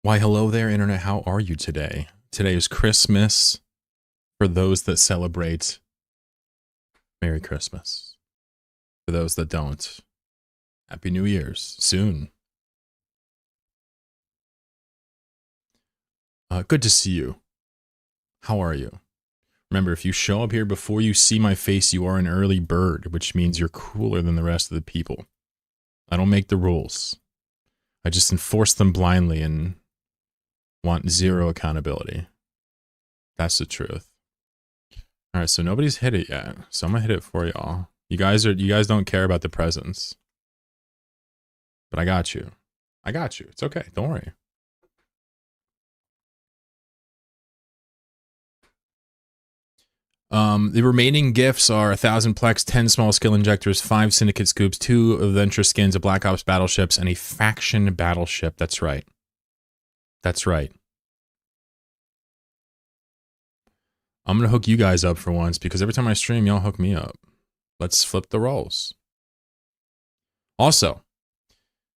Why, hello there, Internet. How are you today? Today is Christmas. For those that celebrate, Merry Christmas. For those that don't, Happy New Year's soon. Good to see you. How are you? Remember, if you show up here before you see my face, you are an early bird, which means you're cooler than the rest of the people. I don't make the rules. I just enforce them blindly and want zero accountability. That's the truth. All right, so nobody's hit it yet, so I'm gonna hit it for y'all. You guys don't care about the presents, but I got you. I got you. It's okay. Don't worry. The remaining gifts are 1,000 Plex, 10 small skill injectors, 5 Syndicate scoops, 2 Adventure skins of Black Ops battleships, and a faction battleship. That's right. That's right. I'm going to hook you guys up for once because every time I stream, y'all hook me up. Let's flip the roles. Also,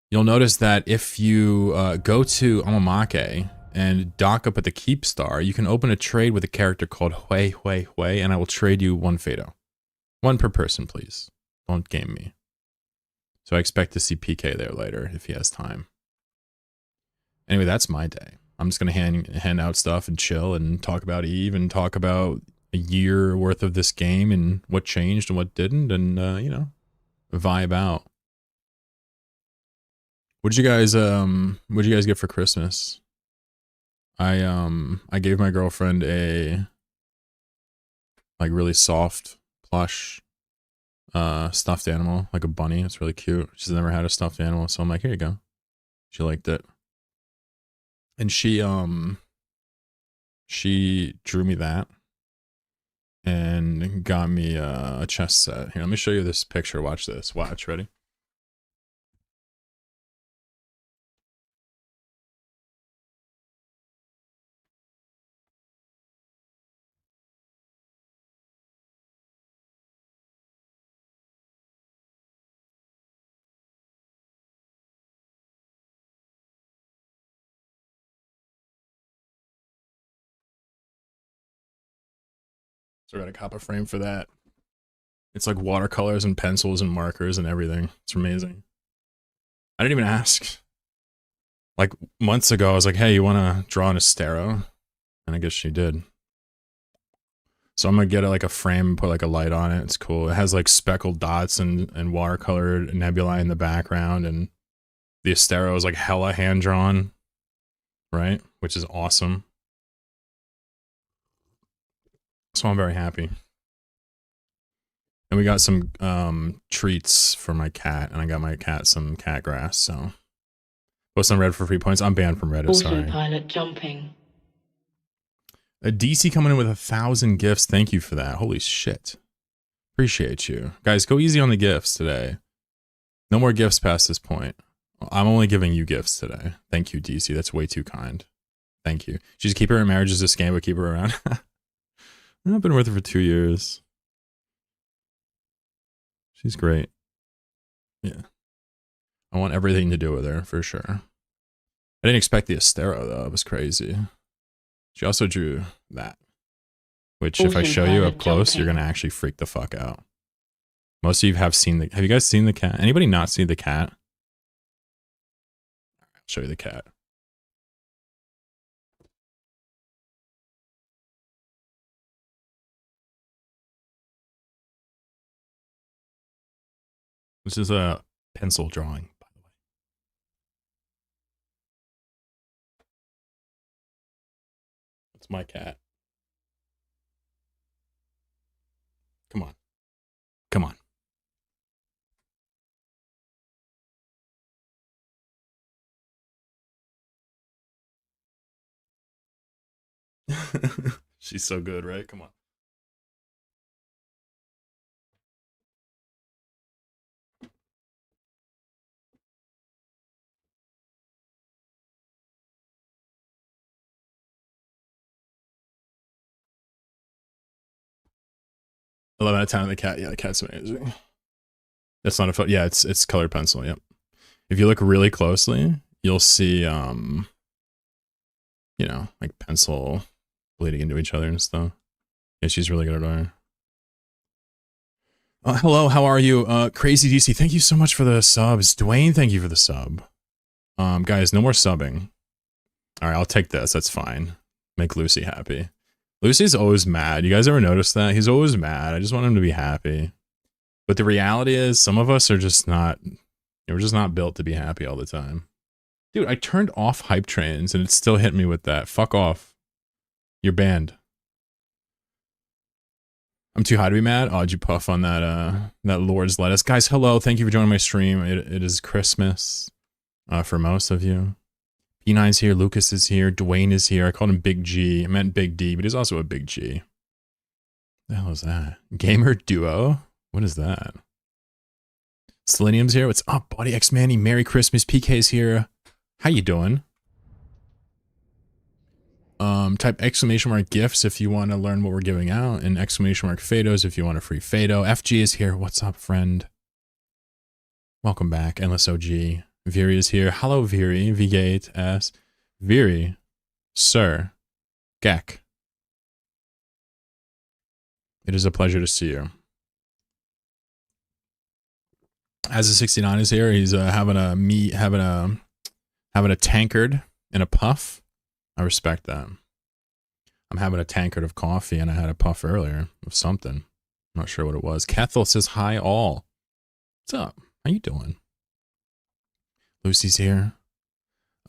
you'll notice that if you go to Amamake and dock up at the Keep Star, you can open a trade with a character called Hui Hui Hui, and I will trade you 1 Fado. 1 per person, please. Don't game me. So I expect to see PK there later if he has time. Anyway, that's my day. I'm just going to hand out stuff and chill and talk about Eve and talk about a year worth of this game and what changed and what didn't and, you know, vibe out. What'd you guys get for Christmas? I gave my girlfriend a like really soft plush stuffed animal, like a bunny. It's really cute. She's never had a stuffed animal, so I'm like, here you go. She liked it. And she drew me that and got me a chess set. Here, let me show you this picture. Watch this. Watch, ready? So I got a copper frame for that. It's like watercolors and pencils and markers and everything. It's amazing. I didn't even ask. Like months ago, I was like, hey, you want to draw an Astero? And I guess she did. So I'm going to get like a frame and put like a light on it. It's cool. It has like speckled dots and watercolored nebulae in the background. And the Astero is like hella hand-drawn, right? Which is awesome. So I'm very happy. And we got some treats for my cat, and I got my cat some cat grass, so. Post on Reddit for free points. I'm banned from Reddit, sorry. Autopilot jumping. A DC coming in with 1,000 gifts. Thank you for that. Holy shit. Appreciate you. Guys, go easy on the gifts today. No more gifts past this point. I'm only giving you gifts today. Thank you, DC. That's way too kind. Thank you. She's keep her in marriage as a scam, but keep her around. I've been with her for 2 years. She's great. Yeah. I want everything to do with her, for sure. I didn't expect the Astero, though. It was crazy. She also drew that. Which, if I show you up close, you're going to actually freak the fuck out. Most of you have seen the... Have you guys seen the cat? Anybody not see the cat? I'll show you the cat. This is a pencil drawing, by the way. That's my cat. Come on. Come on. She's so good, right? Come on. I love that time of the cat. Yeah, the cat's amazing. That's not a photo. Yeah, it's colored pencil. Yep. If you look really closely, you'll see You know, like pencil bleeding into each other and stuff. Yeah, she's really good at art. Hello, how are you? Crazy DC, thank you so much for the subs. Dwayne, thank you for the sub. Guys, no more subbing. Alright, I'll take this, that's fine. Make Lucy happy. Lucy's always mad. You guys ever notice that? He's always mad. I just want him to be happy. But the reality is, some of us are just not, we're just not built to be happy all the time. Dude, I turned off hype trains and it still hit me with that. Fuck off. You're banned. I'm too high to be mad. Oh, did you puff on that that Lord's lettuce? Guys, hello. Thank you for joining my stream. It is Christmas for most of you. P9's here. Lucas is here. Dwayne is here. I called him Big G. I meant Big D, but he's also a Big G. What the hell is that? Gamer Duo? What is that? Selenium's here. What's up, buddy? X-Manny. Merry Christmas. PK's here. How you doing? Type exclamation mark gifts if you want to learn what we're giving out, and exclamation mark fedos if you want a free fedo. FG is here. What's up, friend? Welcome back. Endless OG. Viri is here. Hello, Viri. V8 S. Viri. Sir. Gek. It is a pleasure to see you. As a 69 is here. He's having a tankard and a puff. I respect that. I'm having a tankard of coffee and I had a puff earlier of something. I'm not sure what it was. Kethel says hi all. What's up? How you doing? Lucy's here.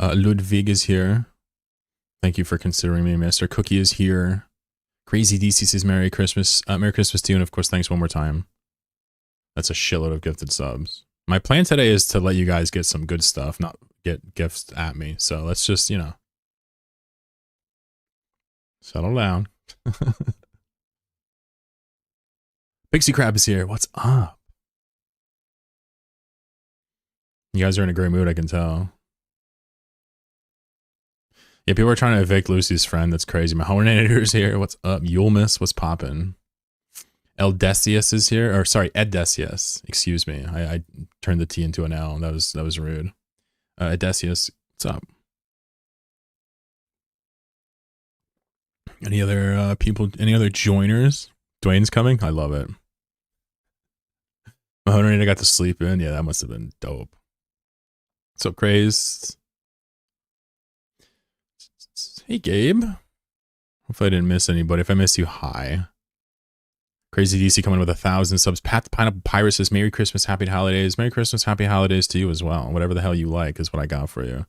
Ludwig is here. Thank you for considering me, Mr. Cookie is here. Crazy DC says Merry Christmas. Merry Christmas to you, and of course thanks one more time. That's a shitload of gifted subs. My plan today is to let you guys get some good stuff, not get gifts at me. So let's just, you know, settle down. Pixie Crab is here. What's up? You guys are in a great mood, I can tell. Yeah, people are trying to evict Lucy's friend. That's crazy. My Hornator is here. What's up? Yulmus, what's poppin'? Eldesius is here. Or sorry, Edesius. Excuse me. I turned the T into an L. That was rude. Edesius, what's up? Any other people, any other joiners? Dwayne's coming? I love it. My Hornator got to sleep in. Yeah, that must have been dope. So crazed. Hey, Gabe. Hopefully I didn't miss anybody. If I missed you, hi. Crazy DC coming with 1,000 subs. Pat the Pineapple Pirate says, Merry Christmas, Happy Holidays. Merry Christmas, Happy Holidays to you as well. Whatever the hell you like is what I got for you.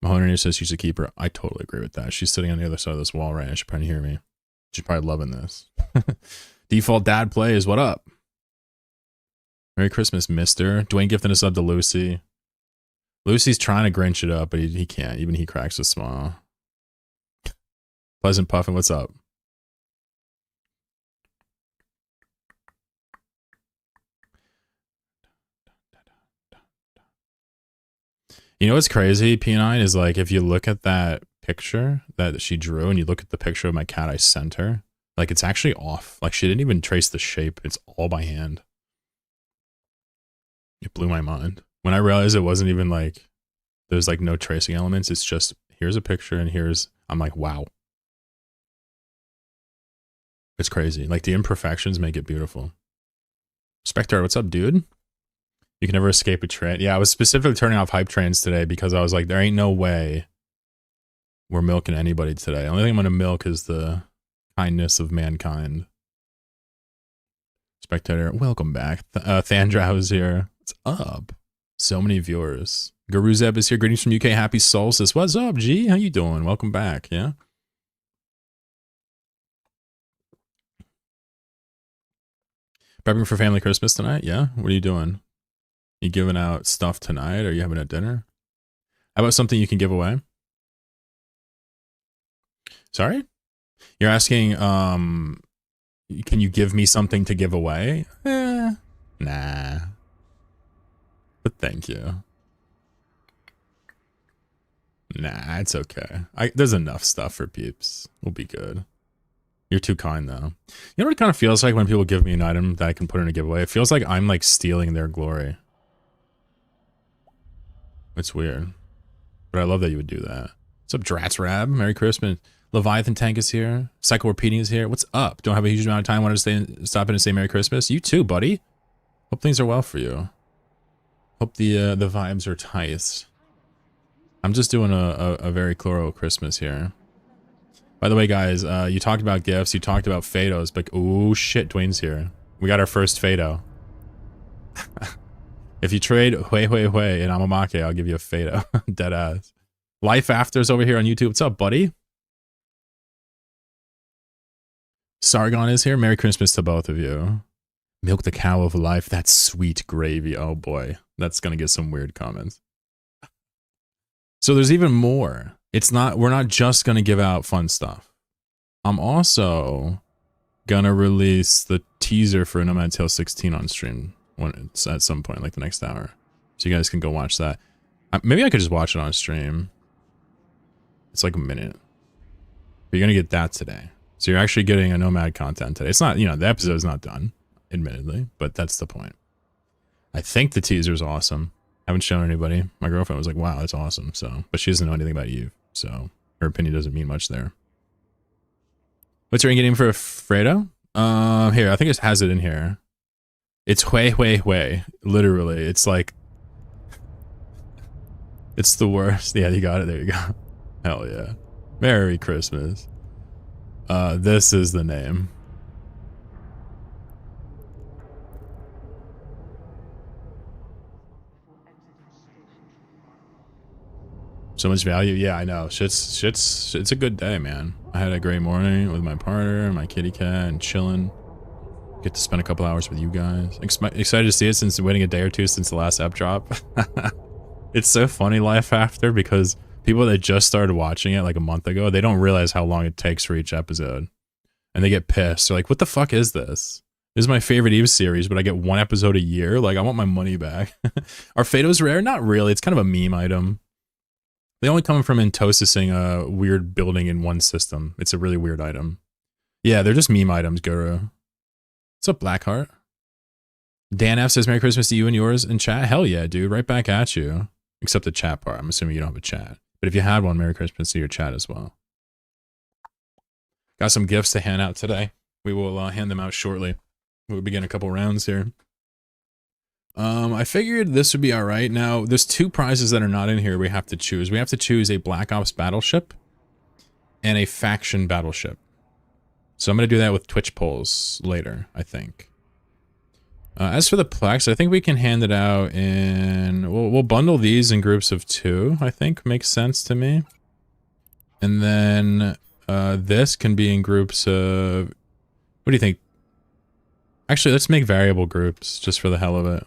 Mahoney says she's a keeper. I totally agree with that. She's sitting on the other side of this wall right now. She's probably hear me. She's probably loving this. Default Dad Plays, what up? Merry Christmas, mister. Dwayne gifting a sub to Lucy. Lucy's trying to Grinch it up, but he can't. Even he cracks a smile. Pleasant Puffin, what's up? You know what's crazy, P9, is like if you look at that picture that she drew and you look at the picture of my cat I sent her, like it's actually off. Like she didn't even trace the shape. It's all by hand. It blew my mind. When I realized it wasn't even like, there's like no tracing elements. It's just, here's a picture and here's, I'm like, wow. It's crazy. Like the imperfections make it beautiful. Spectre, what's up, dude? You can never escape a train. Yeah, I was specifically turning off hype trains today because I was like, there ain't no way we're milking anybody today. The only thing I'm going to milk is the kindness of mankind. Spectator, welcome back. Thandra is here. What's up? So many viewers. Guru Zeb is here. Greetings from UK. Happy Solstice. What's up, G? How you doing? Welcome back. Yeah. Prepping for family Christmas tonight? Yeah. What are you doing? You giving out stuff tonight? Or are you having a dinner? How about something you can give away? Sorry? You're asking, can you give me something to give away? Nah. But thank you. Nah, it's okay. There's enough stuff for peeps. We'll be good. You're too kind, though. You know what it kind of feels like when people give me an item that I can put in a giveaway? It feels like I'm, like, stealing their glory. It's weird. But I love that you would do that. What's up, Dratsrab? Merry Christmas. Leviathan Tank is here. Cycle Repeating is here. What's up? Don't have a huge amount of time. Want to stop in and say Merry Christmas? You too, buddy. Hope things are well for you. Hope the vibes are tight. I'm just doing a very chloral Christmas here. By the way, guys, you talked about gifts. You talked about fedos, but oh shit, Dwayne's here. We got our first fedo. If you trade Hui Hui Hui in Amamake, I'll give you a fedo. Dead ass. Life After's over here on YouTube. What's up, buddy? Sargon is here. Merry Christmas to both of you. Milk the cow of life. That's sweet gravy. Oh boy. That's gonna get some weird comments. So there's even more. We're not just gonna give out fun stuff. I'm also gonna release the teaser for Nomad Tale 16 on stream when it's at some point, like the next hour. So you guys can go watch that. Maybe I could just watch it on stream. It's like a minute. But you're gonna get that today. So you're actually getting a Nomad content today. It's not, you know, the episode's not done, admittedly, but that's the point. I think the teaser's awesome. Haven't shown anybody. My girlfriend was like, wow, that's awesome. So, but she doesn't know anything about you. So her opinion doesn't mean much there. What's your getting for a Fredo? Here, I think it has it in here. It's Hui Hui Hui. Literally, it's like, it's the worst. Yeah, you got it. There you go. Hell yeah. Merry Christmas. This is the name. So much value. Yeah, I know. It's a good day, man. I had a great morning with my partner and my kitty cat and chilling. Get to spend a couple hours with you guys. Excited to see it since waiting a day or two since the last ep drop. It's so funny, Life After, because people that just started watching it like a month ago, they don't realize how long it takes for each episode. And they get pissed. They're like, what the fuck is this? This is my favorite Eve series, but I get one episode a year? Like, I want my money back. Are fedos rare? Not really. It's kind of a meme item. They only come from intosising a weird building in one system. It's a really weird item. Yeah, they're just meme items, Guru. What's up, Blackheart? Dan F says, Merry Christmas to you and yours in chat. Hell yeah, dude. Right back at you. Except the chat part. I'm assuming you don't have a chat. But if you had one, Merry Christmas to your chat as well. Got some gifts to hand out today. We will hand them out shortly. We'll begin a couple rounds here. I figured this would be alright. Now, there's two prizes that are not in here we have to choose. We have to choose a Black Ops battleship and a faction battleship. So I'm going to do that with Twitch polls later, I think. As for the Plex, I think we can hand it out in... We'll bundle these in groups of 2, I think. Makes sense to me. And then this can be in groups of... What do you think? Actually, let's make variable groups, just for the hell of it.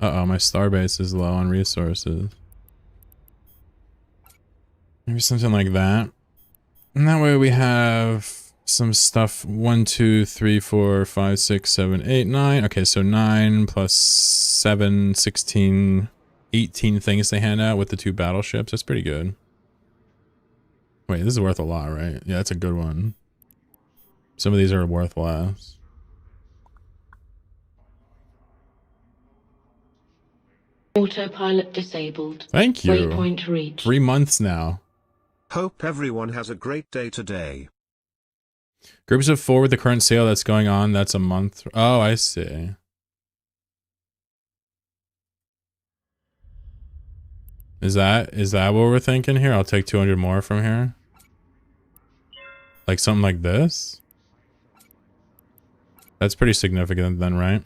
Uh-oh, my starbase is low on resources. Maybe something like that. And that way we have some stuff. 1, 2, 3, 4, 5, 6, 7, 8, 9. Okay, so 9 plus 7, 16, 18 things they hand out with the 2 battleships. That's pretty good. Wait, this is worth a lot, right? Yeah, that's a good one. Some of these are worth less. Autopilot disabled. Thank you. Waypoint reached. 3 months now. Hope everyone has a great day today. Groups of 4 with the current sale that's going on, that's a month. Oh, I see. Is that what we're thinking here? I'll take 200 more from here. Like something like this? That's pretty significant then, right?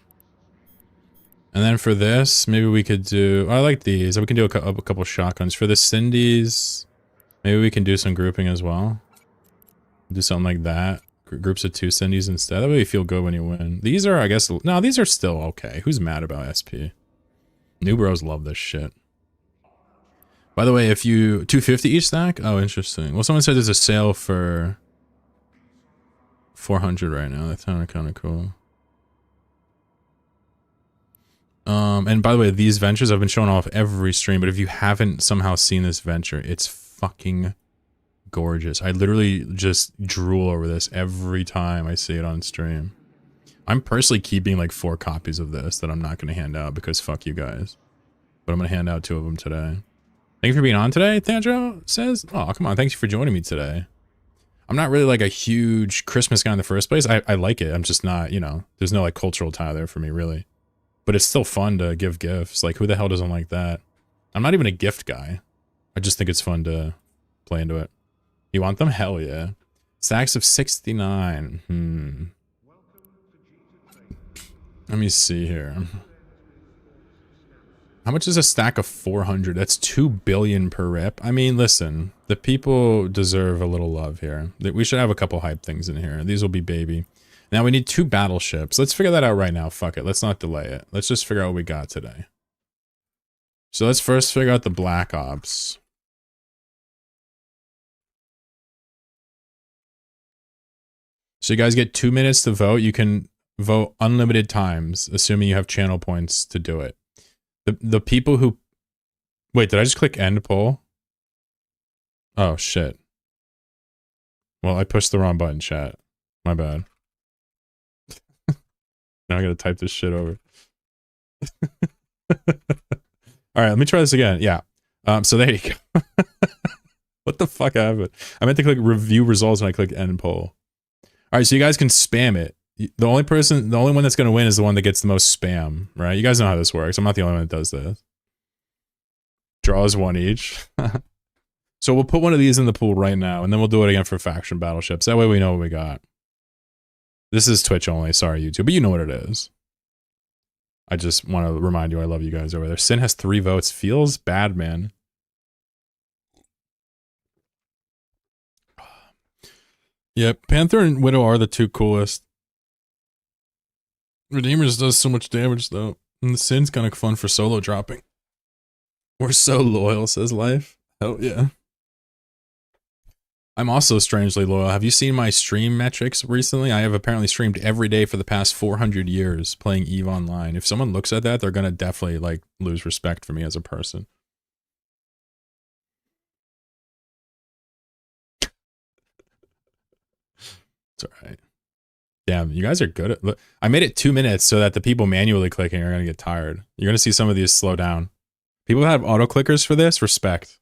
And then for this, maybe we could do... I like these. We can do a couple shotguns. For the Cindy's, maybe we can do some grouping as well. Do something like that. Groups of 2 Cindy's instead. That way you feel good when you win. These are, I guess... No, these are still okay. Who's mad about SP? New bros love this shit. By the way, if you... 250 each stack? Oh, interesting. Well, someone said there's a sale for... 400 right now. That sounded kind of cool. And by the way, these ventures I've been showing off every stream, but if you haven't somehow seen this venture, it's fucking gorgeous. I literally just drool over this every time I see it on stream. I'm personally keeping like 4 copies of this that I'm not going to hand out because fuck you guys. but I'm gonna hand out 2 of them today. Thank you for being on today, Thandro says. Oh, come on, thanks for joining me today. I'm not really like a huge Christmas guy in the first place. I like it. I'm just not, you know, there's no like cultural tie there for me really. But it's still fun to give gifts. Like, who the hell doesn't like that? I'm not even a gift guy. I just think it's fun to play into it. You want them? Hell yeah. Stacks of 69. Let me see here. How much is a stack of 400? That's 2 billion per rip. I mean, listen, the people deserve a little love here. We should have a couple hype things in here. These will be baby. Now we need 2 battleships. Let's figure that out right now. Fuck it. Let's not delay it. Let's just figure out what we got today. So let's first figure out the Black Ops. So you guys get 2 minutes to vote. You can vote unlimited times, assuming you have channel points to do it. The people who... Wait, did I just click end poll? Oh, shit. Well, I pushed the wrong button, chat. My bad. Now I gotta type this shit over. Alright, let me try this again. Yeah. So there you go. What the fuck happened? I meant to click review results and I clicked end poll. Alright, so you guys can spam it. The only one that's gonna win is the one that gets the most spam, right? You guys know how this works. I'm not the only one that does this. Draws 1 each. So we'll put one of these in the pool right now, and then we'll do it again for faction battleships. That way we know what we got. This is Twitch only. Sorry, YouTube, but you know what it is. I just want to remind you I love you guys over there. Sin has 3 votes. Feels bad, man. Yeah, Panther and Widow are the 2 coolest. Redeemers does so much damage, though. And the Sin's kind of fun for solo dropping. We're so loyal, says Life. Hell yeah. I'm also strangely loyal. Have you seen my stream metrics recently? I have apparently streamed every day for the past 400 years playing EVE Online. If someone looks at that, they're going to definitely like lose respect for me as a person. It's alright. Damn, you guys are good at... Look, I made it 2 minutes so that the people manually clicking are going to get tired. You're going to see some of these slow down. People that have auto clickers for this, respect.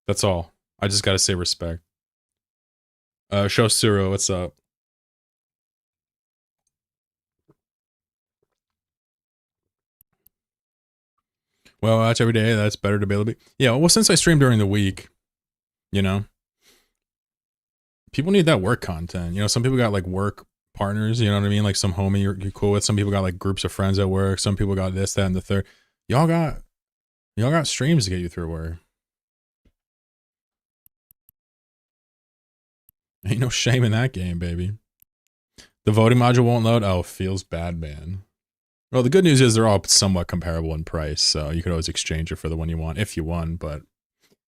That's all. I just got to say respect. Show Suro, what's up? Well, watch every day. That's better to be able to be. Yeah, well, since I stream during the week, you know, people need that work content. You know, some people got like work partners, you know what I mean? Like some homie you're cool with. Some people got like groups of friends at work. Some people got this, that, and the third. Y'all got streams to get you through work. Ain't no shame in that game, baby. The voting module won't load. Oh, feels bad, man. Well, the good news is they're all somewhat comparable in price, so you could always exchange it for the one you want if you won, but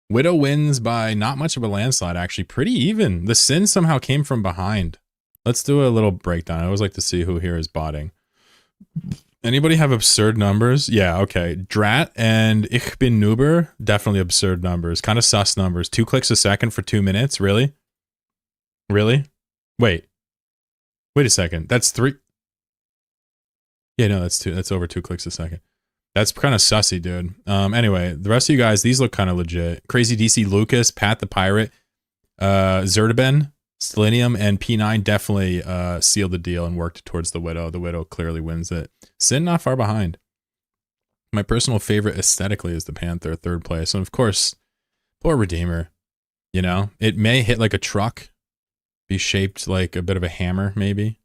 Widow wins by not much of a landslide, actually. Pretty even. The Sin somehow came from behind. Let's do a little breakdown. I always like to see who here is botting. Anybody have absurd numbers? Yeah, okay. Drat and Ich bin Nuber, definitely absurd numbers. Kind of sus numbers. 2 clicks a second for 2 minutes, really? Really? Wait a second. That's 3. Yeah, no, that's 2. That's over 2 clicks a second. That's kind of sussy, dude. Anyway, the rest of you guys, these look kind of legit. Crazy DC Lucas, Pat the Pirate, Zerdaben, Selenium, and P9 definitely sealed the deal and worked towards the Widow. The Widow clearly wins it. Sin not far behind. My personal favorite aesthetically is the Panther, 3rd place. And of course, poor Redeemer. You know, it may hit like a truck, be shaped like a bit of a hammer, maybe,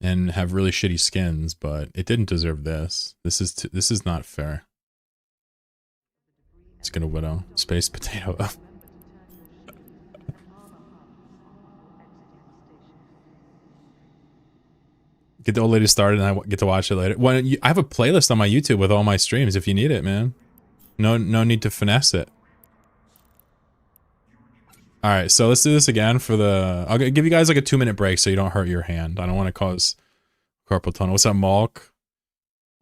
and have really shitty skins, but it didn't deserve this. This is not fair. It's gonna Widow. Space Potato. Get the old lady started and I get to watch it later. I have a playlist on my YouTube with all my streams if you need it, man. No need to finesse it. Alright, so let's do this again for the... I'll give you guys like a 2-minute break so you don't hurt your hand. I don't want to cause carpal tunnel. What's up, Malk?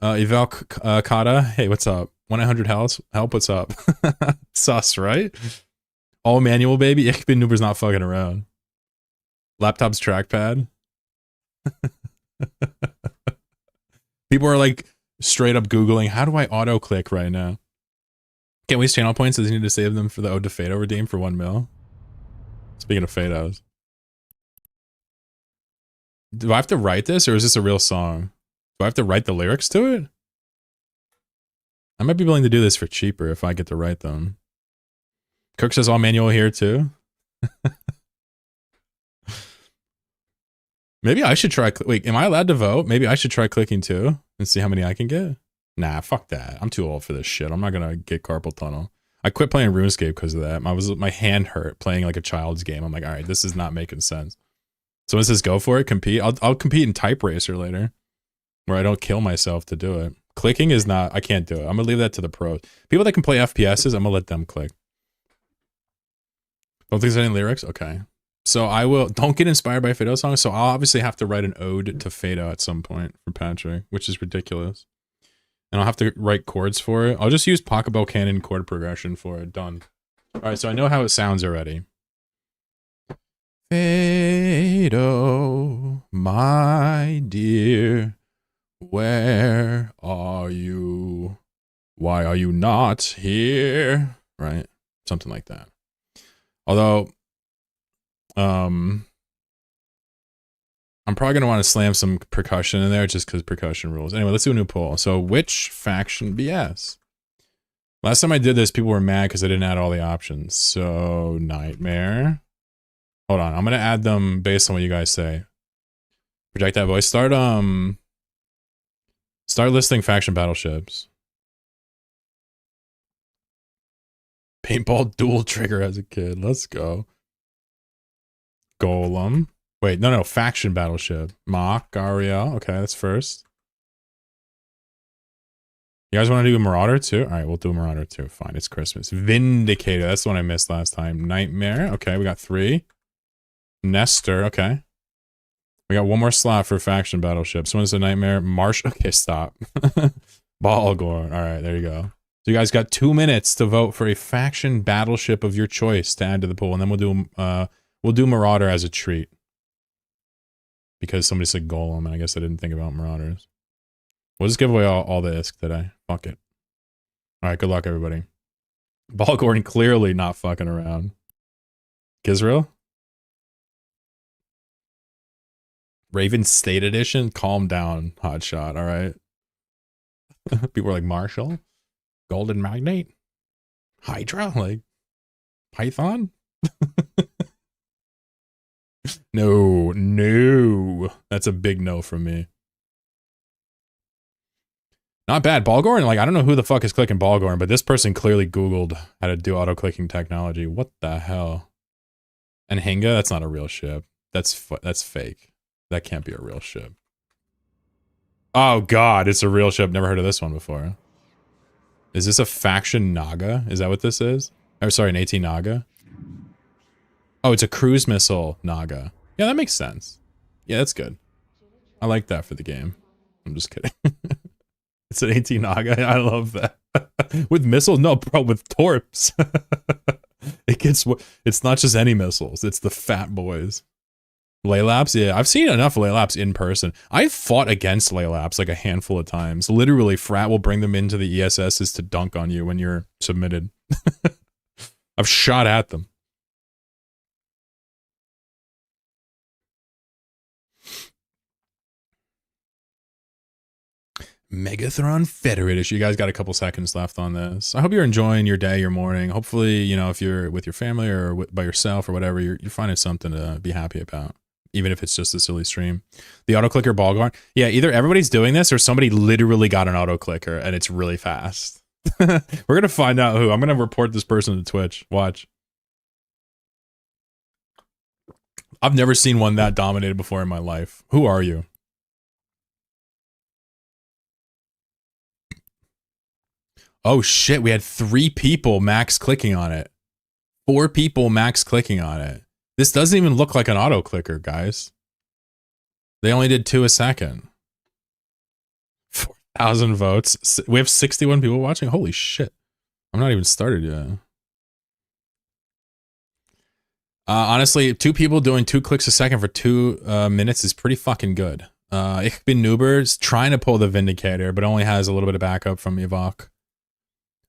Eval Kata, hey, what's up? 1-800-HELP, what's up? Sus, right? All manual, baby. Ich bin Nuber's not fucking around. Laptop's trackpad. People are like, Straight up Googling, how do I auto click right now? Can't waste channel points. Does he need to save them for the Ode to Fado redeem for 1 mil? Speaking of Fados. Do I have to write this, or is this a real song? Do I have to write the lyrics to it? I might be willing to do this for cheaper if I get to write them. Kirk says all manual here too. Maybe I should try. Wait, am I allowed to vote? Maybe I should try clicking too and see how many I can get. Nah, fuck that. I'm too old for this shit. I'm not gonna get carpal tunnel. I quit playing RuneScape because of that. My hand hurt playing like a child's game. I'm like, all right, this is not making sense. So let's just go for it. Compete. I'll compete in Type Racer later, where I don't kill myself to do it. Clicking is not. I can't do it. I'm gonna leave that to the pros. People that can play FPSs, I'm gonna let them click. Don't think there's any lyrics. Okay. So I will. Don't get inspired by Fado songs. So I'll obviously have to write an ode to Fado at some point for Patrick, which is ridiculous. And I'll have to write chords for it. I'll just use Pachelbel Canon chord progression for it. Done. All right. So I know how it sounds already. Fado, my dear, where are you? Why are you not here? Right? Something like that. Although, I'm probably going to want to slam some percussion in there just because percussion rules. Anyway, let's do a new poll. So, which faction BS? Last time I did this, people were mad because I didn't add all the options. So, Nightmare. Hold on. I'm going to add them based on what you guys say. Project that voice. Start listing faction battleships. Paintball dual trigger as a kid. Let's go. Golem. Wait, no, faction battleship. Mach, Ariel. Okay, that's first. You guys want to do a Marauder too? All right, we'll do a Marauder too. Fine, it's Christmas. Vindicator. That's the one I missed last time. Nightmare. Okay, we got 3. Nestor. Okay. We got 1 more slot for faction battleship. Someone's a Nightmare. Marsh. Okay, stop. Balgorn. All right, there you go. So you guys got 2 minutes to vote for a faction battleship of your choice to add to the pool, and then we'll do Marauder as a treat. Because somebody said Golem, and I guess I didn't think about Marauders. We'll just give away all the ISK today. Fuck it. Alright, good luck, everybody. Balgorn clearly not fucking around. Gizrael? Raven State Edition? Calm down, hotshot, alright? People are like, Marshall? Golden Magnate? Hydra? Like, Python? No. That's a big no from me. Not bad. Balgorn, like, I don't know who the fuck is clicking Balgorn, but this person clearly Googled how to do auto-clicking technology. What the hell? And Hinga? That's not a real ship. That's fake. That can't be a real ship. Oh, God. It's a real ship. Never heard of this one before. Is this a faction Naga? Is that what this is? Or, sorry, an AT Naga? Oh, it's a cruise missile Naga. Yeah, that makes sense. Yeah, that's good. I like that for the game. I'm just kidding. It's an AT Naga. I love that. With missiles? No, bro, with torps. It's not just any missiles. It's the fat boys. Laylaps? Yeah, I've seen enough Laylaps in person. I've fought against Laylaps like a handful of times. Literally, Frat will bring them into the ESSs to dunk on you when you're submitted. I've shot at them. Megathron Federate. You guys got a couple seconds left on this. I hope you're enjoying your day, your morning. Hopefully, you know, if you're with your family or by yourself or whatever, you're finding something to be happy about, even if it's just a silly stream. The auto clicker Balgorn. Yeah, either everybody's doing this or somebody literally got an auto clicker and it's really fast. We're gonna find out who. I'm gonna report this person to Twitch. Watch. I've never seen one that dominated before in my life. Who are you? Oh shit, we had 3 people max clicking on it. 4 people max clicking on it. This doesn't even look like an auto clicker, guys. They only did 2 a second. 4,000 votes. We have 61 people watching. Holy shit. I'm not even started yet. Honestly, 2 people doing 2 clicks a second for 2 minutes is pretty fucking good. Ich bin Nuber's trying to pull the Vindicator, but only has a little bit of backup from Ivok.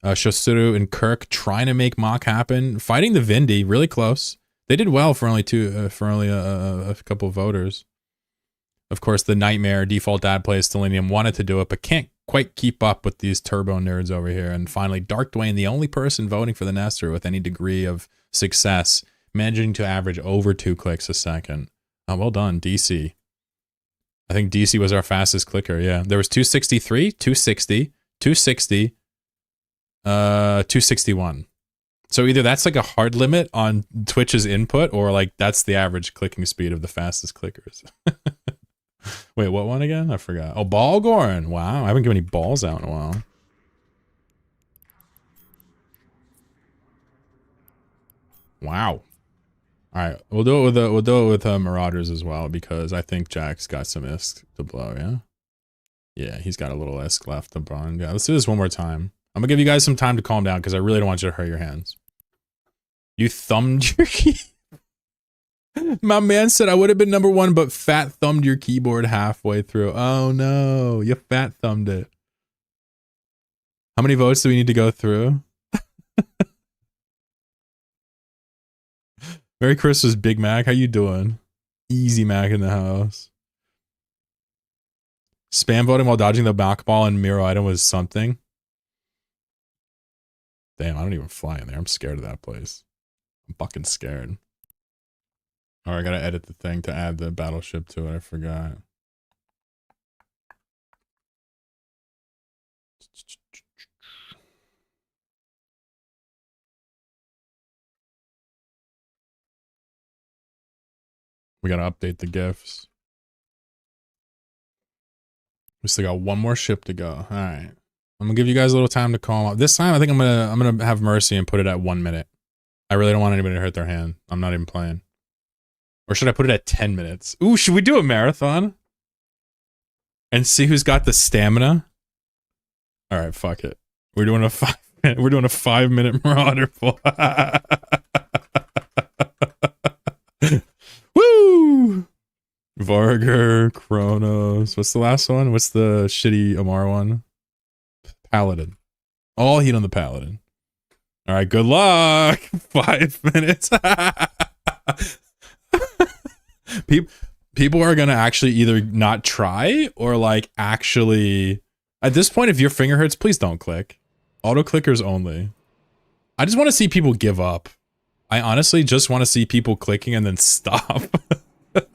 Shosuru and Kirk trying to make Mock happen, fighting the Vindy, really close. They did well for only a couple of voters. Of course, the Nightmare default dad play Stellinium wanted to do it, but can't quite keep up with these turbo nerds over here. And finally, Dark Dwayne, the only person voting for the Nestor with any degree of success, managing to average over 2 clicks a second. Well done, DC. I think DC was our fastest clicker, yeah. There was 263, 260, 260, 261. So either that's like a hard limit on Twitch's input, or like that's the average clicking speed of the fastest clickers. Wait, what one again? I forgot. Oh, Balgorn. Wow, I haven't given any balls out in a while. Wow. All right, we'll do it with Marauders as well, because I think Jack's got some ISK to blow. Yeah, yeah, he's got a little ISK left to burn. Yeah, let's do this one more time. I'm gonna give you guys some time to calm down because I really don't want you to hurt your hands. You thumbed your key. My man said I would have been #1, but fat thumbed your keyboard halfway through. Oh no, you fat thumbed it. How many votes do we need to go through? Merry Christmas, Big Mac. How you doing? Easy Mac in the house. Spam voting while dodging the back ball and mirror item was something. Damn, I don't even fly in there. I'm scared of that place. I'm fucking scared. Alright, I gotta edit the thing to add the battleship to it. I forgot. We gotta update the GIFs. We still got one more ship to go. Alright. I'm gonna give you guys a little time to calm off. This time I think I'm gonna have mercy and put it at 1 minute. I really don't want anybody to hurt their hand. I'm not even playing. Or should I put it at 10 minutes? Ooh, should we do a marathon? And see who's got the stamina? Alright, fuck it. We're doing a 5-minute Marauder pull. Woo! Varger, Kronos. What's the last one? What's the shitty Amar one? Paladin. All heat on the Paladin. Alright, good luck! 5 minutes. People are gonna actually either not try or like actually... At this point, if your finger hurts, please don't click. Auto clickers only. I just want to see people give up. I honestly just want to see people clicking and then stop.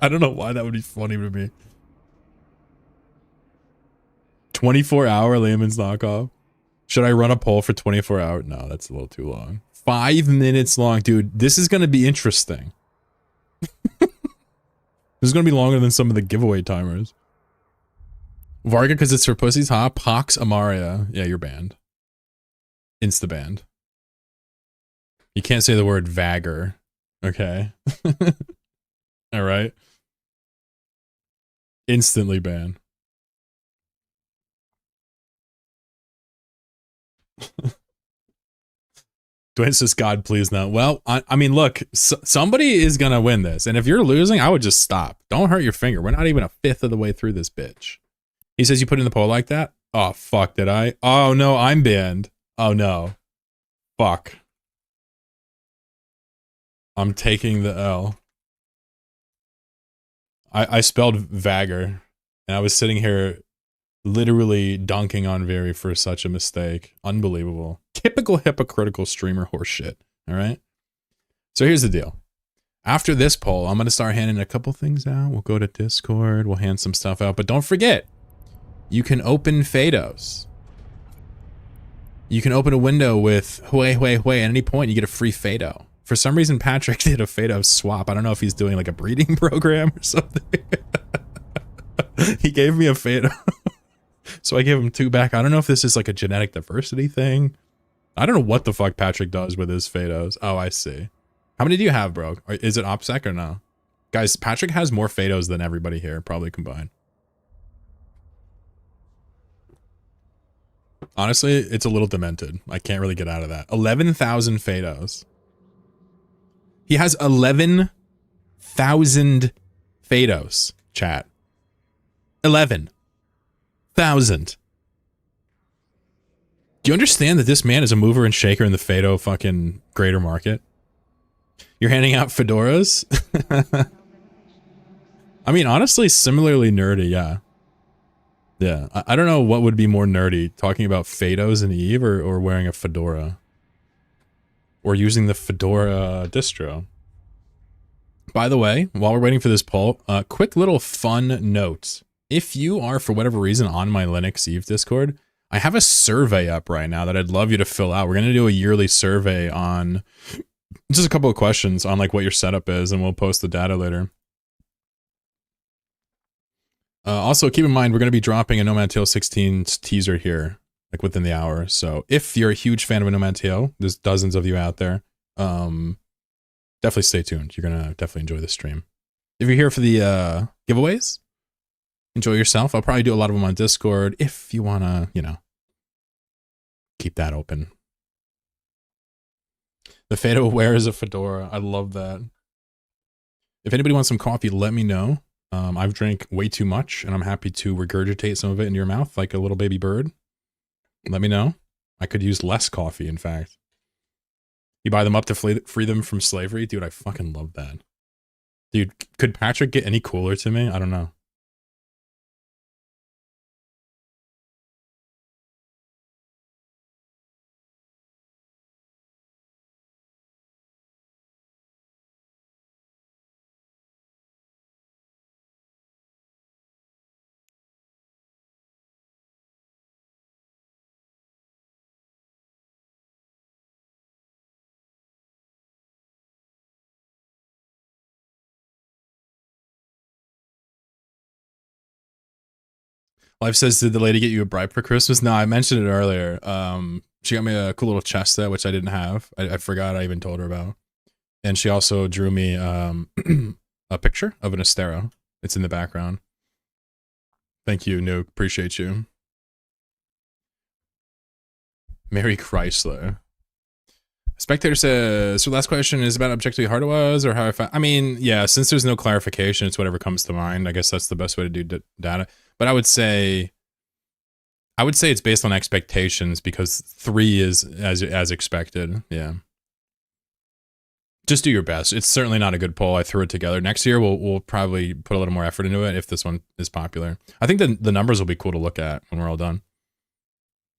I don't know why that would be funny to me. 24-hour layman's knockoff. Should I run a poll for 24 hours? No, that's a little too long. 5 minutes long. Dude, this is going to be interesting. This is going to be longer than some of the giveaway timers. Varga, because it's for pussies, huh? Pox Amaria. Yeah, you're banned. Insta-banned. You can't say the word vagger. Okay. Alright. Instantly banned. Dwayne says, God, please no. Well, I mean, look, somebody is gonna win this. And if you're losing, I would just stop. Don't hurt your finger. We're not even a fifth of the way through this bitch. He says you put in the poll like that? Oh, fuck, did I? Oh, no, I'm banned. Oh, no. Fuck. I'm taking the L. I spelled Vagger, and I was sitting here literally dunking on Veri for such a mistake. Unbelievable. Typical hypocritical streamer horseshit, alright? So here's the deal. After this poll, I'm going to start handing a couple things out. We'll go to Discord, we'll hand some stuff out, but don't forget, you can open fedos. You can open a window with Hue Hue Hue. At any point, you get a free fedo. For some reason, Patrick did a fedo swap. I don't know if he's doing like a breeding program or something. He gave me a fedo. So I gave him 2 back. I don't know if this is like a genetic diversity thing. I don't know what the fuck Patrick does with his fedos. Oh, I see. How many do you have, bro? Is it OPSEC or no? Guys, Patrick has more fedos than everybody here, probably combined. Honestly, it's a little demented. I can't really get out of that. 11,000 fedos. He has 11,000 fedos, chat. 11,000. Do you understand that this man is a mover and shaker in the Fado fucking greater market? You're handing out fedoras? I mean, honestly, similarly nerdy, yeah. Yeah, I don't know what would be more nerdy, talking about fedos and Eve or wearing a fedora. Or using the Fedora distro. By the way, while we're waiting for this poll, quick little fun note. If you are, for whatever reason, on my Linux Eve Discord, I have a survey up right now that I'd love you to fill out. We're going to do a yearly survey on just a couple of questions on like what your setup is, and we'll post the data later. Also, keep in mind, we're going to be dropping a No Man's Tale 16 teaser here, like within the hour. So if you're a huge fan of a No Man's Tale, there's dozens of you out there. Definitely stay tuned. You're going to definitely enjoy the stream. If you're here for the giveaways, enjoy yourself. I'll probably do a lot of them on Discord if you want to, you know, keep that open. The Fado wears a fedora. I love that. If anybody wants some coffee, let me know. I've drank way too much, and I'm happy to regurgitate some of it into your mouth like a little baby bird. Let me know. I could use less coffee, in fact. You buy them up to free them from slavery? Dude, I fucking love that. Dude, could Patrick get any cooler to me? I don't know. Life says, did the lady get you a bribe for Christmas? No, I mentioned it earlier. She got me a cool little chest set, which I didn't have. I forgot I even told her about. And she also drew me a picture of an Astero. It's in the background. Thank you, Nuke. Appreciate you. Mary Chrysler. Spectator says, so last question is about objectively hard it was, or how I found... I mean, yeah, since there's no clarification, it's whatever comes to mind. I guess that's the best way to do data. But I would say it's based on expectations, because 3 is as expected. Yeah. Just do your best. It's certainly not a good poll. I threw it together. Next year, we'll probably put a little more effort into it if this one is popular. I think the numbers will be cool to look at when we're all done.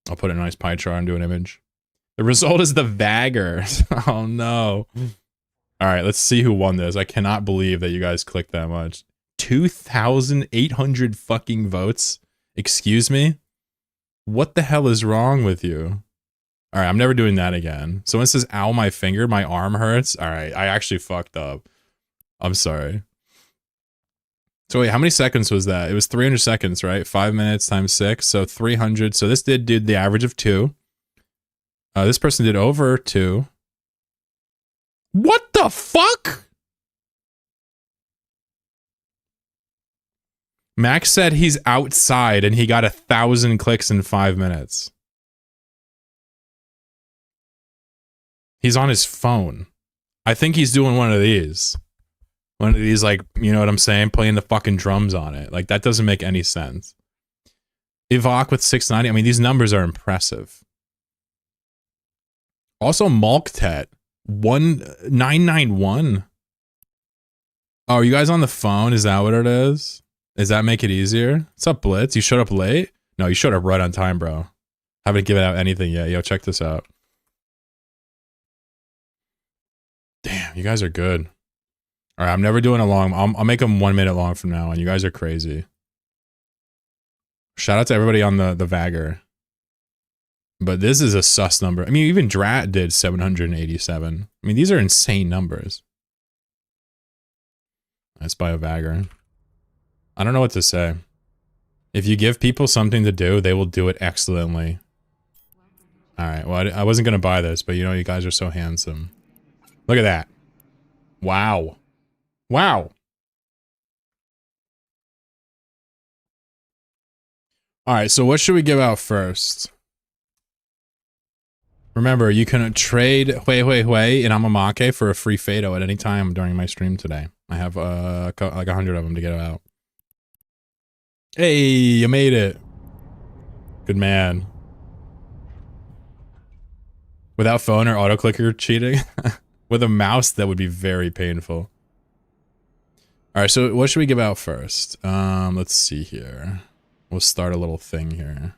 I'll put a nice pie chart and do an image. The result is the Vagger. Oh, no. All right, let's see who won this. I cannot believe that you guys clicked that much. 2,800 fucking votes. Excuse me? What the hell is wrong with you? All right, I'm never doing that again. Someone says, ow, my finger, my arm hurts. All right, I actually fucked up. I'm sorry. So wait, how many seconds was that? It was 300 seconds, right? 5 minutes times 6, so 300. So this did the average of 2. This person did over 2. What the fuck? Max said he's outside and he got 1,000 clicks in 5 minutes. He's on his phone. I think he's doing one of these. One of these, like, you know what I'm saying? Playing the fucking drums on it. Like, that doesn't make any sense. Ivok with 690. I mean, these numbers are impressive. Also, Malktet. 1991. Oh, are you guys on the phone? Is that what it is? Does that make it easier? What's up, Blitz? You showed up late? No, you showed up right on time, bro. Haven't given out anything yet. Yo, check this out. Damn, you guys are good. All right, I'm never doing a long... I'll make them 1 minute long from now on. You guys are crazy. Shout out to everybody on the Vagger. But this is a sus number. I mean, even Drat did 787. I mean, these are insane numbers. That's by a Vagger. I don't know what to say. If you give people something to do, they will do it excellently. Alright, well, I wasn't going to buy this, but you know, you guys are so handsome. Look at that. Wow. Wow. Alright, so what should we give out first? Remember, you can trade Hui Hui Hui in Amamake for a free Fado at any time during my stream today. I have like 100 of them to get out. Hey, you made it. Good man. Without phone or auto clicker cheating? With a mouse, that would be very painful. Alright, so what should we give out first? Let's see here. We'll start a little thing here.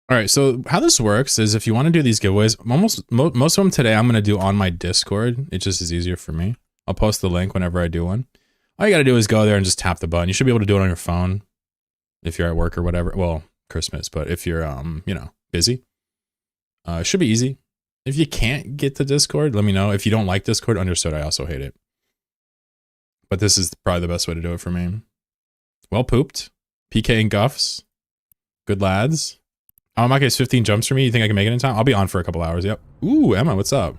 All right, so how this works is if you want to do these giveaways, most of them today I'm going to do on my Discord. It just is easier for me. I'll post the link whenever I do one. All you got to do is go there and just tap the button. You should be able to do it on your phone if you're at work or whatever. Well, Christmas, but if you're you know, busy. It should be easy. If you can't get to Discord, let me know. If you don't like Discord, understood, I also hate it. But this is probably the best way to do it for me. Well pooped. PK and Guffs. Good lads. Oh, my case 15 jumps for me. You think I can make it in time? I'll be on for a couple hours. Yep. Ooh, Emma, what's up?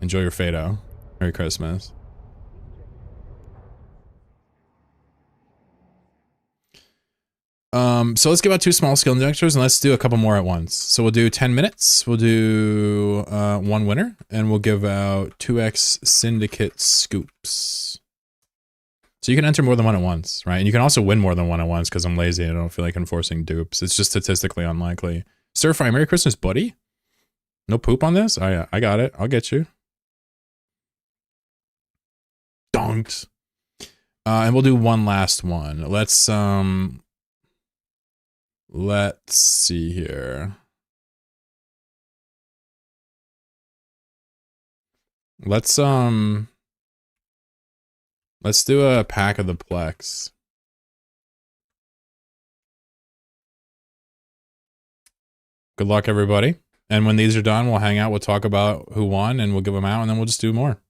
Enjoy your fado. Merry Christmas. So let's give out 2 small skill injectors and let's do a couple more at once. So we'll do 10 minutes. We'll do 1 winner and we'll give out 2x syndicate scoops. So you can enter more than one at once, right? And you can also win more than one at once because I'm lazy and I don't feel like enforcing dupes. It's just statistically unlikely. Stir Fry, Merry Christmas, buddy. No poop on this? Oh yeah, I got it. I'll get you. Donks. And we'll do one last one. Let's see here. Let's do a pack of the Plex. Good luck, everybody. And when these are done, we'll hang out, we'll talk about who won, and we'll give them out, and then we'll just do more.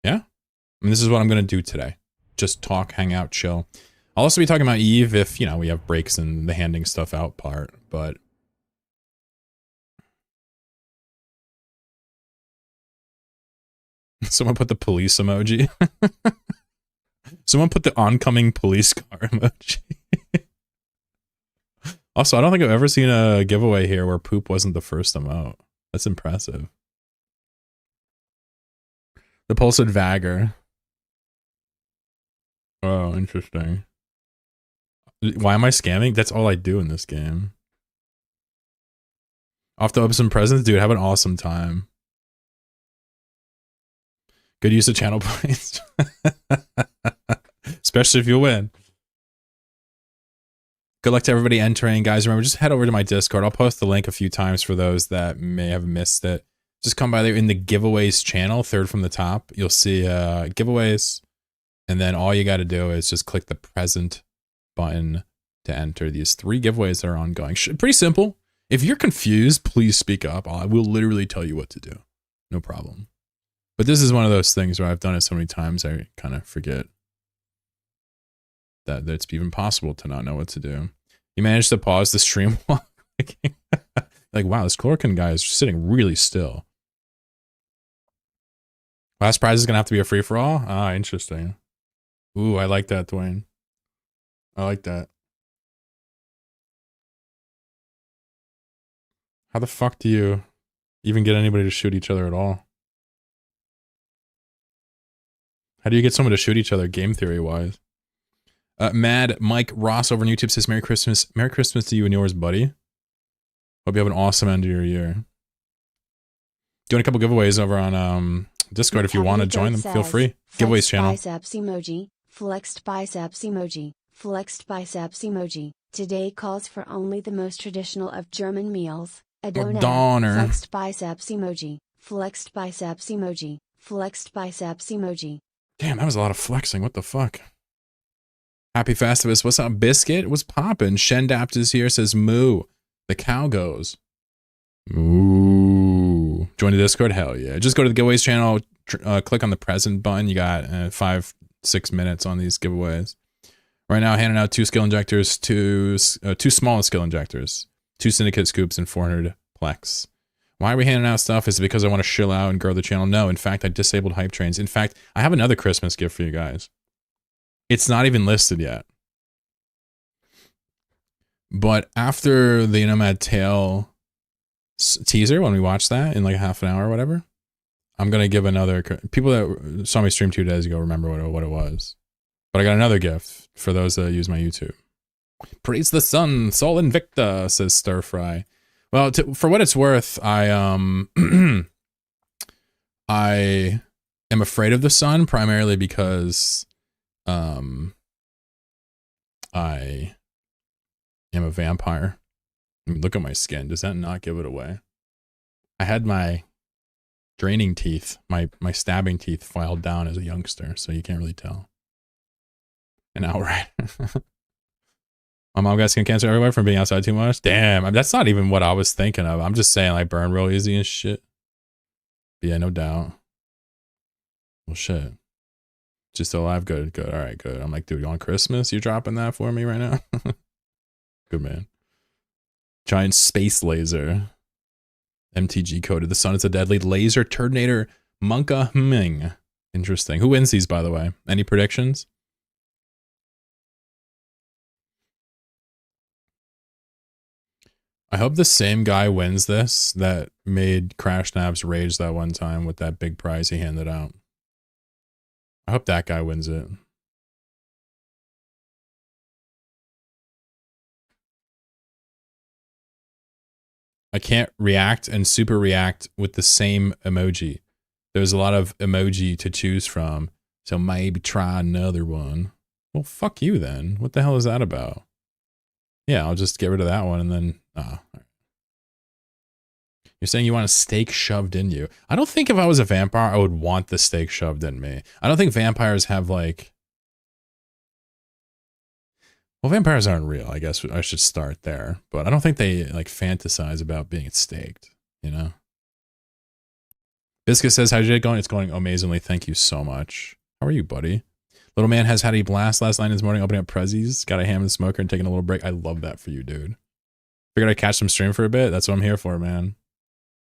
Yeah? I mean, this is what I'm going to do today. Just talk, hang out, chill. I'll also be talking about Eve if, you know, we have breaks in the handing stuff out part, but... Someone put the police emoji. Someone put the oncoming police car emoji. Also, I don't think I've ever seen a giveaway here where poop wasn't the first emote. That's impressive. The Pulsed Vagger. Oh, interesting. Why am I scamming? That's all I do in this game. Off to open some presents? Dude, have an awesome time. Good use of channel points. Especially if you win. Good luck to everybody entering. Guys, remember, just head over to my Discord. I'll post the link a few times for those that may have missed it. Just come by there in the giveaways channel, 3rd from the top. You'll see giveaways. And then all you got to do is just click the present button to enter these 3 giveaways that are ongoing. Pretty simple. If you're confused, please speak up. I will literally tell you what to do. No problem. But this is one of those things where I've done it so many times, I kind of forget that it's even possible to not know what to do. You managed to pause the stream while clicking. Like, wow, this Chlorokin guy is sitting really still. Last prize is going to have to be a free-for-all? Ah, interesting. Ooh, I like that, Dwayne. I like that. How the fuck do you even get anybody to shoot each other at all? How do you get someone to shoot each other game theory-wise? Mad Mike Ross over on YouTube says, Merry Christmas. Merry Christmas to you and yours, buddy. Hope you have an awesome end of your year. Doing a couple giveaways over on Discord. If you want to join them, feel free. Giveaways channel. Biceps emoji, flexed biceps emoji, flexed biceps emoji. Today calls for only the most traditional of German meals. A doner. Flexed biceps emoji, flexed biceps emoji, flexed biceps emoji. Damn, that was a lot of flexing. What the fuck? Happy Festivus. What's up, Biscuit? What's poppin'? Shendapt is here, says moo. The cow goes. Moo. Join the Discord? Hell yeah. Just go to the giveaways channel, click on the present button. You got 5-6 minutes on these giveaways. Right now, handing out 2 skill injectors, 2 small skill injectors, 2 syndicate scoops, and 400 plex. Why are we handing out stuff? Is it because I want to chill out and grow the channel? No, in fact, I disabled hype trains. In fact, I have another Christmas gift for you guys. It's not even listed yet. But after the Nomad Tale teaser, when we watch that in like half an hour or whatever, I'm going to give another... People that saw me stream 2 days ago remember what it was. But I got another gift for those that use my YouTube. Praise the sun, Sol Invicta, says Stir Fry. Well, for what it's worth, I I am afraid of the sun primarily because I am a vampire. I mean, look at my skin. Does that not give it away? I had my draining teeth, my stabbing teeth filed down as a youngster, so you can't really tell. An outright. My mom got skin cancer everywhere from being outside too much. Damn, that's not even what I was thinking of. I'm just saying, like, burn real easy and shit. But yeah, no doubt. Well, shit. Just still alive? Good, good. All right, good. I'm like, dude, on Christmas, you're dropping that for me right now? Good, man. Giant space laser. MTG coded. The sun is a deadly laser. Turdinator Monka Ming. Interesting. Who wins these, by the way? Any predictions? I hope the same guy wins this that made Crash Nabs rage that one time with that big prize he handed out. I hope that guy wins it. I can't react and super react with the same emoji. There's a lot of emoji to choose from, so maybe try another one. Well, fuck you then. What the hell is that about? Yeah, I'll just get rid of that one and then... You're saying you want a steak shoved in you. I don't think if I was a vampire, I would want the steak shoved in me. I don't think vampires have like... Well, vampires aren't real. I guess I should start there. But I don't think they like fantasize about being staked, you know? Biscuit says, how's your day going? It's going amazingly. Thank you so much. How are you, buddy? Little man has had a blast last night this morning, opening up Prezzies, got a ham and smoker and taking a little break. I love that for you, dude. Figured I'd catch some stream for a bit. That's what I'm here for, man.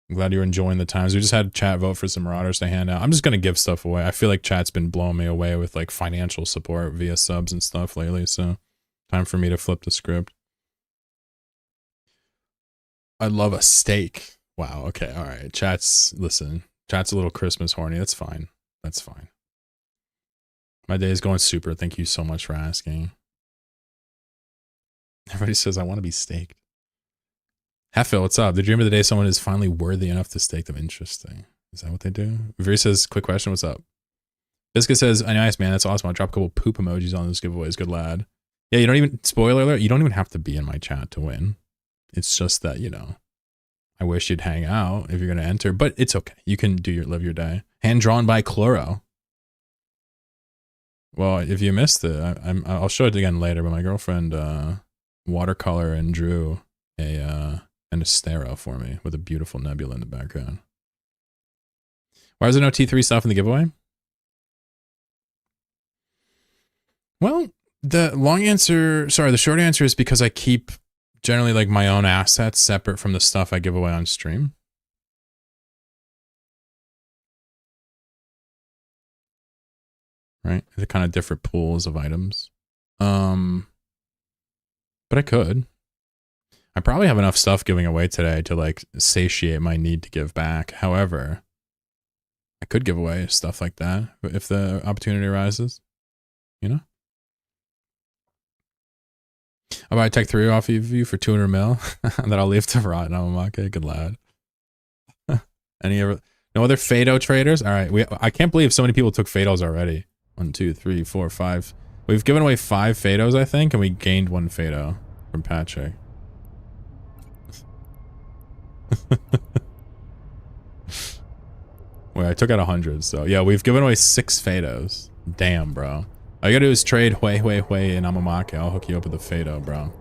I'm glad you're enjoying the times. We just had chat vote for some Marauders to hand out. I'm just going to give stuff away. I feel like chat's been blowing me away with like financial support via subs and stuff lately. So time for me to flip the script. I love a steak. Wow. Okay. All right. Listen, chat's a little Christmas horny. That's fine. That's fine. My day is going super. Thank you so much for asking. Everybody says I want to be staked. Heffel, what's up? The dream of the day someone is finally worthy enough to stake them. Interesting. Is that what they do? Viri says, quick question, what's up? Biscuit says, nice man, that's awesome. I'll drop a couple poop emojis on those giveaways. Good lad. Yeah, you don't even, spoiler alert, you don't even have to be in my chat to win. It's just that, you know, I wish you'd hang out if you're going to enter, but it's okay. You can live your day. Hand drawn by Chloro. Well, if you missed it, I'll show it again later, but my girlfriend watercolor and drew an Astero for me with a beautiful nebula in the background. Why is there no T3 stuff in the giveaway? Well, the short answer is because I keep generally like my own assets separate from the stuff I give away on stream. Right? The kind of different pools of items. But I could. I probably have enough stuff giving away today to like satiate my need to give back. However, I could give away stuff like that if the opportunity arises, you know? I'll buy Tech 3 off of you for 200 mil that I'll leave to rot in Amamake. Good lad. No other Fado traders? All right. I can't believe so many people took Fados already. 1, 2, 3, 4, 5. We've given away 5 Fados, I think, and we gained 1 Fado from Patrick. Wait, I took out 100, so yeah, we've given away 6 Fados. Damn, bro. All you gotta do is trade Hui and Amamake. I'll hook you up with a Fado, bro.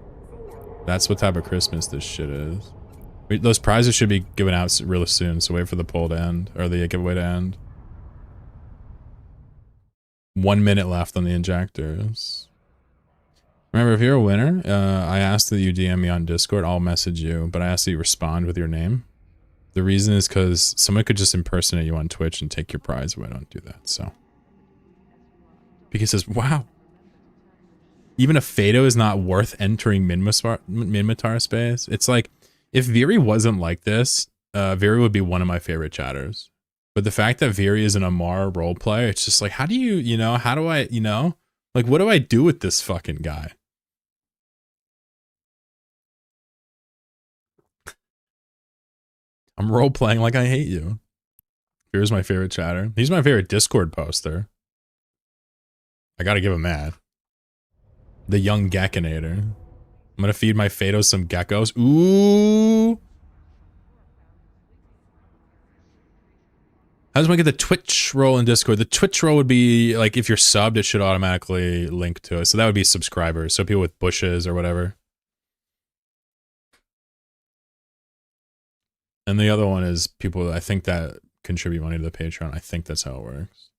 That's what type of Christmas this shit is. Those prizes should be given out really soon, so wait for the poll to end, or the giveaway to end. 1 minute left on the injectors. Remember, if you're a winner, I asked that you DM me on Discord. I'll message you, but I asked that you respond with your name. The reason is because someone could just impersonate you on Twitch and take your prize away. Don't do that. So, because it says, wow, even a Fado is not worth entering Minmatar space. It's like, if Viri wasn't like this, Viri would be one of my favorite chatters. But the fact that Viri is an Amar role player, it's just like, how do you, you know, how do I, you know, like, what do I do with this fucking guy? I'm role playing like I hate you. Here's my favorite chatter. He's my favorite Discord poster. I gotta give him that. The young Geckinator. I'm gonna feed my fedos some geckos. Ooh. How does one get the Twitch role in Discord? The Twitch role would be, like, if you're subbed, it should automatically link to it. So that would be subscribers. So people with bushes or whatever. And the other one is people, I think, that contribute money to the Patreon. I think that's how it works.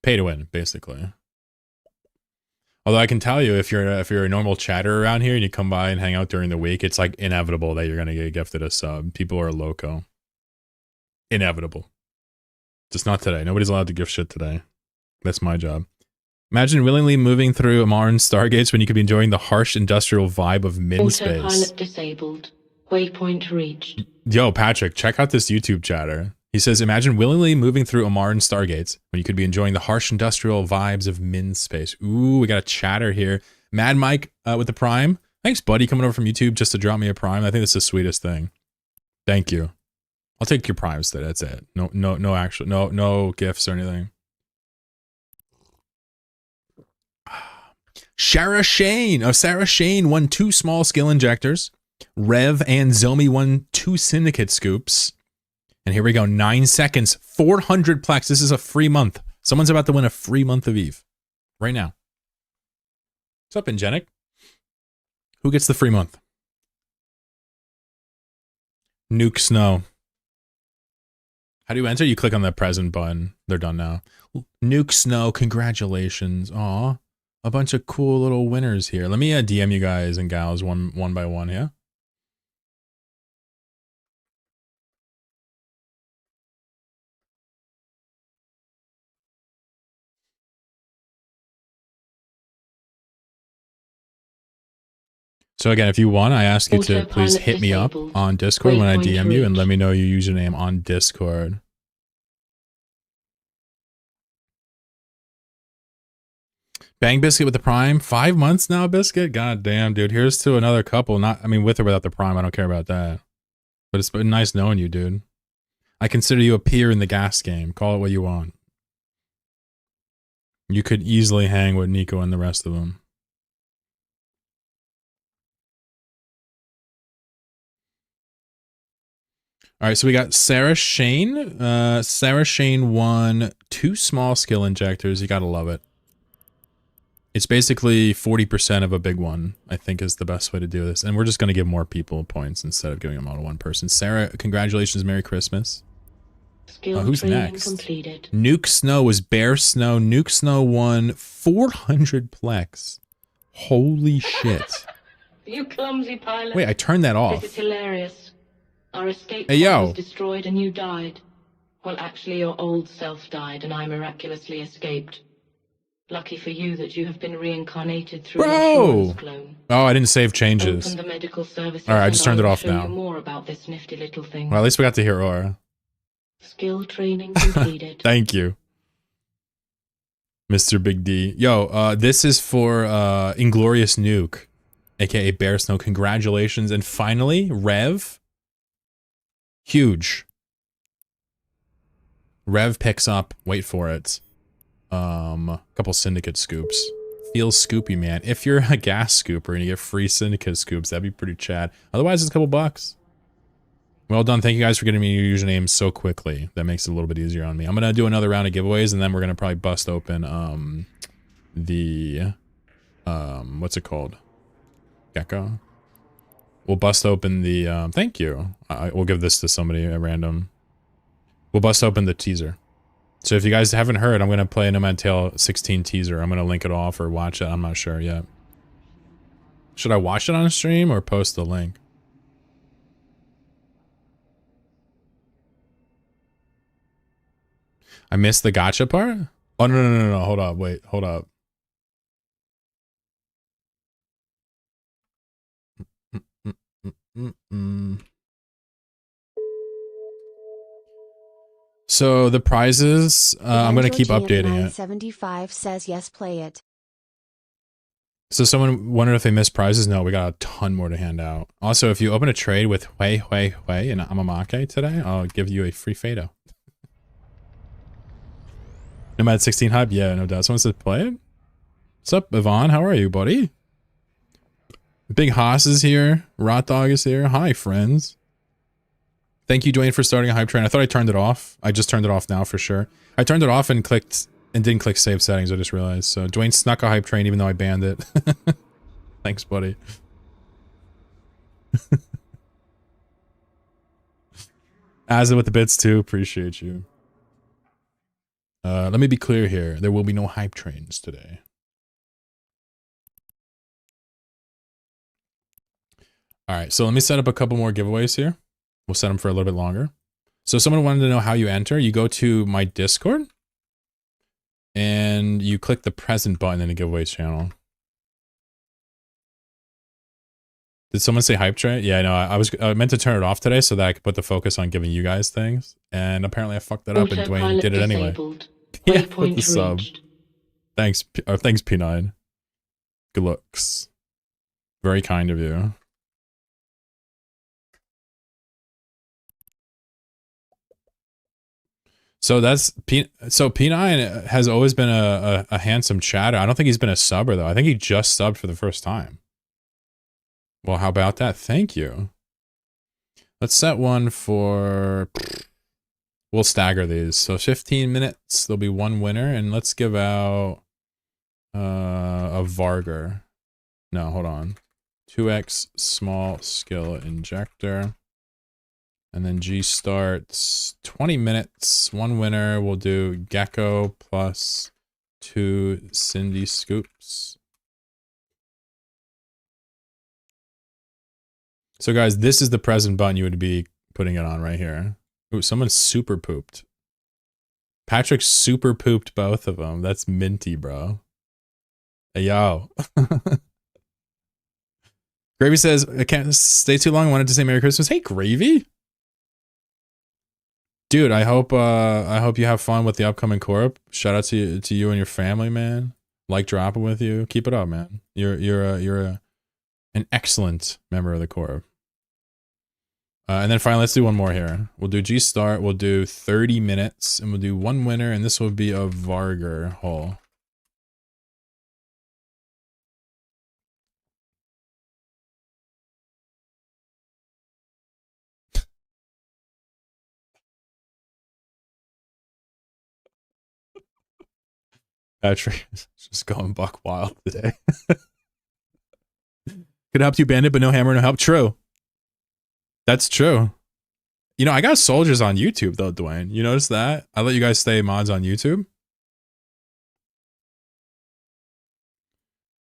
Pay to win, basically. Although I can tell you, if you're a normal chatter around here and you come by and hang out during the week, it's like inevitable that you're gonna get gifted a sub. People are loco. Inevitable. Just not today. Nobody's allowed to gift shit today. That's my job. Imagine willingly moving through Amaran Stargates when you could be enjoying the harsh industrial vibe of min space. Autopilot disabled. Waypoint reached. Yo, Patrick, check out this YouTube chatter. He says, imagine willingly moving through Amaran Stargates when you could be enjoying the harsh industrial vibes of min space. Ooh, we got a chatter here. Mad Mike with the Prime. Thanks, buddy, coming over from YouTube just to drop me a Prime. I think that's the sweetest thing. Thank you. I'll take your Primes today. That's it. No gifts or anything. Sarah Shane won 2 small skill injectors. Rev and Zomi won 2 syndicate scoops. And here we go, 9 seconds, 400 plex. This is a free month. Someone's about to win a free month of Eve. Right now. What's up, Ingenic? Who gets the free month? Nuke Snow. How do you enter? You click on the present button. They're done now. Nuke Snow, congratulations. Aw. A bunch of cool little winners here. Let me DM you guys and gals one by one, yeah? So again, if you want, I ask you to please hit me up on Discord when I DM you and let me know your username on Discord. Bang Biscuit with the Prime. 5 months now, Biscuit? God damn, dude. Here's to another couple. I mean, with or without the Prime, I don't care about that. But it's been nice knowing you, dude. I consider you a peer in the gas game. Call it what you want. You could easily hang with Nico and the rest of them. All right, so we got Sarah Shane. Sarah Shane won 2 small skill injectors. You gotta love it. It's basically 40% of a big one, I think, is the best way to do this. And we're just going to give more people points instead of giving them all to one person. Sarah, congratulations. Merry Christmas. Who's next? Completed. Nuke Snow was Bear Snow. Nuke Snow won 400 plex. Holy shit. You clumsy pilot. Wait, I turned that off. This is hilarious. Our escape Hey, yo. was destroyed and you died. Well, actually, your old self died and I miraculously escaped. Lucky for you that you have been reincarnated through an insurance clone. Oh, I didn't save changes. Open the medical services. All right, I just turned it off now. You more about this nifty little thing. Well, at least we got to hear Aura. Skill training completed. Thank you, Mr. Big D. Yo, this is for Inglorious Nuke, aka Bear Snow. Congratulations. And finally, Rev. Huge. Rev picks up, wait for it, a couple syndicate scoops. Feels scoopy, man. If you're a gas scooper and you get free syndicate scoops, that'd be pretty chad. Otherwise, it's a couple bucks. Well done. Thank you guys for getting me your username so quickly. That makes it a little bit easier on me. I'm gonna do another round of giveaways, and then we're gonna probably bust open what's it called? Gecko. We'll bust open the thank you. We'll give this to somebody at random. We'll bust open the teaser. So if you guys haven't heard, I'm gonna play a Nomad Tale 16 teaser. I'm gonna link it off or watch it. I'm not sure yet. Should I watch it on stream or post the link? I missed the gotcha part? Oh, no. Hold up. Wait, hold up. So the prizes, I'm going to keep updating it. 75 says yes, play it. So someone wondered if they missed prizes. No, we got a ton more to hand out. Also, if you open a trade with Hui and Amamake today, I'll give you a free Fado. Nomad 16 hype? Yeah, no doubt. Someone says play it? What's up, Yvonne? How are you, buddy? Big Haas is here. Rot Dog is here. Hi, friends. Thank you, Dwayne, for starting a hype train. I thought I turned it off. I just turned it off now for sure. I turned it off and didn't click save settings. I just realized. So Dwayne snuck a hype train even though I banned it. Thanks, buddy. Azza with the bits too. Appreciate you. Let me be clear here. There will be no hype trains today. All right, so let me set up a couple more giveaways here. We'll set them for a little bit longer. So someone wanted to know how you enter. You go to my Discord and you click the present button in the giveaways channel. Did someone say hype train? Yeah, no, I meant to turn it off today so that I could put the focus on giving you guys things. And apparently I fucked that up and Dwayne did it anyway. Yeah, with the sub. Thanks, thanks P9. Good looks. Very kind of you. So P9 has always been a handsome chatter. I don't think he's been a subber though. I think he just subbed for the first time. Well, how about that? Thank you. Let's set one for... We'll stagger these. So 15 minutes, there'll be one winner, and let's give out a Varger. No, hold on. 2x small skill injector. And then G starts 20 minutes, one winner. We'll do Gecko plus 2 Cindy scoops. So guys, this is the present button you would be putting it on right here. Ooh, someone super pooped. Patrick super pooped both of them. That's minty, bro. Hey, yo. Gravy says, I can't stay too long. I wanted to say Merry Christmas. Hey, Gravy. Dude, I hope you have fun with the upcoming corp. Shout out to you and your family, man. Like dropping with you. Keep it up, man. You're an excellent member of the corp. And then finally, let's do one more here. We'll do G start. We'll do 30 minutes, and we'll do one winner, and this will be a Varger haul. Patrick is just going buck wild today. Could help you bandit, but no hammer, no help. True. That's true. You know, I got soldiers on YouTube though, Dwayne. You notice that? I let you guys stay mods on YouTube.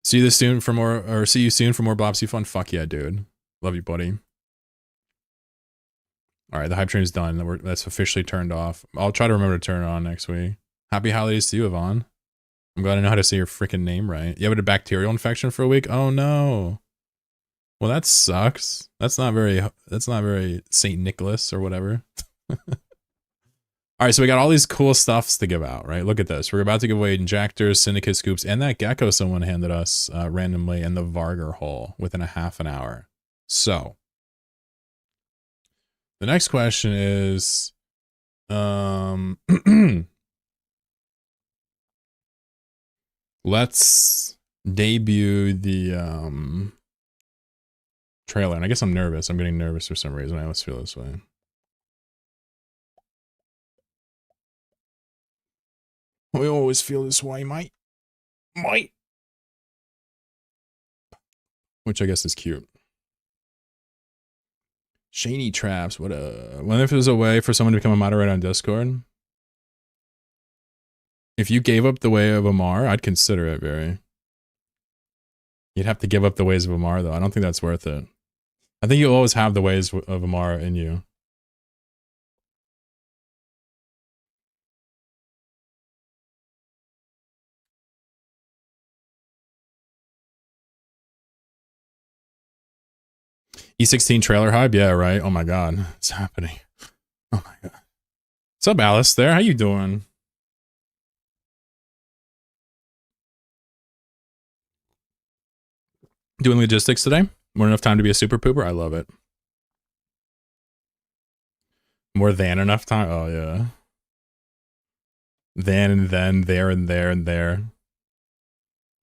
See you soon for more Blopsy fun. Fuck yeah, dude. Love you, buddy. All right, the hype train is done. That's officially turned off. I'll try to remember to turn it on next week. Happy holidays to you, Yvonne. I'm glad I know how to say your freaking name right. You have a bacterial infection for a week? Oh no. Well, that sucks. That's not very St. Nicholas or whatever. All right, so we got all these cool stuffs to give out, right? Look at this. We're about to give away injectors, syndicate scoops, and that gecko someone handed us randomly, and the Varger hole within a half an hour. So the next question is, let's debut the trailer. And I guess I'm nervous. I'm getting nervous for some reason. I always feel this way. We always feel this way, mate. Which I guess is cute. Shady traps. What a... Wonder if there's a way for someone to become a moderator on Discord. If you gave up the way of Amar, I'd consider it, very. You'd have to give up the ways of Amara, though. I don't think that's worth it. I think you'll always have the ways of Amara in you. E16 trailer hype? Yeah, right. Oh my god. It's happening. Oh my god. What's up, Alice there? How you doing? Doing logistics today? More enough time to be a super pooper? I love it. More than enough time? Oh, yeah. Then and then, there and there and there.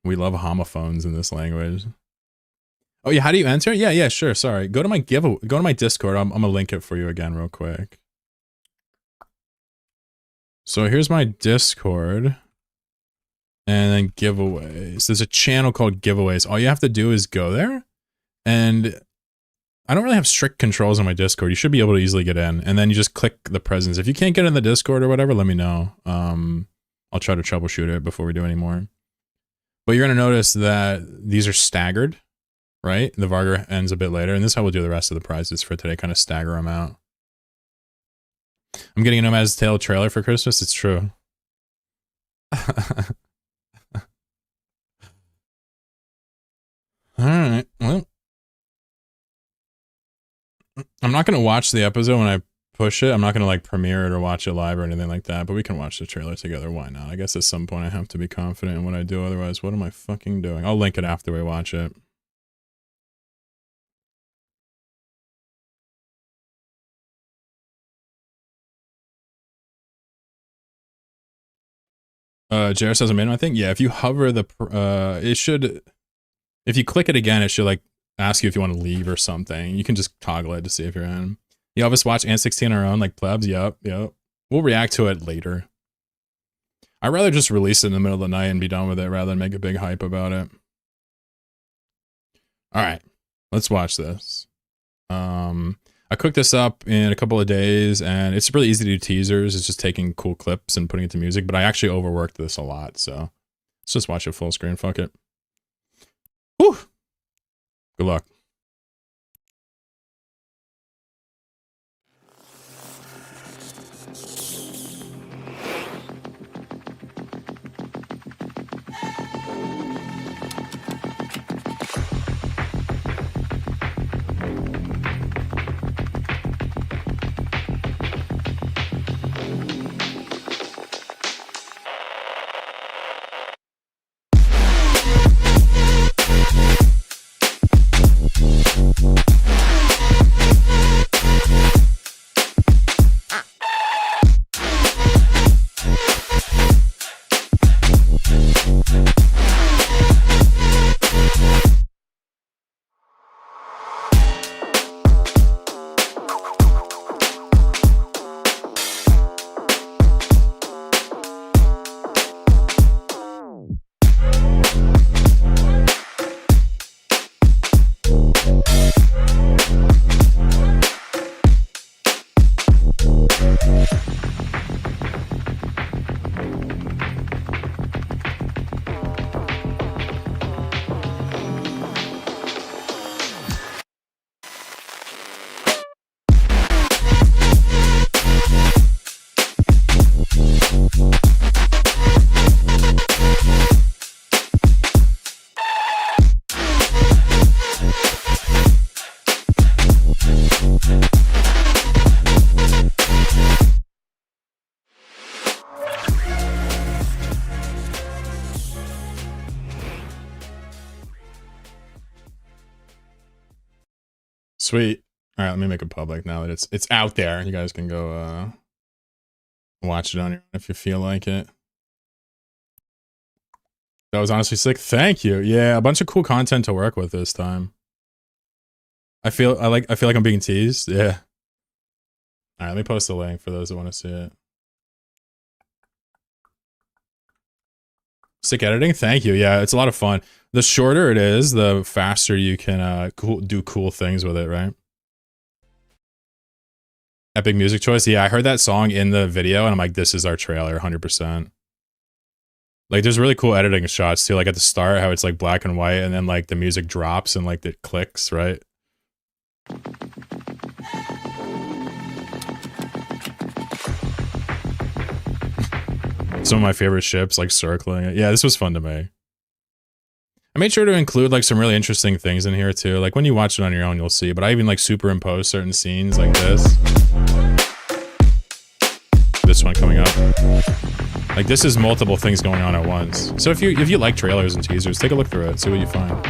We love homophones in this language. Oh yeah, how do you enter? Yeah, sure. Sorry. Go to my giveaway. Go to my Discord. I'm gonna link it for you again real quick. So here's my Discord. And then giveaways. There's a channel called giveaways. All you have to do is go there. And I don't really have strict controls on my Discord. You should be able to easily get in. And then you just click the presents. If you can't get in the Discord or whatever, let me know. I'll try to troubleshoot it before we do any more. But you're going to notice that these are staggered, right? The Vargar ends a bit later. And this is how we'll do the rest of the prizes for today. Kind of stagger them out. I'm getting a Nomad's Tale trailer for Christmas. It's true. Alright, well. I'm not going to watch the episode when I push it. I'm not going to like premiere it or watch it live or anything like that, but we can watch the trailer together. Why not? I guess at some point I have to be confident in what I do. Otherwise, what am I fucking doing? I'll link it after we watch it. JR says I'm in, I think. Yeah, if you hover the, it should, if you click it again, it should like ask you if you want to leave or something. You can just toggle it to see if you're in. You have us watch N16 on our own, like plebs. Yep. We'll react to it later. I'd rather just release it in the middle of the night and be done with it rather than make a big hype about it. All right, let's watch this. I cooked this up in a couple of days, and it's really easy to do teasers. It's just taking cool clips and putting it to music, but I actually overworked this a lot, so let's just watch it full screen. Fuck it. Whew. Good luck. Sweet. All right, let me make it public now that it's out there. You guys can go watch it on your own if you feel like it. That was honestly sick. Thank you. Yeah, a bunch of cool content to work with this time. I feel like I'm being teased. Yeah. All right, let me post the link for those that want to see it. Sick editing. Thank you. Yeah, it's a lot of fun. The shorter it is, the faster you can do cool things with it, right? Epic music choice. Yeah, I heard that song in the video and I'm like, this is our trailer 100%. Like there's really cool editing shots too, like at the start how it's like black and white and then like the music drops and like it clicks, right? Some of my favorite ships like circling it. Yeah, this was fun to make. I made sure to include like some really interesting things in here too. Like when you watch it on your own, you'll see, but I even like superimpose certain scenes like this. This one coming up. Like this is multiple things going on at once. So if you like trailers and teasers, take a look through it, see what you find.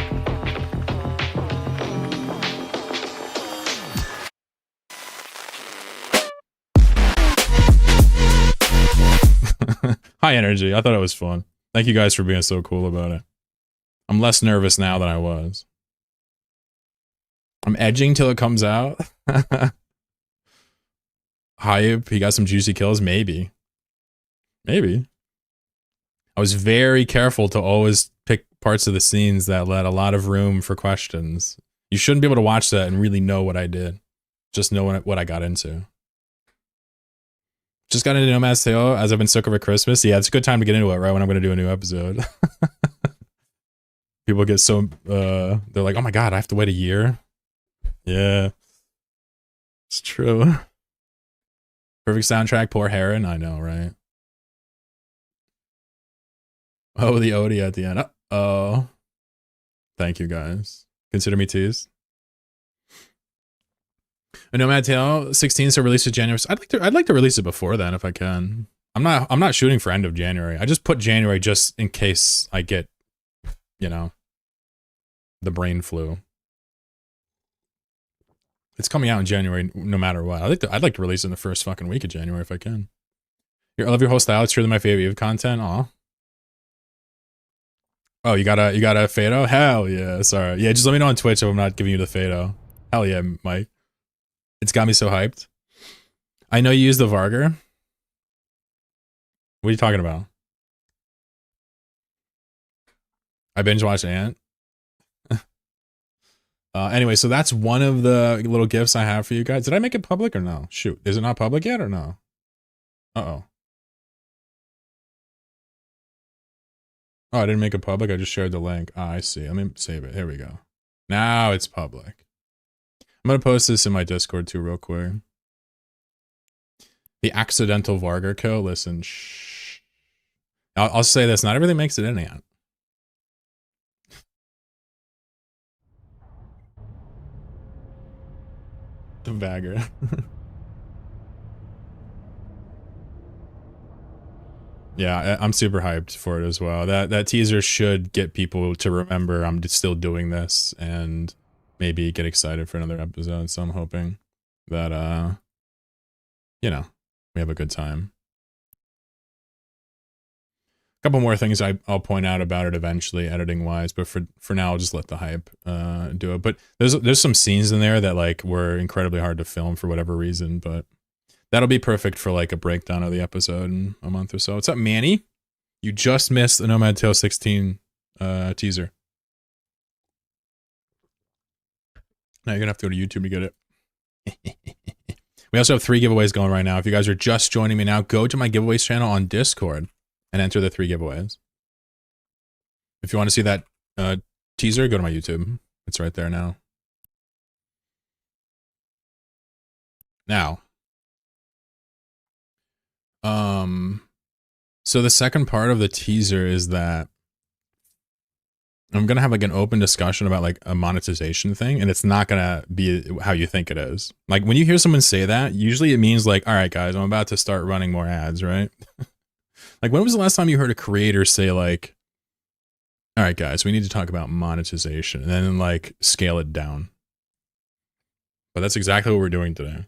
High energy. I thought it was fun. Thank you guys for being so cool about it. I'm less nervous now than I was. I'm edging till it comes out. Hype. He got some juicy kills. Maybe. Maybe. I was very careful to always pick parts of the scenes that let a lot of room for questions. You shouldn't be able to watch that and really know what I did. Just know what I got into. Just got into Nomad's Tale as I've been sick over Christmas. Yeah, it's a good time to get into it, right? When I'm going to do a new episode. People get so, they're like, oh my God, I have to wait a year. Yeah. It's true. Perfect soundtrack, poor Heron. I know, right? Oh, the Odie at the end. Oh. Thank you, guys. Consider me teased. A Nomad Tale 16, so release it January. I'd like to release it before then if I can. I'm not shooting for end of January. I just put January just in case I get, you know, the brain flu. It's coming out in January no matter what. I'd like to release it in the first fucking week of January if I can. I love your whole style. It's truly my favorite Eve content. Aw. Oh, you got a Fedo? Hell yeah. Sorry. Yeah, just let me know on Twitch if I'm not giving you the Fedo. Hell yeah, Mike. It's got me so hyped. I know you use the Vargar. What are you talking about? I binge watched Ant. Anyway, so that's one of the little gifts I have for you guys. Did I make it public or no? Shoot, is it not public yet or no? Uh-oh. Oh, I didn't make it public. I just shared the link. Ah, I see. Let me save it. Here we go. Now it's public. I'm going to post this in my Discord too real quick. The accidental Vargar kill. Listen, shh. I'll say this. Not everything makes it in Ant. The bagger. Yeah, I'm super hyped for it as well. That teaser should get people to remember I'm still doing this and maybe get excited for another episode. So I'm hoping that, you know, we have a good time. A couple more things I'll point out about it eventually, editing wise, but for now I'll just let the hype do it. But there's some scenes in there that like were incredibly hard to film for whatever reason, but that'll be perfect for like a breakdown of the episode in a month or so. What's up, Manny? You just missed the Nomad Tale 16 teaser. Now you're gonna have to go to YouTube to get it. We also have 3 giveaways going right now. If you guys are just joining me now, go to my giveaways channel on Discord and enter the 3 giveaways. If you want to see that teaser, go to my YouTube. It's right there now. Now, so the second part of the teaser is that I'm gonna have like an open discussion about like a monetization thing, and it's not gonna be how you think it is. Like when you hear someone say that, usually it means like, all right, guys, I'm about to start running more ads, right? Like when was the last time you heard a creator say like, all right, guys, we need to talk about monetization, and then like scale it down? But that's exactly what we're doing today.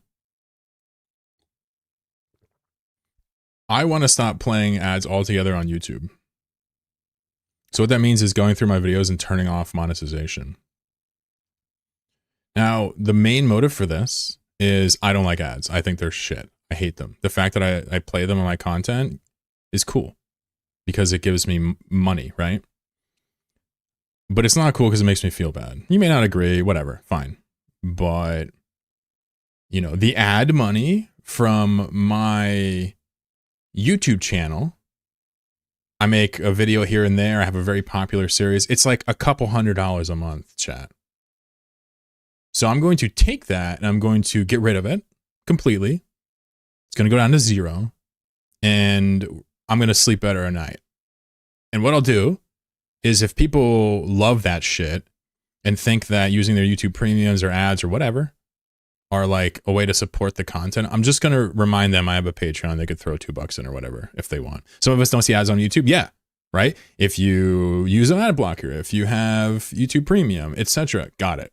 I want to stop playing ads altogether on YouTube. So what that means is going through my videos and turning off monetization. Now, the main motive for this is I don't like ads. I think they're shit. I hate them. The fact that I play them on my content is cool because it gives me money, right? But it's not cool because it makes me feel bad. You may not agree, whatever, fine. But, you know, the ad money from my YouTube channel I make a video here and there. I have a very popular series. It's like a couple $100 a month, chat. So I'm going to take that and I'm going to get rid of it completely. It's going to go down to 0. And I'm going to sleep better at night. And what I'll do is if people love that shit and think that using their YouTube premiums or ads or whatever are like a way to support the content, I'm just going to remind them I have a Patreon. They could throw $2 in or whatever if they want. Some of us don't see ads on YouTube. Yeah, right? If you use an ad blocker, if you have YouTube premium, etc. Got it.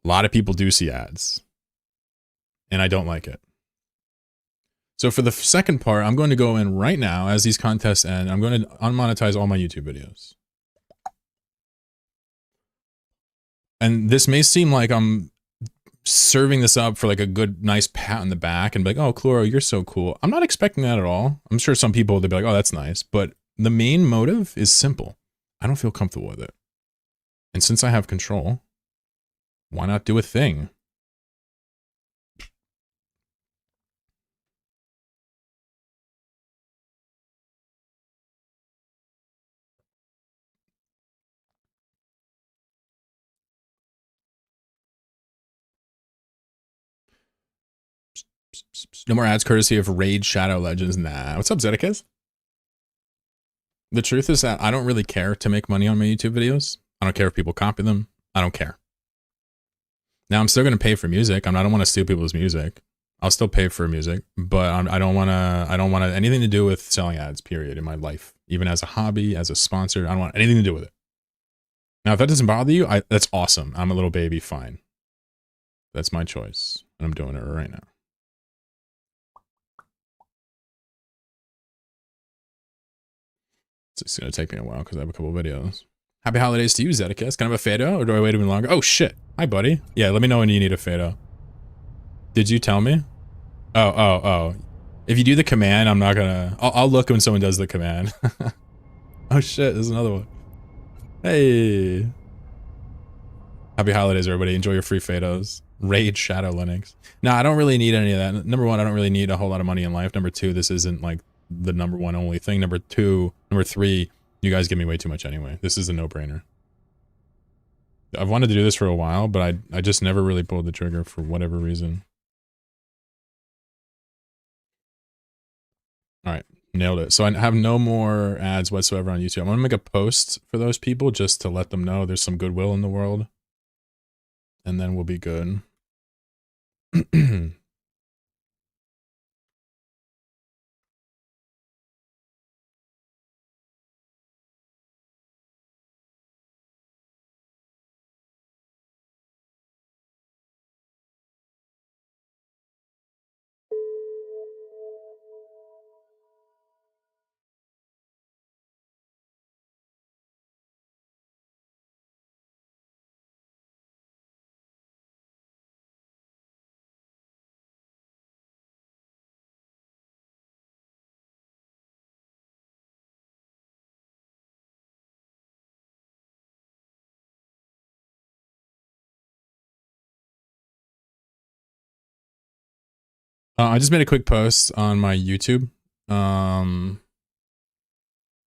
A lot of people do see ads. And I don't like it. So for the second part, I'm going to go in right now as these contests end. I'm going to unmonetize all my YouTube videos. And this may seem like I'm serving this up for like a good, nice pat on the back and be like, oh, Chloro, you're so cool. I'm not expecting that at all. I'm sure some people, they'll be like, oh, that's nice. But the main motive is simple. I don't feel comfortable with it. And since I have control, why not do a thing? No more ads courtesy of Raid Shadow Legends. Nah. What's up, Zedekis? The truth is that I don't really care to make money on my YouTube videos. I don't care if people copy them. I don't care. Now, I'm still going to pay for music. I don't want to steal people's music. I'll still pay for music, but I don't want anything to do with selling ads, period, in my life. Even as a hobby, as a sponsor, I don't want anything to do with it. Now, if that doesn't bother you, that's awesome. I'm a little baby, fine. That's my choice, and I'm doing it right now. It's going to take me a while because I have a couple of videos. Happy holidays to you, Zedekis. Can I have a fado, or do I wait even longer? Oh, shit. Hi, buddy. Yeah, let me know when you need a fado. Did you tell me? Oh. If you do the command, I'm not gonna... I'll look when someone does the command. Oh, shit. There's another one. Hey. Happy holidays, everybody. Enjoy your free fados. Raid Shadow Linux. No, I don't really need any of that. Number one, I don't really need a whole lot of money in life. Number two, this isn't like the number one only thing. Number three, you guys give me way too much anyway. This is a no-brainer. I've wanted to do this for a while, but I just never really pulled the trigger for whatever reason. All right, nailed it. So I have no more ads whatsoever on YouTube. I'm gonna make a post for those people just to let them know there's some goodwill in the world, and then we'll be good. I just made a quick post on my YouTube.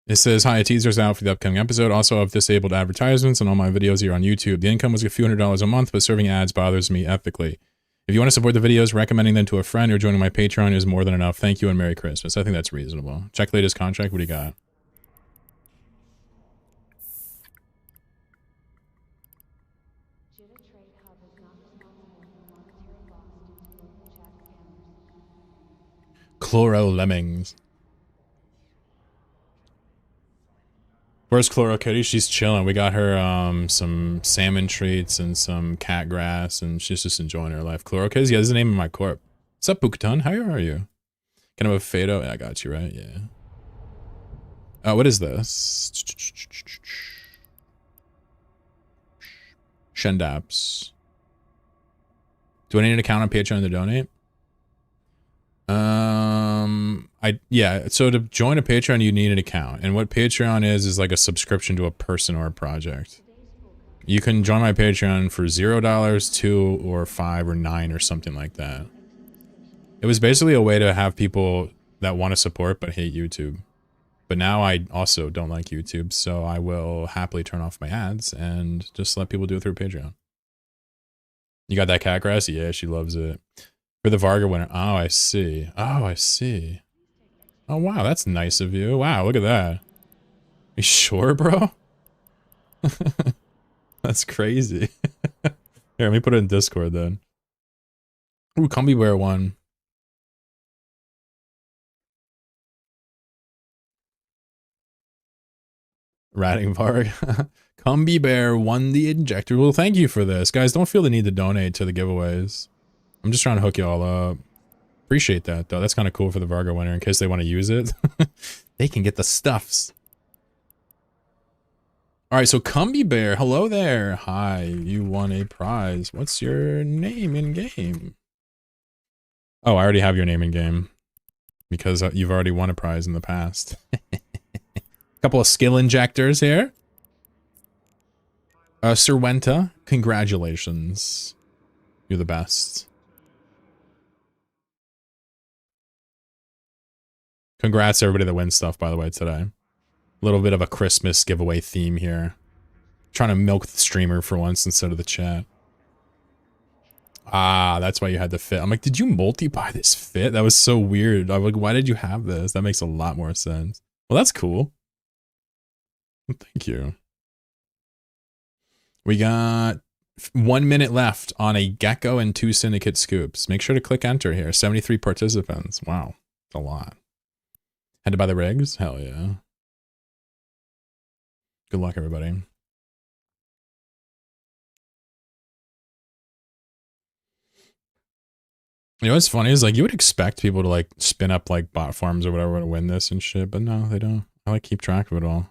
It says, hi, a teaser's out for the upcoming episode. Also, I've disabled advertisements on all my videos here on YouTube. The income was a few $100s a month, but serving ads bothers me ethically. If you want to support the videos, recommending them to a friend or joining my Patreon is more than enough. Thank you and Merry Christmas. I think that's reasonable. Check latest contract. What do you got? Chloro Lemmings. Where's Chloro Kitty? She's chilling. We got her some salmon treats and some cat grass, and she's just enjoying her life. Chloro Kitty? Yeah, this is the name of my corp. What's up, Bukaton? How are you? Can I have a fado? Yeah, I got you, right? Yeah. What is this? Shendaps. Do I need an account on Patreon to donate? Yeah, so to join a Patreon, you need an account. And what Patreon is like a subscription to a person or a project. You can join my Patreon for $0, $2, or $5, or $9, or something like that. It was basically a way to have people that want to support but hate YouTube. But now I also don't like YouTube, so I will happily turn off my ads and just let people do it through Patreon. You got that cat grass? Yeah, she loves it. For the Varga winner. Oh, I see. Oh, I see. Oh, wow, that's nice of you. Wow, look at that. You sure, bro? That's crazy. Here, let me put it in Discord then. Ooh, Combi Bear won. Ratting Varg. Combi Bear won the injector. Well, thank you for this. Guys, don't feel the need to donate to the giveaways. I'm just trying to hook you all up. Appreciate that, though. That's kind of cool for the Varga winner in case they want to use it. They can get the stuffs. All right, so Combi Bear, hello there. Hi, you won a prize. What's your name in game? Oh, I already have your name in game because you've already won a prize in the past. Couple of skill injectors here. Sirwenta, congratulations. You're the best. Congrats to everybody that wins stuff, by the way, today. A little bit of a Christmas giveaway theme here. Trying to milk the streamer for once instead of the chat. Ah, that's why you had the fit. I'm like, did you multi-buy this fit? That was so weird. I'm like, why did you have this? That makes a lot more sense. Well, that's cool. Thank you. We got 1 minute left on a Gecko and 2 Syndicate scoops. Make sure to click enter here. 73 participants. Wow. That's a lot. Had to buy the rigs? Hell yeah. Good luck, everybody. You know what's funny is like you would expect people to like spin up like bot farms or whatever to win this and shit, but no, they don't. I like keep track of it all.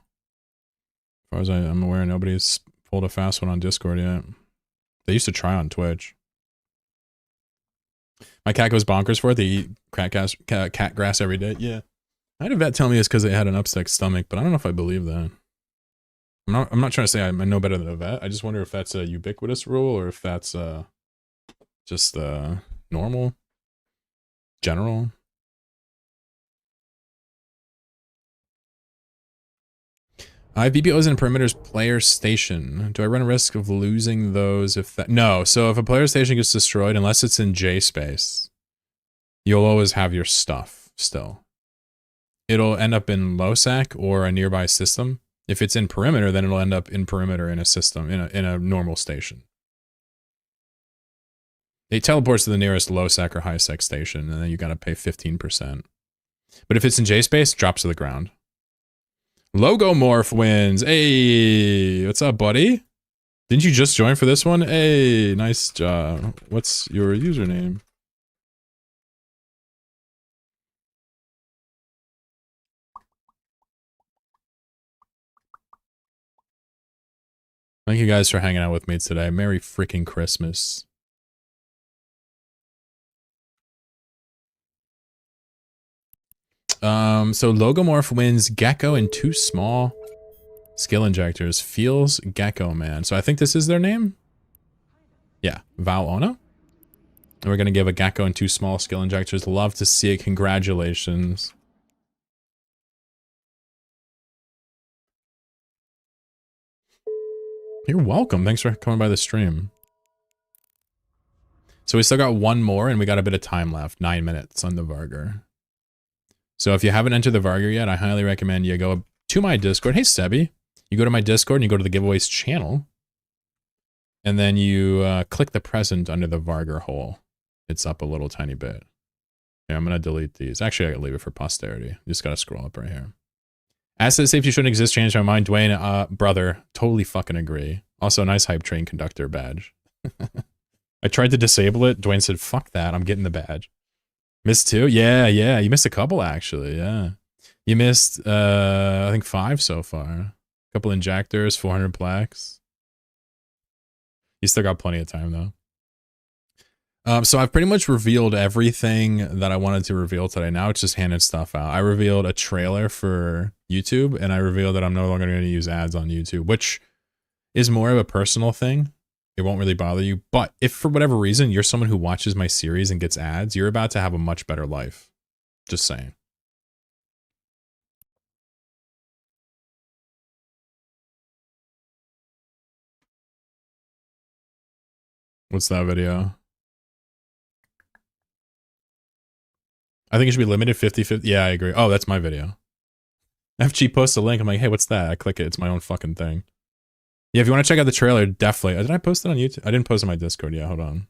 As far as I'm aware, nobody's pulled a fast one on Discord yet. They used to try on Twitch. My cat goes bonkers for it. They eat cat grass every day. Yeah. I had a vet tell me it's because they had an upset stomach, but I don't know if I believe that. I'm not trying to say I know better than a vet. I just wonder if that's a ubiquitous rule or if that's just normal, general. I have BPOs in perimeter's player station. Do I run a risk of losing those if that... No, so if a player station gets destroyed, unless it's in J space, you'll always have your stuff still. It'll end up in LOSAC or a nearby system. If it's in perimeter, then it'll end up in perimeter in a system, in a normal station. It teleports to the nearest low-sec or high-sec station, and then you gotta pay 15%. But if it's in J-Space, it drops to the ground. Logomorph wins. Hey, what's up, buddy? Didn't you just join for this one? Hey, nice job. What's your username? Thank you guys for hanging out with me today. Merry freaking Christmas. So Logomorph wins Gecko and 2 small skill injectors. Feels Gecko, man. So I think this is their name? Yeah, Valona. And we're gonna give a Gecko and 2 small skill injectors. Love to see it. Congratulations. You're welcome. Thanks for coming by the stream. So we still got one more and we got a bit of time left. 9 minutes on the Vargar. So if you haven't entered the Vargar yet, I highly recommend you go to my Discord. Hey, Sebi. You go to my Discord and you go to the giveaways channel. And then you click the present under the Vargar hole. It's up a little tiny bit. Yeah, I'm going to delete these. Actually, I can leave it for posterity. You just got to scroll up right here. Asset safety shouldn't exist. Changed my mind. Dwayne, brother, totally fucking agree. Also, nice hype train conductor badge. I tried to disable it. Dwayne said, fuck that. I'm getting the badge. Missed 2? Yeah. You missed a couple, actually. Yeah. You missed, I think 5 so far. A couple injectors, 400 plaques. You still got plenty of time, though. So I've pretty much revealed everything that I wanted to reveal today. Now it's just handing stuff out. I revealed a trailer for YouTube, and I revealed that I'm no longer going to use ads on YouTube, which is more of a personal thing. It won't really bother you. But if for whatever reason you're someone who watches my series and gets ads, you're about to have a much better life. Just saying. What's that video? I think it should be limited 50-50. Yeah, I agree. Oh, that's my video. FG posts a link. I'm like, hey, what's that? I click it. It's my own fucking thing. Yeah, if you want to check out the trailer, definitely. Did I post it on YouTube? I didn't post it on my Discord. Yeah, hold on.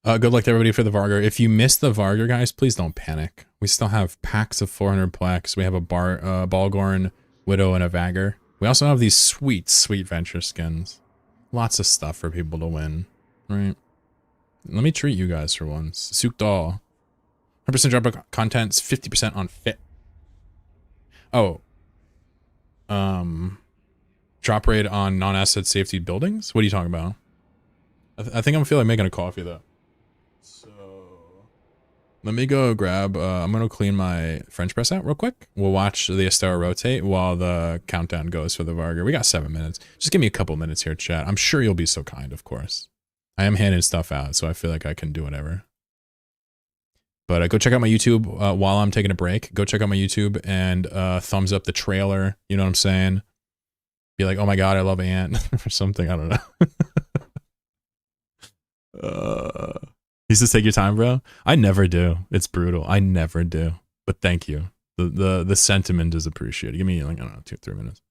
Good luck to everybody for the Vargar. If you missed the Vargar, guys, please don't panic. We still have packs of 400 plex. We have a Balgorn, Widow, and a Vagger. We also have these sweet, sweet venture skins. Lots of stuff for people to win, right? Let me treat you guys for once. Sukdal. 100% drop of contents, 50% on fit. Oh. Drop rate on non-asset safety buildings? What are you talking about? I think I'm feeling like making a coffee, though. So let me go grab, I'm going to clean my French press out real quick. We'll watch the Astera rotate while the countdown goes for the Vargar. We got 7 minutes. Just give me a couple minutes here, chat. I'm sure you'll be so kind, of course. I am handing stuff out, so I feel like I can do whatever. But go check out my YouTube while I'm taking a break. Go check out my YouTube and thumbs up the trailer. You know what I'm saying? Be like, oh my god, I love Ant or something. I don't know. You just take your time, bro. I never do. It's brutal. I never do. But thank you. The sentiment is appreciated. Give me like, I don't know, 2-3 minutes.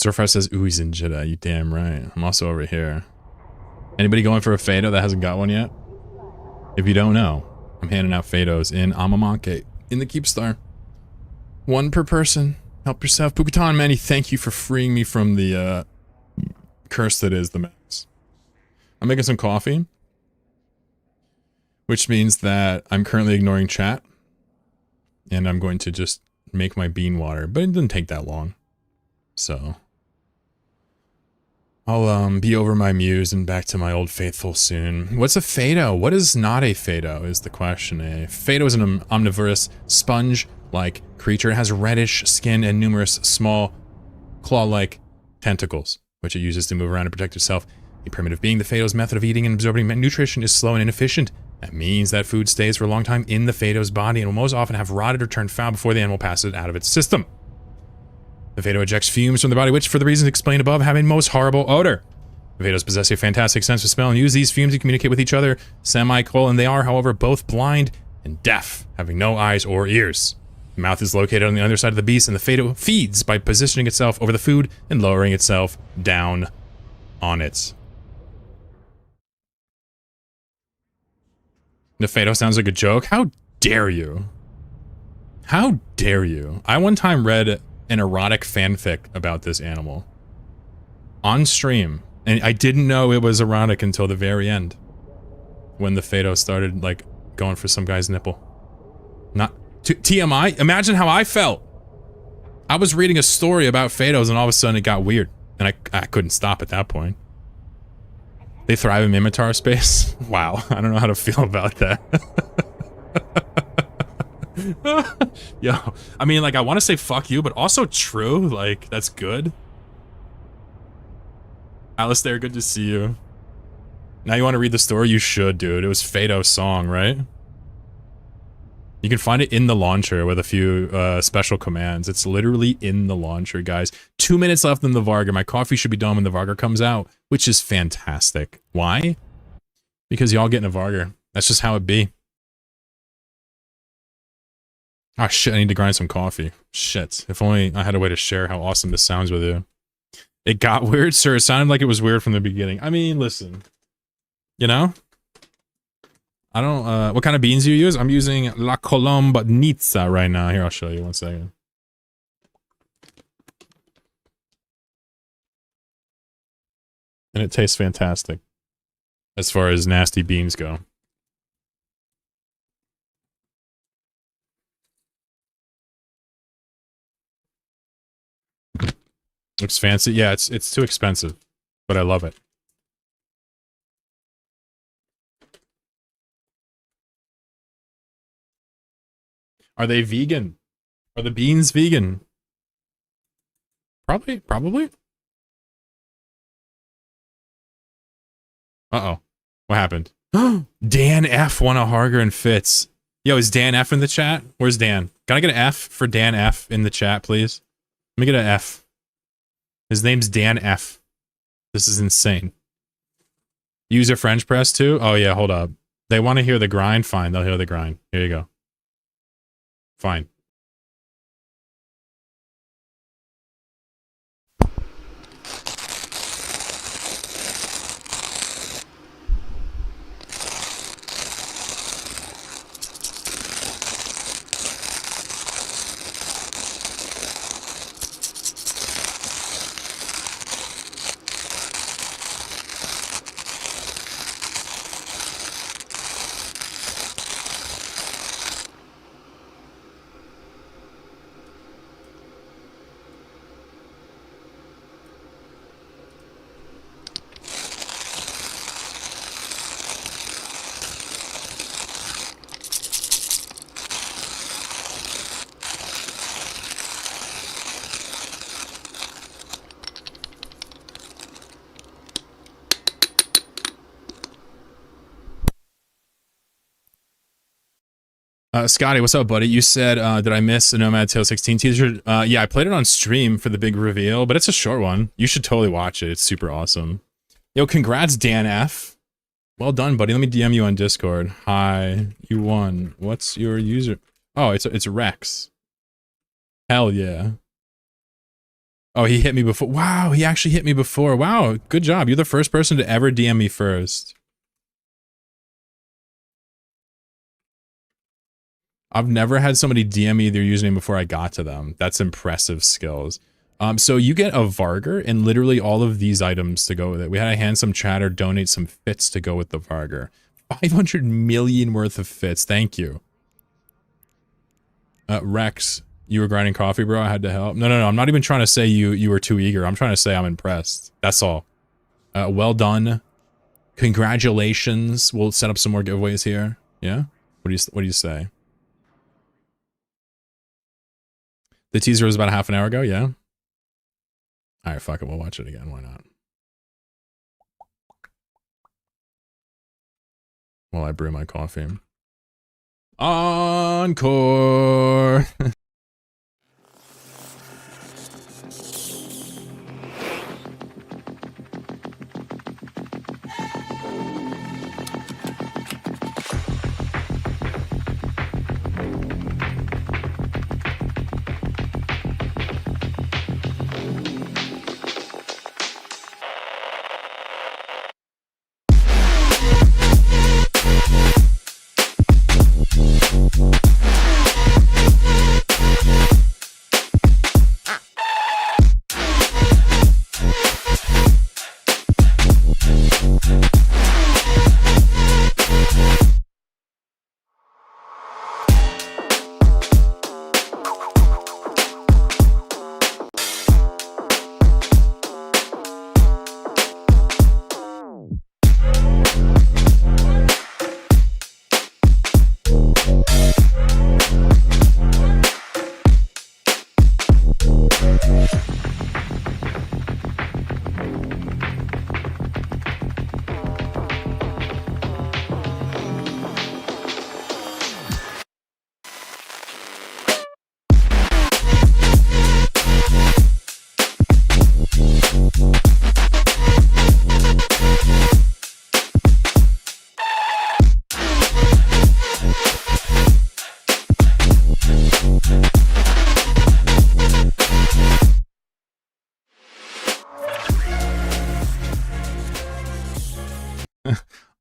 Stirfry says, ooh, he's in Jeddah. You damn right. I'm also over here. Anybody going for a Fado that hasn't got one yet? If you don't know, I'm handing out Fados in Amamake in the Keepstar. One per person. Help yourself. Pukatan Manny, thank you for freeing me from the curse that is the Max. I'm making some coffee, which means that I'm currently ignoring chat, and I'm going to just make my bean water, but it didn't take that long. So I'll be over my muse and back to my old faithful soon. What's a Fado? What is not a Fado is the question. A Fado is an omnivorous sponge-like creature. It has reddish skin and numerous small claw-like tentacles, which it uses to move around and protect itself. A primitive being, the Fado's method of eating and absorbing nutrition is slow and inefficient. That means that food stays for a long time in the Fado's body and will most often have rotted or turned foul before the animal passes it out of its system. The Fado ejects fumes from the body, which, for the reasons explained above, have a most horrible odor. The Fados possess a fantastic sense of smell and use these fumes to communicate with each other, semicolon. They are, however, both blind and deaf, having no eyes or ears. The mouth is located on the other side of the beast, and the Fado feeds by positioning itself over the food and lowering itself down on it. The Fado sounds like a joke? How dare you? How dare you? I one time read an erotic fanfic about this animal on stream, and I didn't know it was erotic until the very end, when the Fado started like going for some guy's nipple. Not TMI. Imagine how I felt. I was reading a story about Fados, and all of a sudden it got weird, and I couldn't stop at that point. They thrive in Mimitar space. Wow, I don't know how to feel about that. Yo, I mean, like, I want to say fuck you, but also true. Like, that's good. Alistair, good to see you. Now you want to read the story? You should, dude. It was Fado's song, right? You can find it in the launcher with a few special commands. It's literally in the launcher, guys. 2 minutes left in the Vargar. My coffee should be done when the Vargar comes out, which is fantastic. Why? Because y'all getting a Vargar. That's just how it be. Oh shit, I need to grind some coffee. Shit, if only I had a way to share how awesome this sounds with you. It got weird, sir. It sounded like it was weird from the beginning. I mean, listen. You know? I don't, what kind of beans do you use? I'm using La Colombe Nizza right now. Here, I'll show you 1 second. And it tastes fantastic. As far as nasty beans go. Looks fancy. Yeah, it's too expensive, but I love it. Are they vegan? Are the beans vegan? Probably. Uh-oh. What happened? Dan F won a Harger and Fitz. Yo, is Dan F in the chat? Where's Dan? Can I get an F for Dan F in the chat, please? Let me get an F. His name's Dan F. This is insane. User French press too? Oh yeah, hold up. They want to hear the grind? Fine, they'll hear the grind. Here you go. Fine. Scotty, what's up, buddy? You said, did I miss a Nomad Tale 16 teaser? Yeah, I played it on stream for the big reveal, but it's a short one. You should totally watch it. It's super awesome. Yo, congrats, Dan F. Well done, buddy. Let me DM you on Discord. Hi, you won. What's your user? Oh, it's Rex. Hell yeah. Oh, he hit me before. Wow, he actually hit me before. Wow, good job. You're the first person to ever DM me first. I've never had somebody DM me their username before I got to them. That's impressive skills. So you get a Varger and literally all of these items to go with it. We had a handsome chatter donate some fits to go with the Varger. 500 million worth of fits. Thank you. Rex, you were grinding coffee, bro. I had to help. No. I'm not even trying to say you were too eager. I'm trying to say I'm impressed. That's all. Well done. Congratulations. We'll set up some more giveaways here. Yeah. What do you say? The teaser was about a half an hour ago. Yeah. All right. Fuck it. We'll watch it again. Why not? While I brew my coffee. Encore.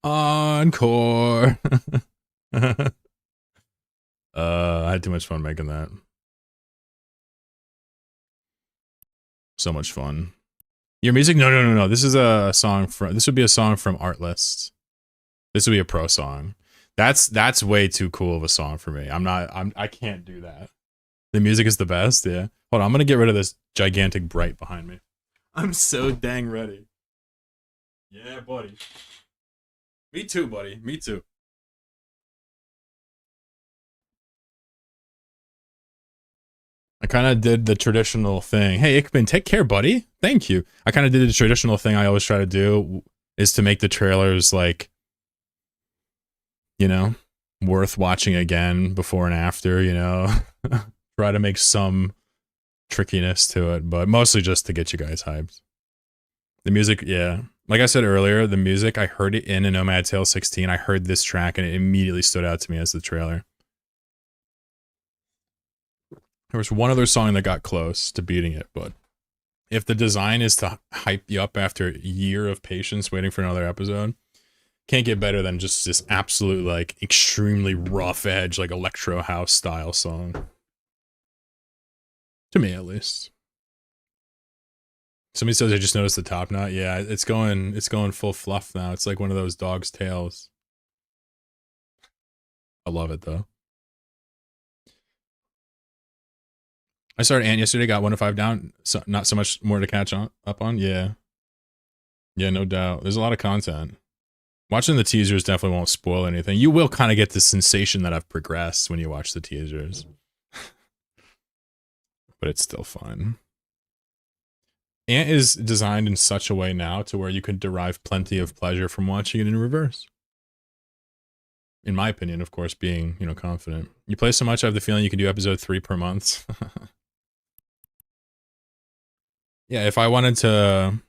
Encore. I had too much fun making that. So much fun. Your music? No. This is a song from. This would be a song from Artlist. This would be a pro song. That's way too cool of a song for me. I can't do that. The music is the best. Yeah. Hold on. I'm gonna get rid of this gigantic bright behind me. I'm so dang ready. Yeah, buddy. Me too, buddy. Me too. I kind of did the traditional thing. Hey, Ickman, take care, buddy. Thank you. I kind of did the traditional thing I always try to do is to make the trailers like, you know, worth watching again before and after, you know. Try to make some trickiness to it, but mostly just to get you guys hyped. The music, yeah. Like I said earlier, the music, I heard it in a Nomad Tale 16. I heard this track and it immediately stood out to me as the trailer. There was one other song that got close to beating it, but if the design is to hype you up after a year of patience waiting for another episode, can't get better than just this absolute, like, extremely rough edge, like, electro house style song. To me, at least. Somebody says I just noticed the top knot. Yeah, it's going full fluff now. It's like one of those dog's tails. I love it though. I started Ant yesterday, got 1 to 5 down. So not so much more to catch up on. Yeah. Yeah, no doubt. There's a lot of content. Watching the teasers definitely won't spoil anything. You will kind of get the sensation that I've progressed when you watch the teasers. But it's still fun. Ant is designed in such a way now to where you can derive plenty of pleasure from watching it in reverse. In my opinion, of course, being, you know, confident. You play so much, I have the feeling you can do episode 3 per month. Yeah, if I wanted to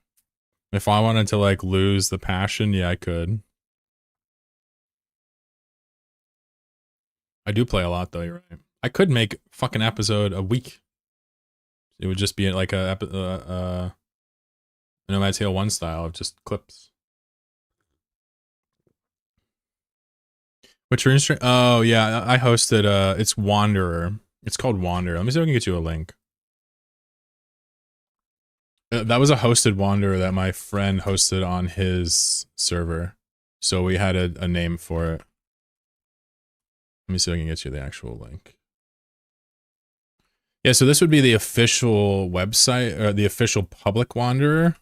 like lose the passion, yeah, I could. I do play a lot though, you're right. I could make fucking episode a week. It would just be like a Nomad Tale 1 style of just clips. Which rune stream? Oh yeah, I hosted it's Wanderer. It's called Wanderer. Let me see if I can get you a link. That was a hosted Wanderer that my friend hosted on his server. So we had a name for it. Let me see if I can get you the actual link. Yeah, so this would be the official website, or the official public Wanderer.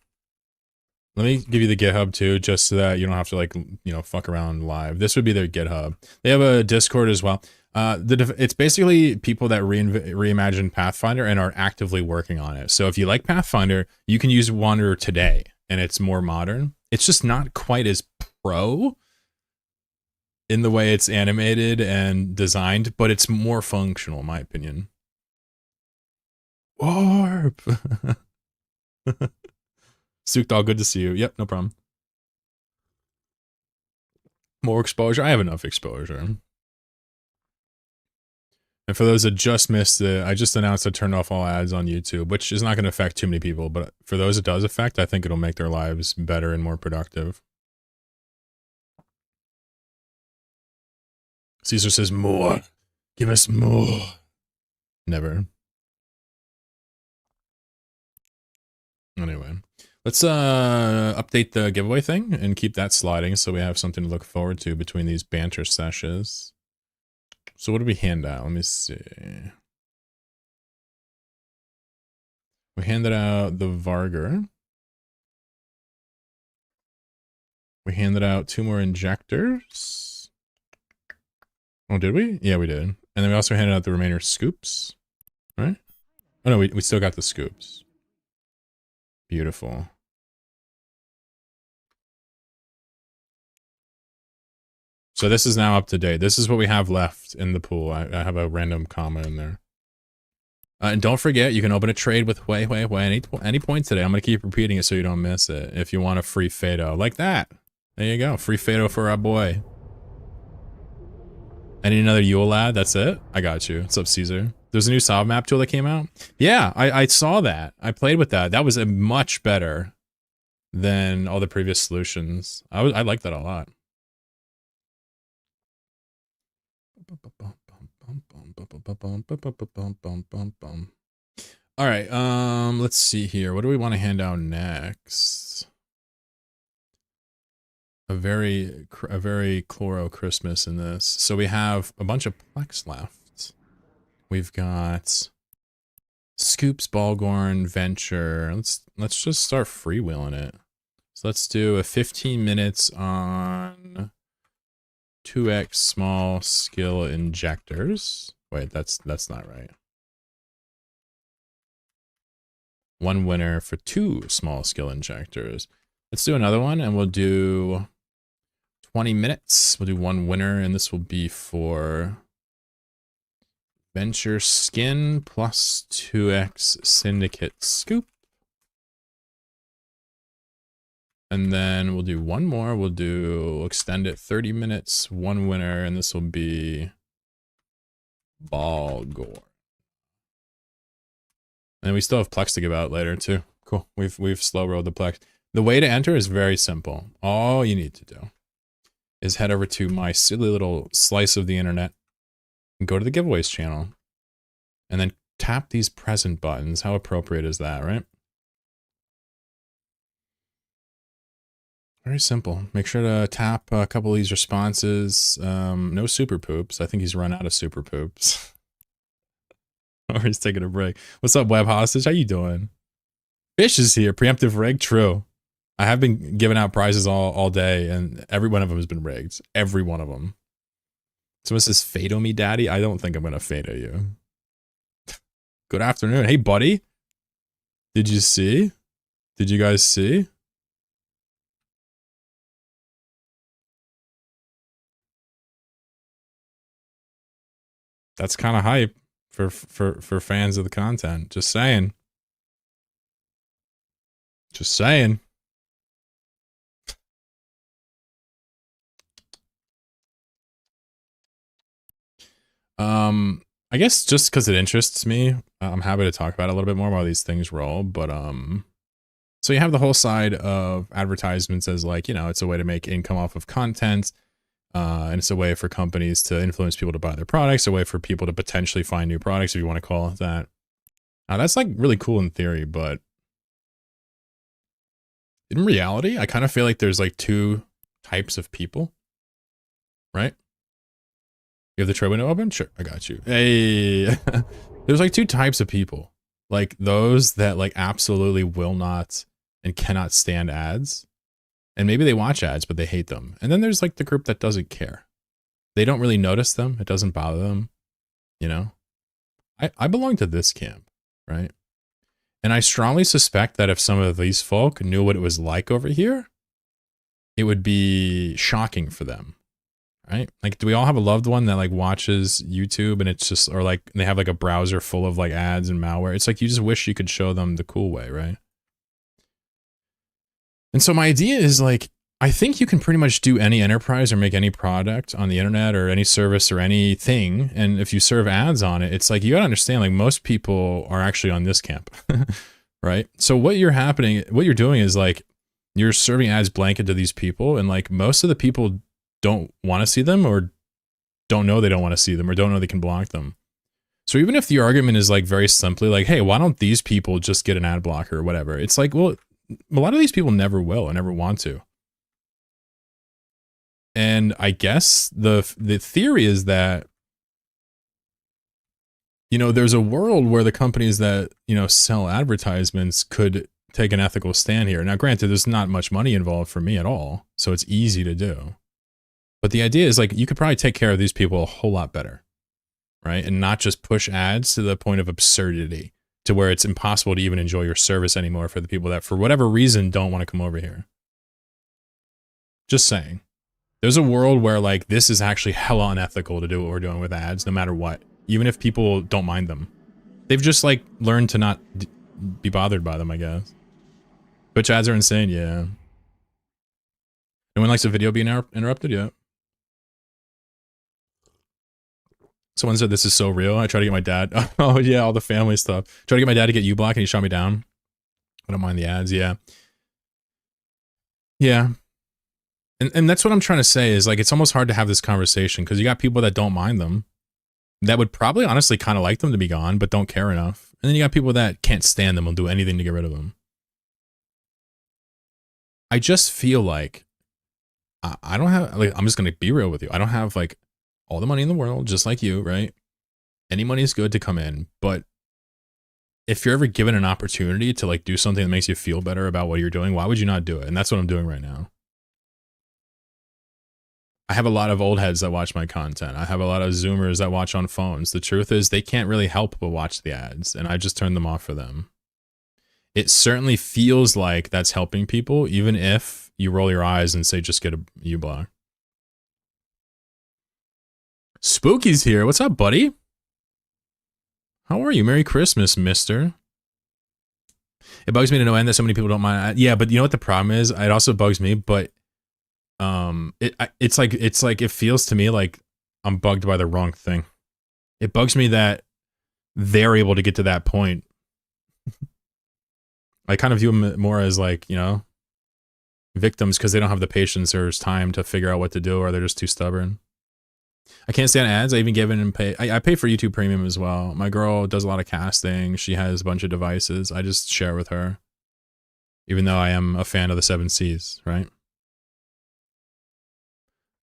Let me give you the GitHub too, just so that you don't have to like, you know, fuck around live. This would be their GitHub. They have a Discord as well. It's basically people that reimagine Pathfinder and are actively working on it. So if you like Pathfinder, you can use Wanderer today, and it's more modern. It's just not quite as pro in the way it's animated and designed, but it's more functional, in my opinion. Warp! Sookdal, good to see you. Yep, no problem. More exposure? I have enough exposure. And for those that just missed it, I just announced I turned off all ads on YouTube, which is not going to affect too many people, but for those it does affect, I think it'll make their lives better and more productive. Caesar says, more. Give us more. Never. Anyway, let's update the giveaway thing and keep that sliding so we have something to look forward to between these banter sessions. So what do we hand out? Let me see. We handed out the Varger. We handed out 2 more injectors. Oh, did we? Yeah, we did. And then we also handed out the remainder scoops, right? Oh no, we still got the scoops. Beautiful. So this is now up to date. This is what we have left in the pool. I have a random comma in there. And don't forget, you can open a trade with Hui any point today. I'm going to keep repeating it so you don't miss it. If you want a free Fado. Like that. There you go. Free Fado for our boy. I need another Yule lad. That's it? I got you. What's up, Caesar? There's a new Sob map tool that came out. Yeah, I saw that. I played with that. That was a much better than all the previous solutions. I like that a lot. All right, let's see here. What do we want to hand out next? A very chloro Christmas in this. So we have a bunch of Plex left. We've got Scoops, Balgorn, Venture. Let's just start freewheeling it. So let's do a 15 minutes on 2x small skill injectors. Wait, that's not right. 1 winner for 2 small skill injectors. Let's do another one, and we'll do 20 minutes. We'll do 1 winner, and this will be for Venture Skin plus 2x Syndicate Scoop. And then we'll do 1 more. We'll extend it 30 minutes, 1 winner, and this will be Balgorn. And we still have Plex to give out later too. Cool. We've slow rolled the Plex. The way to enter is very simple. All you need to do is head over to my silly little slice of the internet and go to the giveaways channel and then tap these present buttons. How appropriate is that, right? Very simple. Make sure to tap a couple of these responses. No super poops. I think he's run out of super poops. Or he's taking a break. What's up, Web Hostage? How you doing? Fish is here. Preemptive rig. True. I have been giving out prizes all day, and every one of them has been rigged. Every one of them. Someone says, Fado me, daddy? I don't think I'm going to Fado you. Good afternoon. Hey, buddy. Did you see? Did you guys see? That's kind of hype for fans of the content. Just saying. Just saying. I guess just because it interests me, I'm happy to talk about it a little bit more while these things roll. But so you have the whole side of advertisements as like, you know, it's a way to make income off of content. And it's a way for companies to influence people to buy their products, a way for people to potentially find new products, if you want to call it that. That's like really cool in theory, but in reality, I kind of feel like there's like two types of people, right? You have the trade window open? Sure, I got you. Hey, there's like two types of people, like those that like absolutely will not and cannot stand ads. And maybe they watch ads, but they hate them. And then there's like the group that doesn't care. They don't really notice them. It doesn't bother them. You know, I belong to this camp, right? And I strongly suspect that if some of these folk knew what it was like over here, it would be shocking for them, right? Like, do we all have a loved one that like watches YouTube and it's just, or like they have like a browser full of like ads and malware? It's like, you just wish you could show them the cool way, right? And so my idea is like, I think you can pretty much do any enterprise or make any product on the internet or any service or anything. And if you serve ads on it, it's like, you gotta understand, like most people are actually on this camp, right? So what you're doing is like, you're serving ads blanket to these people. And like most of the people don't want to see them or don't know they don't want to see them or don't know they can block them. So even if the argument is like very simply like, hey, why don't these people just get an ad blocker or whatever? It's like, well, a lot of these people never will and never want to. And I guess the theory is that, you know, there's a world where the companies that, you know, sell advertisements could take an ethical stand here. Now, granted, there's not much money involved for me at all, so it's easy to do. But the idea is like, you could probably take care of these people a whole lot better, right? And not just push ads to the point of absurdity, to where it's impossible to even enjoy your service anymore for the people that, for whatever reason, don't want to come over here. Just saying. There's a world where like, this is actually hella unethical to do what we're doing with ads, no matter what. Even if people don't mind them. They've just like learned to not be bothered by them, I guess. Twitch ads are insane, yeah. No one likes a video being interrupted, yeah. Someone said this is so real. I try to get my dad. Oh yeah, all the family stuff. Try to get my dad to get U-Block and he shot me down. I don't mind the ads, yeah. Yeah. And that's what I'm trying to say is like, it's almost hard to have this conversation because you got people that don't mind them. That would probably honestly kind of like them to be gone, but don't care enough. And then you got people that can't stand them and do anything to get rid of them. I just feel like I don't have, like, I'm just going to be real with you. I don't have like all the money in the world, just like you, right? Any money is good to come in, but if you're ever given an opportunity to like do something that makes you feel better about what you're doing, why would you not do it? And that's what I'm doing right now. I have a lot of old heads that watch my content. I have a lot of Zoomers that watch on phones. The truth is they can't really help but watch the ads, and I just turn them off for them. It certainly feels like that's helping people, even if you roll your eyes and say, just get a U-Block. Spooky's here. What's up, buddy? How are you? Merry Christmas, mister. It bugs me to no end that so many people don't mind. Yeah, but you know what the problem is? It also bugs me, but it's like it feels to me like I'm bugged by the wrong thing. It bugs me that they're able to get to that point. I kind of view them more as like, you know, victims because they don't have the patience or time to figure out what to do, or they're just too stubborn. I can't stand ads. I even give in and pay. I pay for YouTube Premium as well. My girl does a lot of casting. She has a bunch of devices. I just share with her, even though I am a fan of the 7 Cs, right?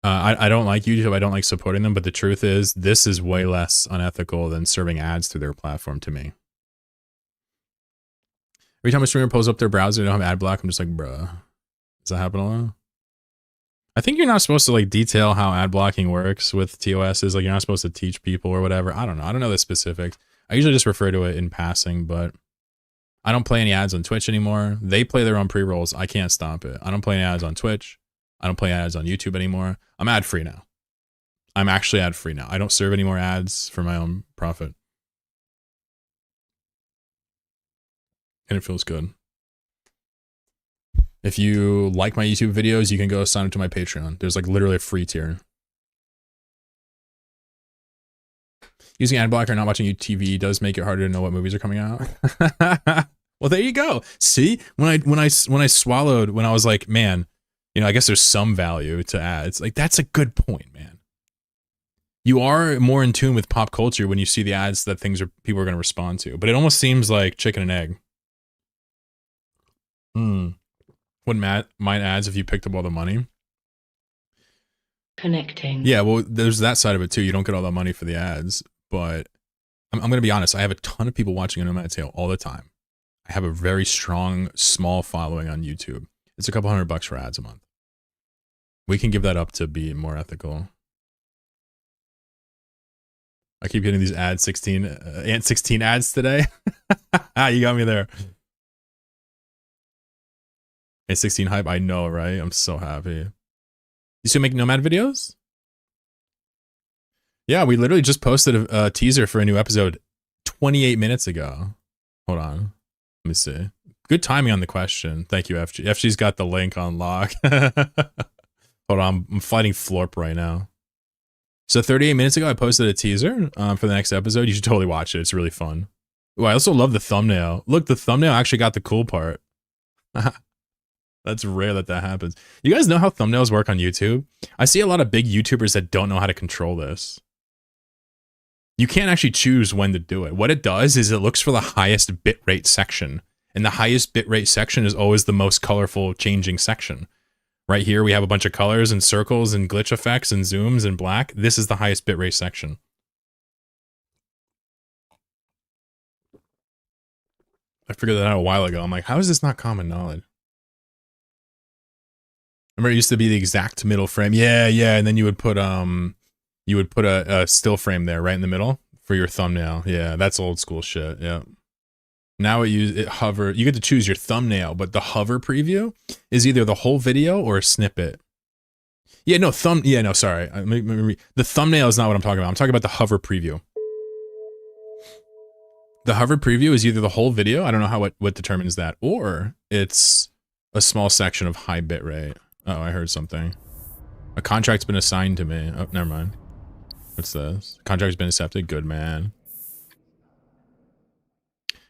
I don't like YouTube. I don't like supporting them, but the truth is, this is way less unethical than serving ads through their platform to me. Every time a streamer pulls up their browser, they don't have ad block. I'm just like, bruh, does that happen a lot? I think you're not supposed to like detail how ad blocking works with TOSs. Like you're not supposed to teach people or whatever. I don't know. I don't know the specifics. I usually just refer to it in passing, but I don't play any ads on Twitch anymore. They play their own pre-rolls. I can't stop it. I don't play any ads on Twitch. I don't play ads on YouTube anymore. I'm ad free now. I'm actually ad free now. I don't serve any more ads for my own profit. And it feels good. If you like my YouTube videos, you can go sign up to my Patreon. There's like literally a free tier. Using ad blocker and not watching TV does make it harder to know what movies are coming out. Well, there you go. See, when I swallowed, when I was like, man, you know, I guess there's some value to ads. Like, that's a good point, man. You are more in tune with pop culture when you see the ads that people are going to respond to. But it almost seems like chicken and egg. Wouldn't mind ads if you picked up all the money. Connecting. Yeah, well, there's that side of it too. You don't get all that money for the ads. But I'm going to be honest. I have a ton of people watching a Nomad Tale all the time. I have a very strong, small following on YouTube. It's a couple $100 for ads a month. We can give that up to be more ethical. I keep getting these Ant 16 ads today. You got me there. Ant 16 hype, I know, right? I'm so happy. You still make Nomad videos? Yeah, we literally just posted a teaser for a new episode 28 minutes ago. Hold on. Let me see. Good timing on the question. Thank you, FG. FG's got the link on lock. Hold on. I'm fighting Florp right now. So 38 minutes ago, I posted a teaser for the next episode. You should totally watch it. It's really fun. Ooh, I also love the thumbnail. Look, the thumbnail actually got the cool part. That's rare that happens. You guys know how thumbnails work on YouTube? I see a lot of big YouTubers that don't know how to control this. You can't actually choose when to do it. What it does is it looks for the highest bitrate section. And the highest bitrate section is always the most colorful changing section. Right here, we have a bunch of colors and circles and glitch effects and zooms and black. This is the highest bitrate section. I figured that out a while ago. I'm like, how is this not common knowledge? Remember, it used to be the exact middle frame. Yeah, and then you would put a still frame there, right in the middle for your thumbnail. Yeah, that's old school shit. Yeah. Now it hover. You get to choose your thumbnail, but the hover preview is either the whole video or a snippet. Yeah, no sorry. The thumbnail is not what I'm talking about. I'm talking about the hover preview. The hover preview is either the whole video. I don't know what determines that, or it's a small section of high bitrate. Oh, I heard something. A contract's been assigned to me. Oh, never mind. What's this? Contract's been accepted. Good man.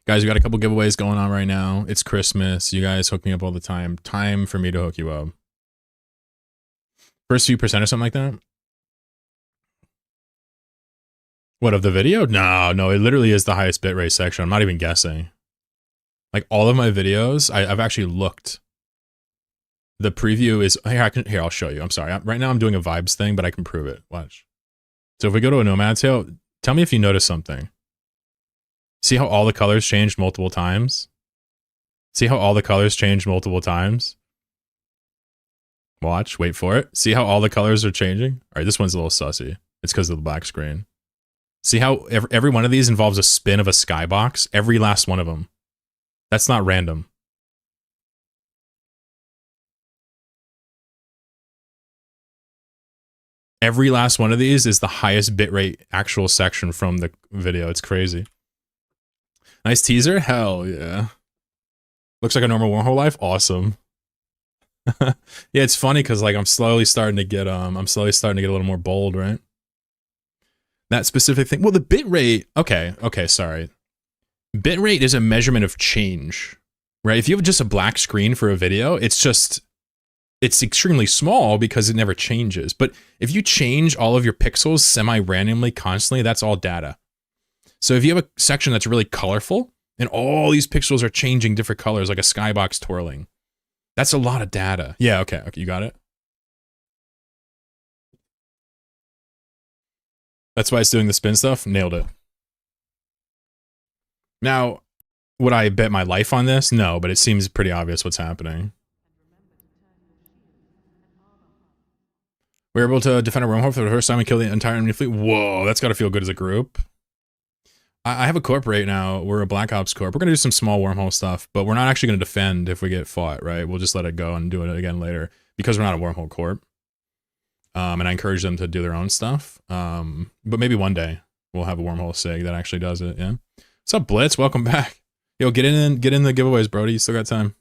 Guys, we got a couple giveaways going on right now. It's Christmas. You guys hook me up all the time. Time for me to hook you up. First few percent or something like that? What, of the video? No, it literally is the highest bitrate section. I'm not even guessing. Like, all of my videos, I've actually looked. The preview is... Here, I'll show you. I'm sorry. Right now I'm doing a vibes thing, but I can prove it. Watch. So if we go to a Nomad Tale, tell me if you notice something. See how all the colors changed multiple times? See how all the colors changed multiple times? Watch, wait for it. See how all the colors are changing? All right, this one's a little sussy. It's because of the black screen. See how every one of these involves a spin of a skybox? Every last one of them. That's not random. Every last one of these is the highest bitrate actual section from the video. It's crazy. Nice teaser? Hell yeah. Looks like a normal wormhole life? Awesome. Yeah, it's funny because like I'm slowly starting to get a little more bold, right? That specific thing. Well, the bitrate, okay, sorry. Bitrate is a measurement of change, right? If you have just a black screen for a video, it's extremely small because it never changes. But if you change all of your pixels semi-randomly, constantly, that's all data. So if you have a section that's really colorful and all these pixels are changing different colors like a skybox twirling, that's a lot of data. Yeah, okay, you got it? That's why it's doing the spin stuff? Nailed it. Now, would I bet my life on this? No, but it seems pretty obvious what's happening. We're able to defend a wormhole for the first time and kill the entire enemy fleet. Whoa, that's got to feel good as a group. I have a corp right now. We're a Black Ops corp. We're going to do some small wormhole stuff, but we're not actually going to defend if we get fought, right? We'll just let it go and do it again later because we're not a wormhole corp. And I encourage them to do their own stuff. But maybe one day we'll have a wormhole sig that actually does it, yeah? What's up, Blitz? Welcome back. Yo, get in the giveaways, Brody. You still got time.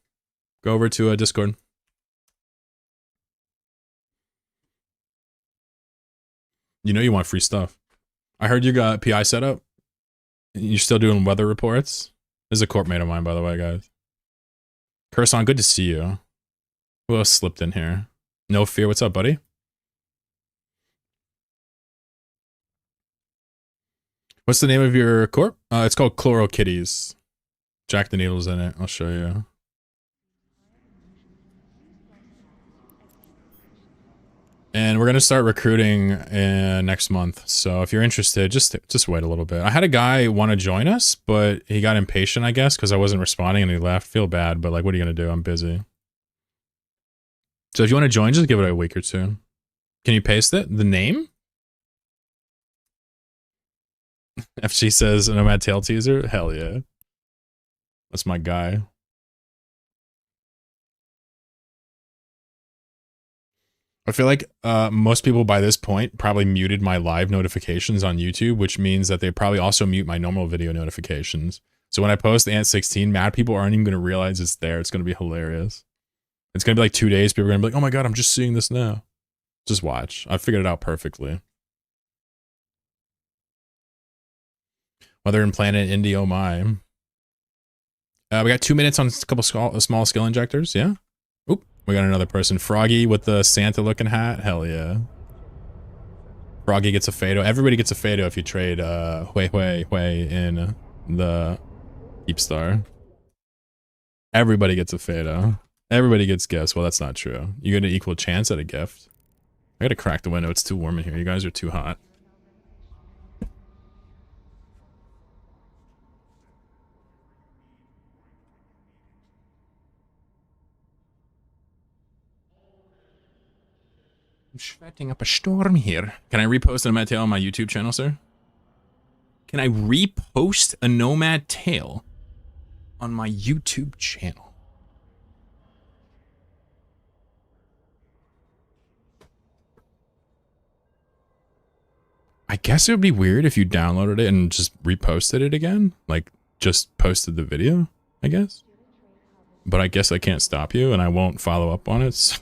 Go over to Discord. You know you want free stuff. I heard you got PI set up. You're still doing weather reports? This is a corp mate of mine, by the way, guys. Curson, good to see you. Who else slipped in here? No Fear, what's up, buddy? What's the name of your corp? It's called Chloro Kitties. Jack the Needle's in it. I'll show you. And we're gonna start recruiting next month. So if you're interested, just wait a little bit. I had a guy want to join us, but he got impatient, I guess, because I wasn't responding and he left. Feel bad, but like, what are you gonna do? I'm busy. So if you want to join, just give it a week or two. Can you paste it? The name? FG says Nomad Tail Teaser? Hell yeah. That's my guy. I feel like most people by this point probably muted my live notifications on YouTube, which means that they probably also mute my normal video notifications. So when I post Ant 16, mad people aren't even going to realize it's there. It's going to be hilarious. It's going to be like 2 days. People are going to be like, oh my God, I'm just seeing this now. Just watch. I figured it out perfectly. Weather and Planet Indy, oh my. We got 2 minutes on a couple small skill injectors, yeah? Oop, we got another person. Froggy with the Santa looking hat, hell yeah. Froggy gets a Fado. Everybody gets a Fado if you trade Hui in the Keep Star. Everybody gets a Fado. Everybody gets gifts. Well, that's not true. You get an equal chance at a gift. I gotta crack the window. It's too warm in here. You guys are too hot. I'm sweating up a storm here. Can I repost a Nomad Tale on my YouTube channel, sir? Can I repost a Nomad Tale on my YouTube channel? I guess it would be weird if you downloaded it and just reposted it again. Like, just posted the video, I guess. But I guess I can't stop you and I won't follow up on it. So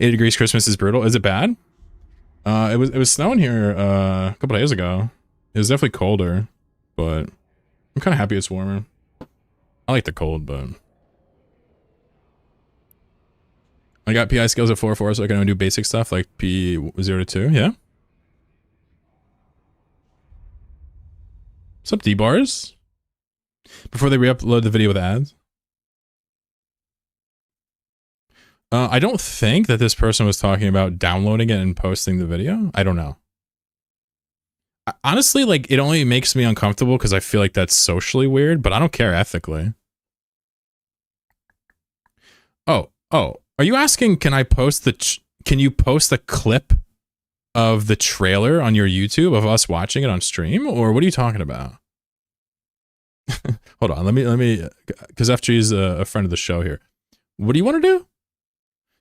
80 degrees Christmas is brutal. Is it bad? It was snowing here a couple days ago. It was definitely colder, but I'm kind of happy it's warmer. I like the cold, but I got PI skills at 4-4, so I can only do basic stuff like P0-2. Yeah. What's up, D-bars? Before they re-upload the video with ads. I don't think that this person was talking about downloading it and posting the video. I don't know. Honestly, like, it only makes me uncomfortable because I feel like that's socially weird, but I don't care ethically. Oh, are you asking, can you post the clip of the trailer on your YouTube of us watching it on stream? Or what are you talking about? Hold on, let me, because FG is a friend of the show here. What do you want to do?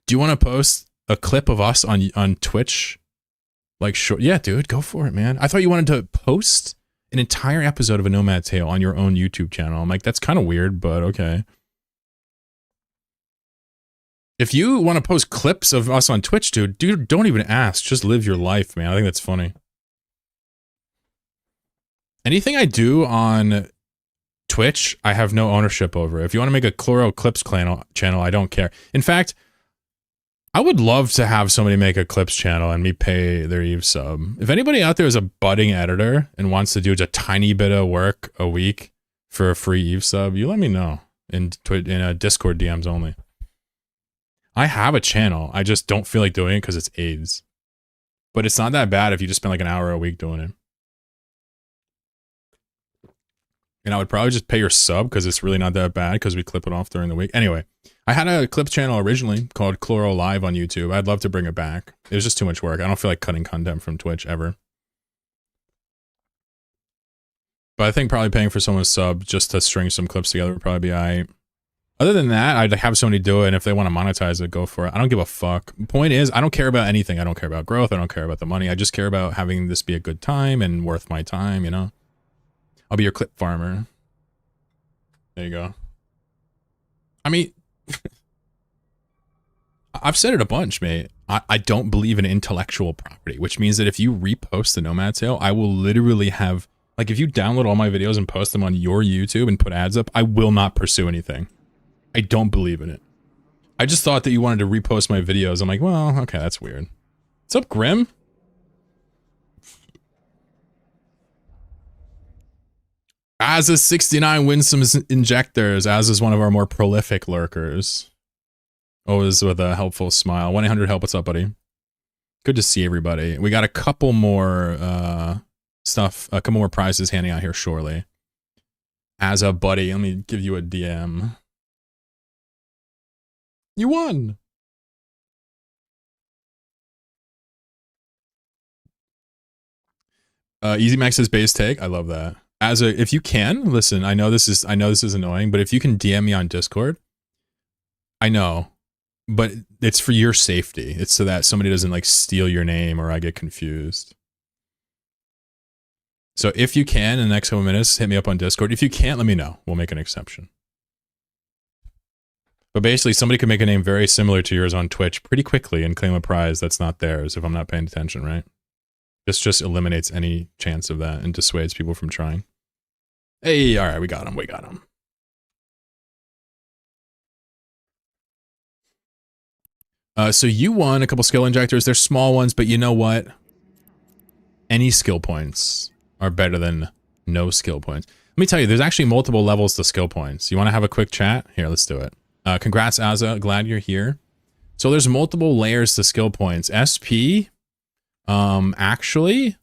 Do you want to post a clip of us on Twitch? Like, short? Yeah, dude, go for it, man. I thought you wanted to post an entire episode of a Nomad Tale on your own YouTube channel. I'm like, that's kind of weird, but okay. If you want to post clips of us on Twitch, dude, don't even ask. Just live your life, man. I think that's funny. Anything I do on Twitch, I have no ownership over. If you want to make a Chloro Clips channel, I don't care. In fact, I would love to have somebody make a clips channel and me pay their Eve sub. If anybody out there is a budding editor and wants to do just a tiny bit of work a week for a free Eve sub, you let me know in Discord DMs only. I have a channel. I just don't feel like doing it because it's AIDS. But it's not that bad if you just spend like an hour a week doing it. And I would probably just pay your sub because it's really not that bad because we clip it off during the week. Anyway, I had a clips channel originally called Chloro Live on YouTube. I'd love to bring it back. It was just too much work. I don't feel like cutting content from Twitch ever. But I think probably paying for someone's sub just to string some clips together would probably be alright. Other than that, I'd have somebody do it, and if they want to monetize it, go for it. I don't give a fuck. Point is, I don't care about anything. I don't care about growth. I don't care about the money. I just care about having this be a good time and worth my time, you know? I'll be your clip farmer. There you go. I mean, I've said it a bunch, mate. I don't believe in intellectual property, which means that if you repost the Nomad Tale, I will literally have, like, if you download all my videos and post them on your YouTube and put ads up, I will not pursue anything. I don't believe in it. I just thought that you wanted to repost my videos. I'm like, well, okay, that's weird. What's up, Grim? Azza69 wins some injectors. Az is one of our more prolific lurkers. Always with a helpful smile. 1-800-HELP, what's up, buddy? Good to see everybody. We got a couple more stuff, a couple more prizes handing out here shortly. As a buddy, let me give you a DM. You won! Easy Max says base take. I love that. As a, if you can, listen, I know this is annoying, but if you can DM me on Discord, I know, but it's for your safety. It's so that somebody doesn't like steal your name or I get confused. So if you can, in the next couple minutes, hit me up on Discord. If you can't, let me know. We'll make an exception. But basically, somebody could make a name very similar to yours on Twitch pretty quickly and claim a prize that's not theirs if I'm not paying attention, right? This just eliminates any chance of that and dissuades people from trying. Hey, all right, we got him. We got him. So you won a couple skill injectors. They're small ones, but you know what? Any skill points are better than no skill points. Let me tell you, there's actually multiple levels to skill points. You want to have a quick chat? Here, let's do it. Congrats, Azza. Glad you're here. So there's multiple layers to skill points. SP, actually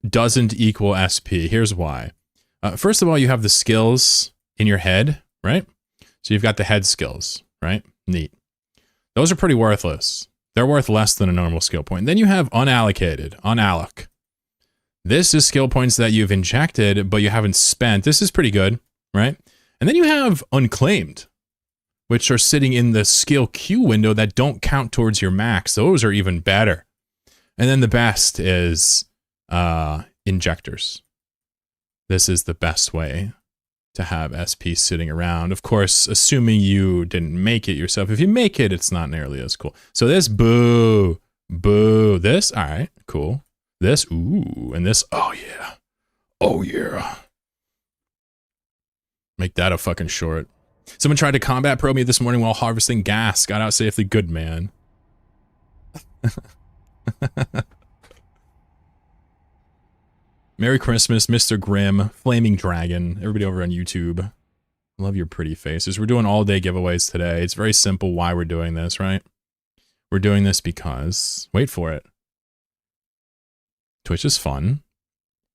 doesn't equal SP. Here's why. First of all, you have the skills in your head, right? So you've got the head skills, right? Neat. Those are pretty worthless. They're worth less than a normal skill point. Then you have unallocated, unalloc. This is skill points that you've injected, but you haven't spent. This is pretty good, right? And then you have unclaimed, which are sitting in the skill queue window that don't count towards your max. Those are even better. And then the best is injectors. This is the best way to have SP sitting around. Of course, assuming you didn't make it yourself. If you make it, it's not nearly as cool. So this, boo, boo. This, all right, cool. This, ooh, and this, oh yeah. Oh yeah. Make that a fucking short. Someone tried to combat probe me this morning while harvesting gas. Got out safely. Good man. Merry Christmas, Mr. Grimm, Flaming Dragon, everybody over on YouTube. Love your pretty faces. We're doing all-day giveaways today. It's very simple why we're doing this, right? We're doing this because, wait for it, Twitch is fun.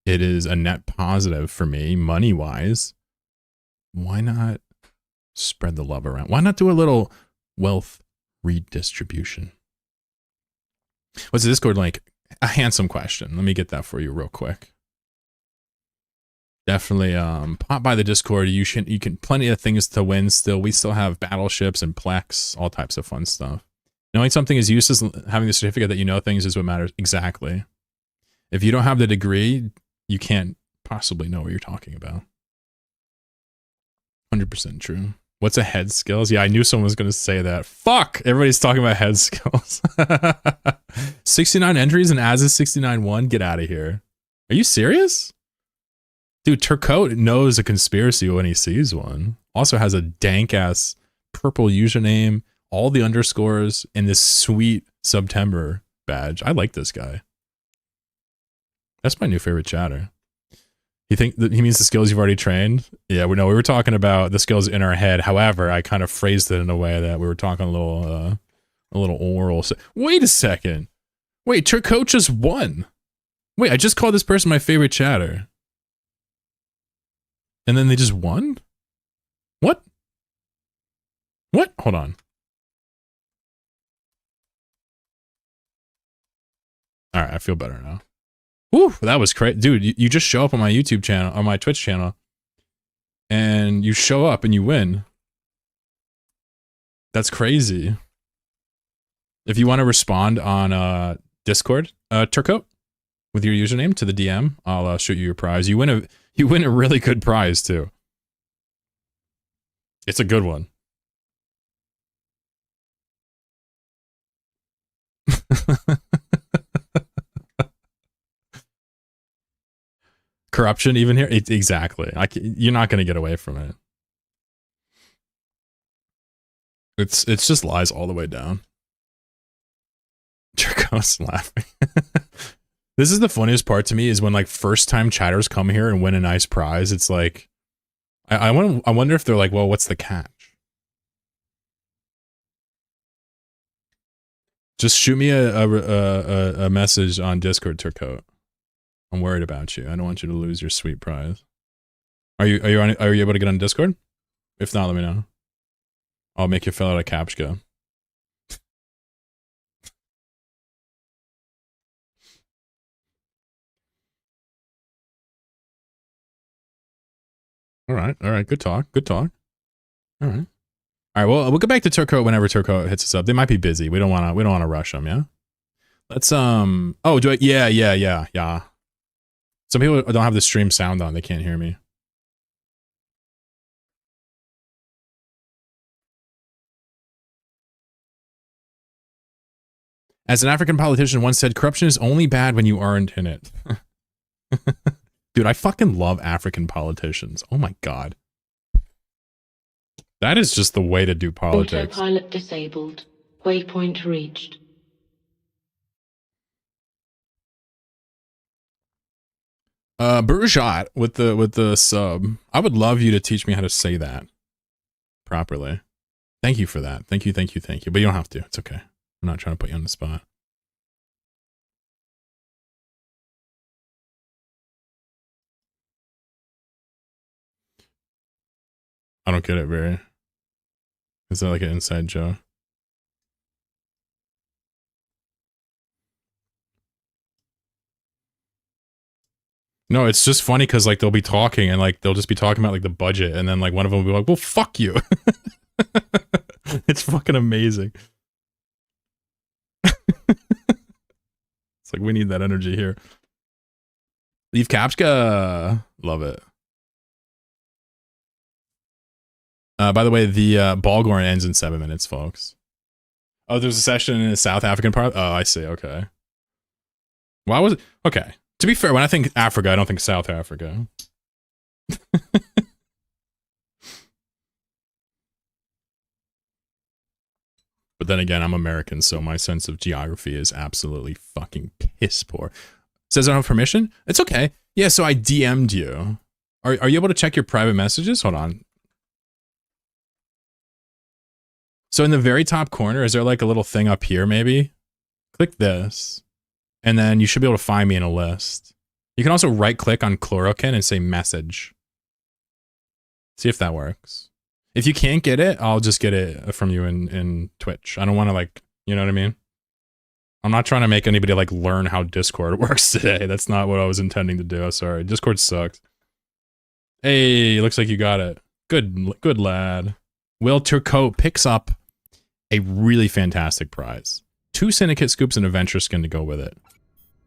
It is a net positive for me, money-wise. Why not spread the love around? Why not do a little wealth redistribution? What's the Discord link? A handsome question. Let me get that for you real quick. Definitely pop by the Discord. You can plenty of things to win still. We still have battleships and Plex, all types of fun stuff. Knowing something is useless, having the certificate that you know things is what matters. Exactly. If you don't have the degree, you can't possibly know what you're talking about. 100% true. What's a head skills? Yeah, I knew someone was going to say that. Fuck! Everybody's talking about head skills. 69 entries and as is 69-1? Get out of here. Are you serious? Dude, Turcotte knows a conspiracy when he sees one. Also has a dank-ass purple username, all the underscores, and this sweet September badge. I like this guy. That's my new favorite chatter. You think that he means the skills you've already trained? Yeah, we were talking about the skills in our head. However, I kind of phrased it in a way that we were talking a little oral. Wait a second. Wait, Turcotte just won. Wait, I just called this person my favorite chatter. And then they just won? What? What? Hold on. All right, I feel better now. Whew, that was crazy. Dude, you just show up on my YouTube channel, or my Twitch channel, and you show up and you win. That's crazy. If you want to respond on Discord, Turcotte, with your username to the DM, I'll shoot you your prize. You win a really good prize too. It's a good one. Corruption even here? Exactly. You're not going to get away from it. It's just lies all the way down. Turco's laughing. This is the funniest part to me is when like first time chatters come here and win a nice prize. It's like, I wonder if they're like, well, what's the catch? Just shoot me a message on Discord, Turco. I'm worried about you. I don't want you to lose your sweet prize. Are you able to get on Discord? If not, let me know. I'll make you fill out a CAPTCHA. All right. Good talk. All right. Well, we'll get back to Turco whenever Turco hits us up. They might be busy. We don't want to rush them. Yeah. Let's oh, do I? Yeah. Some people don't have the stream sound on. They can't hear me. As an African politician once said, corruption is only bad when you aren't in it. Dude, I fucking love African politicians. Oh my god. That is just the way to do politics. Autopilot disabled. Waypoint reached. Burjat with the sub. I would love you to teach me how to say that properly. Thank you for that. Thank you. But you don't have to. It's okay. I'm not trying to put you on the spot. I don't get it very. Is that like an inside joke? No, it's just funny because like they'll be talking and like they'll just be talking about like the budget and then like one of them will be like, well, fuck you. It's fucking amazing. It's like we need that energy here. Leave CAPTCHA. Love it. By the way, the Balgorn ends in 7 minutes, folks. Oh, there's a session in the South African part? Oh, I see. Okay. Why was it? Okay. To be fair, when I think Africa, I don't think South Africa. But then again, I'm American, so my sense of geography is absolutely fucking piss poor. Says I don't have permission? It's okay. Yeah, so I DM'd you. Are you able to check your private messages? Hold on. So in the very top corner, is there like a little thing up here maybe? Click this. And then you should be able to find me in a list. You can also right click on Chlorokin and say message. See if that works. If you can't get it, I'll just get it from you in Twitch. I don't want to like, you know what I mean? I'm not trying to make anybody like learn how Discord works today. That's not what I was intending to do. Sorry. Discord sucks. Hey, looks like you got it. Good lad. Will Turco picks up a really fantastic prize. 2 Syndicate scoops and a Venture skin to go with it.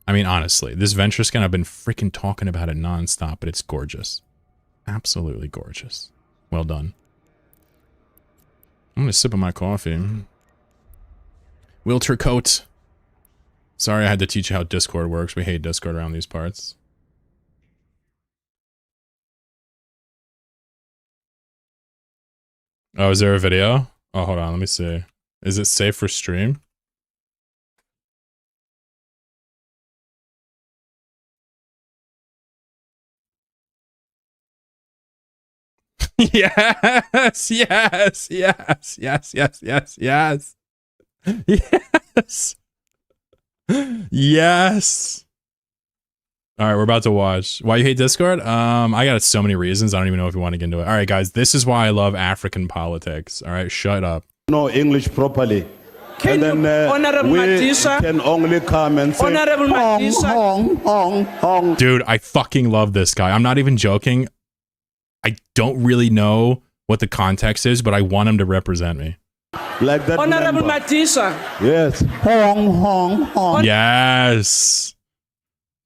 I mean, honestly, this Venture skin, I've been freaking talking about it nonstop, but it's gorgeous. Absolutely gorgeous. Well done. I'm gonna sip on my coffee. Will Turcote. Sorry I had to teach you how Discord works. We hate Discord around these parts. Oh, is there a video? Oh, hold on, let me see. Is it safe for stream? Yes, yes, yes, yes, yes, yes, yes. Yes. Yes. All right, we're about to watch. Why you hate Discord? I got so many reasons. I don't even know if you want to get into it. All right, guys, this is why I love African politics. All right, shut up. No English properly. Can and then Honorable we Matisa, can only come and say, Honorable Matisa. hong, hong, hong. Dude, I fucking love this guy. I'm not even joking. I don't really know what the context is, but I want him to represent me. Like that Honorable member. Matisa. Yes. Hong, hong, hong. Yes.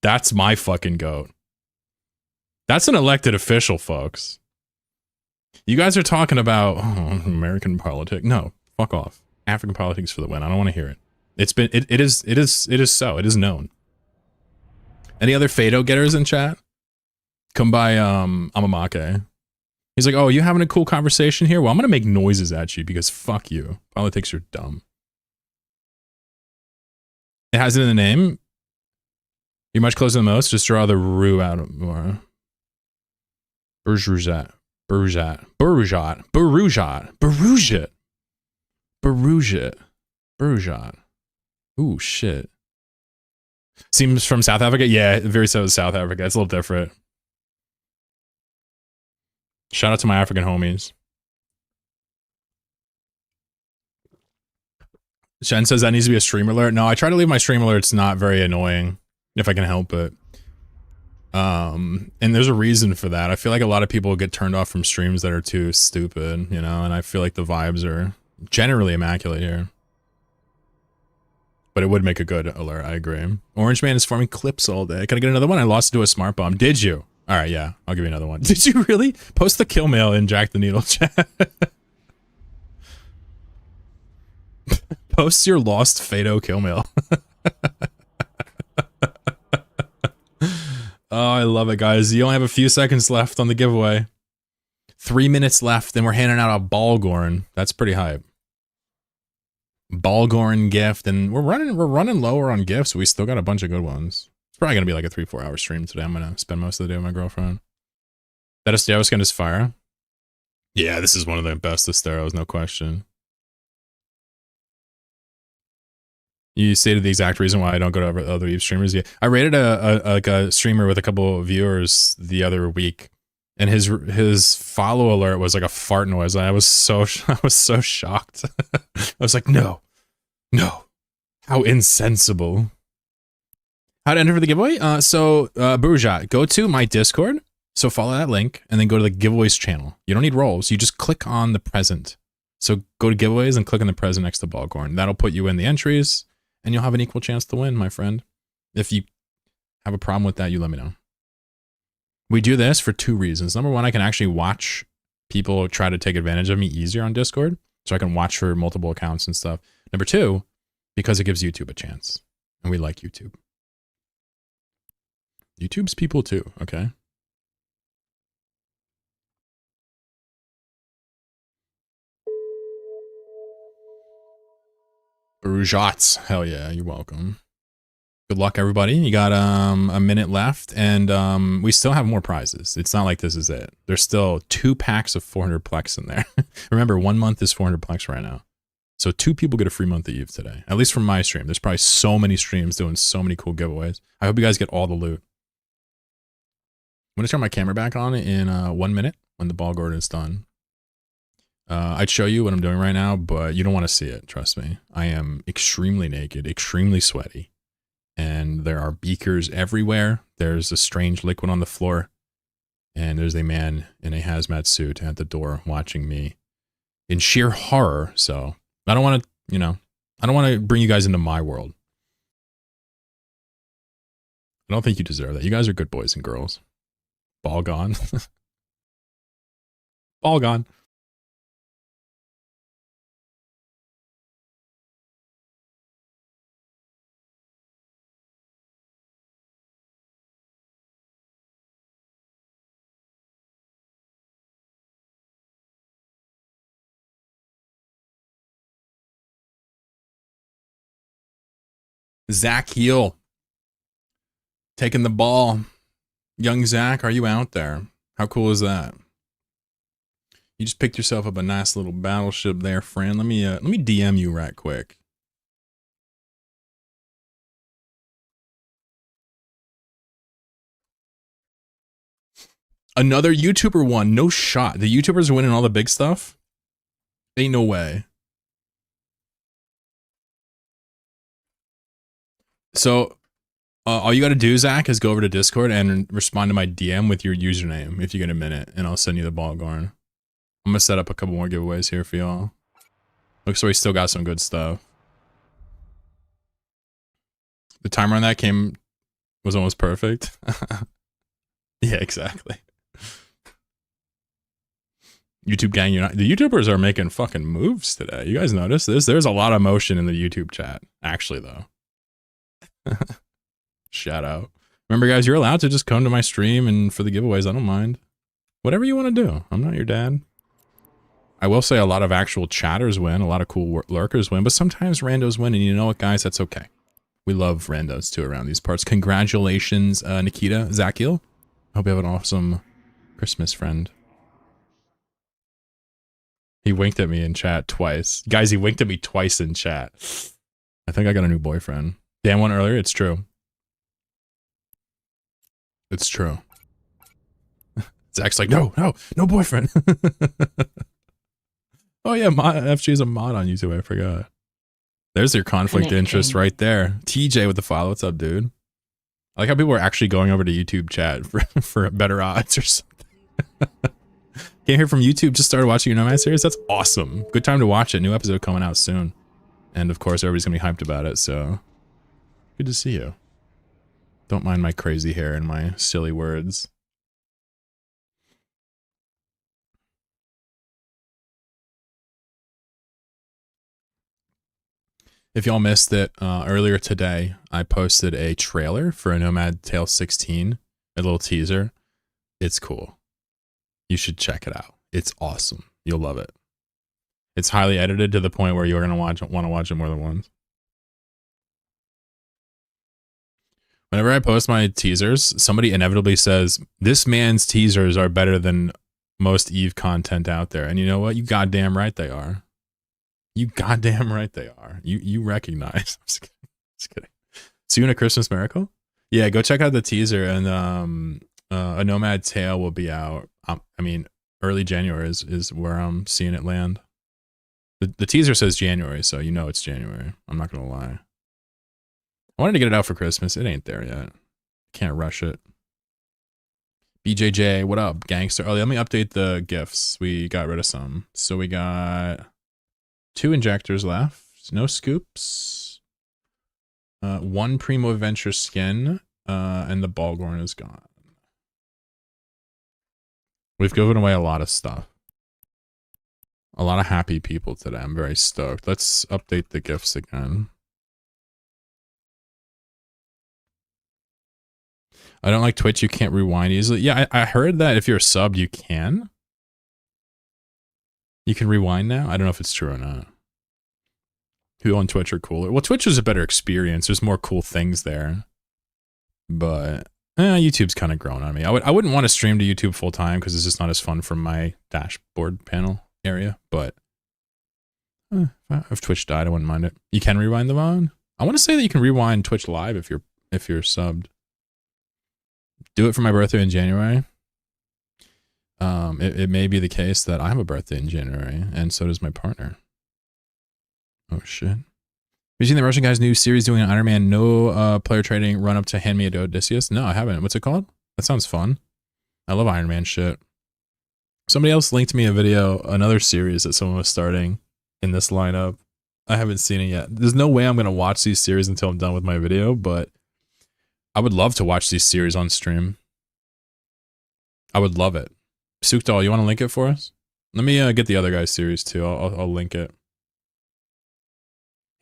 That's my fucking goat. That's an elected official, folks. You guys are talking about American politics. No, fuck off. African politics for the win. I don't want to hear it. It is so. It is known. Any other Fado getters in chat? Come by Amamake. He's like, oh, you having a cool conversation here? Well, I'm gonna make noises at you because fuck you. Politics are dumb. It has it in the name. You're much closer than most. Just draw the roux out more. Berujat. Berujat. Berujat. Berujat. Berujat. Berujat. Berujat. Ooh, shit. Seems from South Africa? Yeah, very so South Africa. It's a little different. Shout out to my African homies. Shen says that needs to be a stream alert. No, I try to leave my stream alerts not very annoying if I can help it. And there's a reason for that. I feel like a lot of people get turned off from streams that are too stupid, you know, and I feel like the vibes are generally immaculate here. But it would make a good alert, I agree. Orange Man is farming clips all day. Can I get another one? I lost it to a smart bomb. Did you? All right, yeah, I'll give you another one. Did you really? Post the kill mail in Jack the Needle chat. Post your lost Fado kill mail. Oh, I love it, guys. You only have a few seconds left on the giveaway. 3 minutes left, and we're handing out a Balgorn. That's pretty hype. Balgorn gift, and we're running lower on gifts. We still got a bunch of good ones. It's probably gonna be like a 3-4 hour stream today. I'm gonna spend most of the day with my girlfriend. That Astero skin is fire. Yeah, this is one of the best Asteros, no question. You stated the exact reason why I don't go to other Eve streamers. Yeah, I rated a streamer with a couple of viewers the other week, and his follow alert was like a fart noise. I was so shocked. I was like, no, how insensible. How to enter for the giveaway? Burjat, go to my Discord. So follow that link and then go to the giveaways channel. You don't need roles. You just click on the present. So go to giveaways and click on the present next to Balgorn. That'll put you in the entries. And you'll have an equal chance to win, my friend. If you have a problem with that, you let me know. We do this for 2 reasons. Number one, I can actually watch people try to take advantage of me easier on Discord. So I can watch for multiple accounts and stuff. Number 2, because it gives YouTube a chance. And we like YouTube. YouTube's people too, okay? Brujats. Hell yeah, you're welcome. Good luck, everybody. You got a minute left, and we still have more prizes. It's not like this is it. There's still 2 packs of 400 Plex in there. Remember, 1 month is 400 Plex right now. So 2 people get a free month of Eve today. At least from my stream. There's probably so many streams doing so many cool giveaways. I hope you guys get all the loot. I'm going to turn my camera back on in 1 minute when the Balgorn is done. I'd show you what I'm doing right now, but you don't want to see it, trust me. I am extremely naked, extremely sweaty, and there are beakers everywhere. There's a strange liquid on the floor, and there's a man in a hazmat suit at the door watching me in sheer horror. So I don't want to, I don't want to bring you guys into my world. I don't think you deserve that. You guys are good boys and girls. Ball gone. Ball gone. Zach Heel. Taking the ball. Young Zach, are you out there? How cool is that? You just picked yourself up a nice little battleship there, friend. Let me DM you right quick. Another YouTuber won. No shot. The YouTubers are winning all the big stuff? Ain't no way. So, all you got to do, Zach, is go over to Discord and respond to my DM with your username if you get a minute, and I'll send you the Balgorn. I'm going to set up a couple more giveaways here for y'all. Looks like we still got some good stuff. The timer on that was almost perfect. Yeah, exactly. YouTube gang unite. The YouTubers are making fucking moves today. You guys notice this? There's a lot of motion in the YouTube chat. Actually, though. Shout out. Remember, guys, you're allowed to just come to my stream and for the giveaways. I don't mind. Whatever you want to do. I'm not your dad. I will say a lot of actual chatters win. A lot of cool lurkers win. But sometimes randos win. And you know what, guys? That's okay. We love randos, too, around these parts. Congratulations, Nikita Zakiel. Hope you have an awesome Christmas, friend. He winked at me in chat twice. Guys, he winked at me twice in chat. I think I got a new boyfriend. Dan won earlier. It's true. It's true. Zach's like, no boyfriend. Oh yeah, FG's a mod on YouTube. I forgot. There's your conflict of interest right there. TJ with the follow. What's up, dude? I like how people are actually going over to YouTube chat for better odds or something. Came here from YouTube, just started watching your Nomad series. That's awesome. Good time to watch it. New episode coming out soon. And of course, everybody's gonna be hyped about it, so good to see you. Don't mind my crazy hair and my silly words. If y'all missed it, earlier today, I posted a trailer for a Nomad Tale 16, a little teaser. It's cool. You should check it out. It's awesome. You'll love it. It's highly edited to the point where you're going to want to watch it more than once. Whenever I post my teasers, somebody inevitably says, this man's teasers are better than most Eve content out there. And you know what? You goddamn right they are. You goddamn right they are. You recognize. I'm just kidding. See you in a Christmas miracle? Yeah, go check out the teaser, and a Nomad Tale will be out. I mean, early January is where I'm seeing it land. The teaser says January, so you know it's January. I'm not gonna lie. I wanted to get it out for Christmas. It ain't there yet. Can't rush it. BJJ, what up, gangster? Oh, let me update the gifts. We got rid of some. So we got 2 injectors left. No scoops. 1 Primo Adventure skin. And the Balgorn is gone. We've given away a lot of stuff. A lot of happy people today. I'm very stoked. Let's update the gifts again. I don't like Twitch. You can't rewind easily. Yeah, I heard that if you're subbed, you can. You can rewind now. I don't know if it's true or not. People on Twitch are cooler. Well, Twitch is a better experience. There's more cool things there. But YouTube's kind of grown on me. I wouldn't want to stream to YouTube full time because it's just not as fun from my dashboard panel area. But if Twitch died, I wouldn't mind it. You can rewind them on. I want to say that you can rewind Twitch live if you're subbed. Do it for my birthday in January. It may be the case that I have a birthday in January, and so does my partner. Oh shit. Have you seen the Russian guy's new series doing an Iron Man no player trading run up to Hand Me a Odysseus? No, I haven't. What's it called? That sounds fun. I love Iron Man shit. Somebody else linked me a video, another series that someone was starting in this lineup. I haven't seen it yet. There's no way I'm going to watch these series until I'm done with my video, but I would love to watch these series on stream. I would love it. Sukdal, you want to link it for us? Let me get the other guy's series too. I'll link it.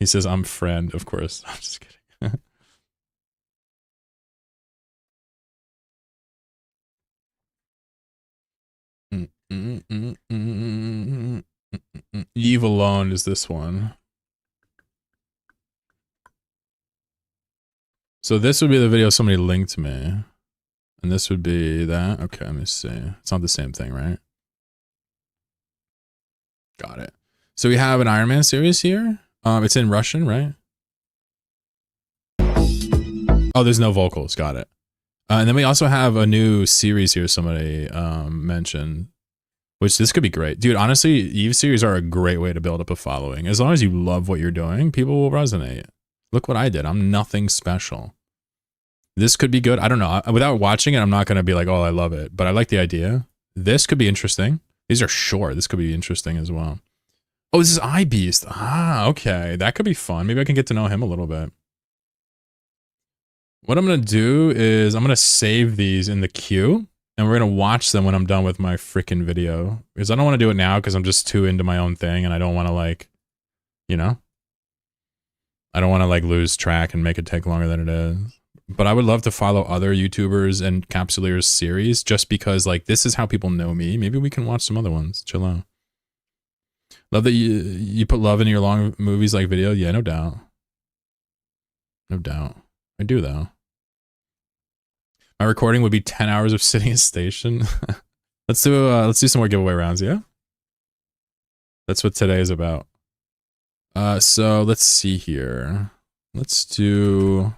He says, I'm friend, of course. I'm just kidding. Eve Alone is this one. So this would be the video somebody linked me. And this would be that. Okay, let me see. It's not the same thing, right? Got it. So we have an Iron Man series here. It's in Russian, right? Oh, there's no vocals. Got it. And then we also have a new series here somebody mentioned, which this could be great. Dude, honestly, Eve series are a great way to build up a following. As long as you love what you're doing, people will resonate. Look what I did. I'm nothing special. This could be good. I don't know. Without watching it, I'm not going to be like, oh, I love it. But I like the idea. This could be interesting. These are short. This could be interesting as well. Oh, this is iBeast. Ah, okay. That could be fun. Maybe I can get to know him a little bit. What I'm going to do is I'm going to save these in the queue. And we're going to watch them when I'm done with my freaking video. Because I don't want to do it now because I'm just too into my own thing and I don't want to like, you know? I don't want to like lose track and make it take longer than it is. But I would love to follow other YouTubers and Capsuleers series just because like this is how people know me. Maybe we can watch some other ones. Chill out. Love that you put love into your long movies like video. Yeah, no doubt. No doubt. I do though. My recording would be 10 hours of sitting at station. let's do some more giveaway rounds, yeah? That's what today is about. So let's see here. Let's do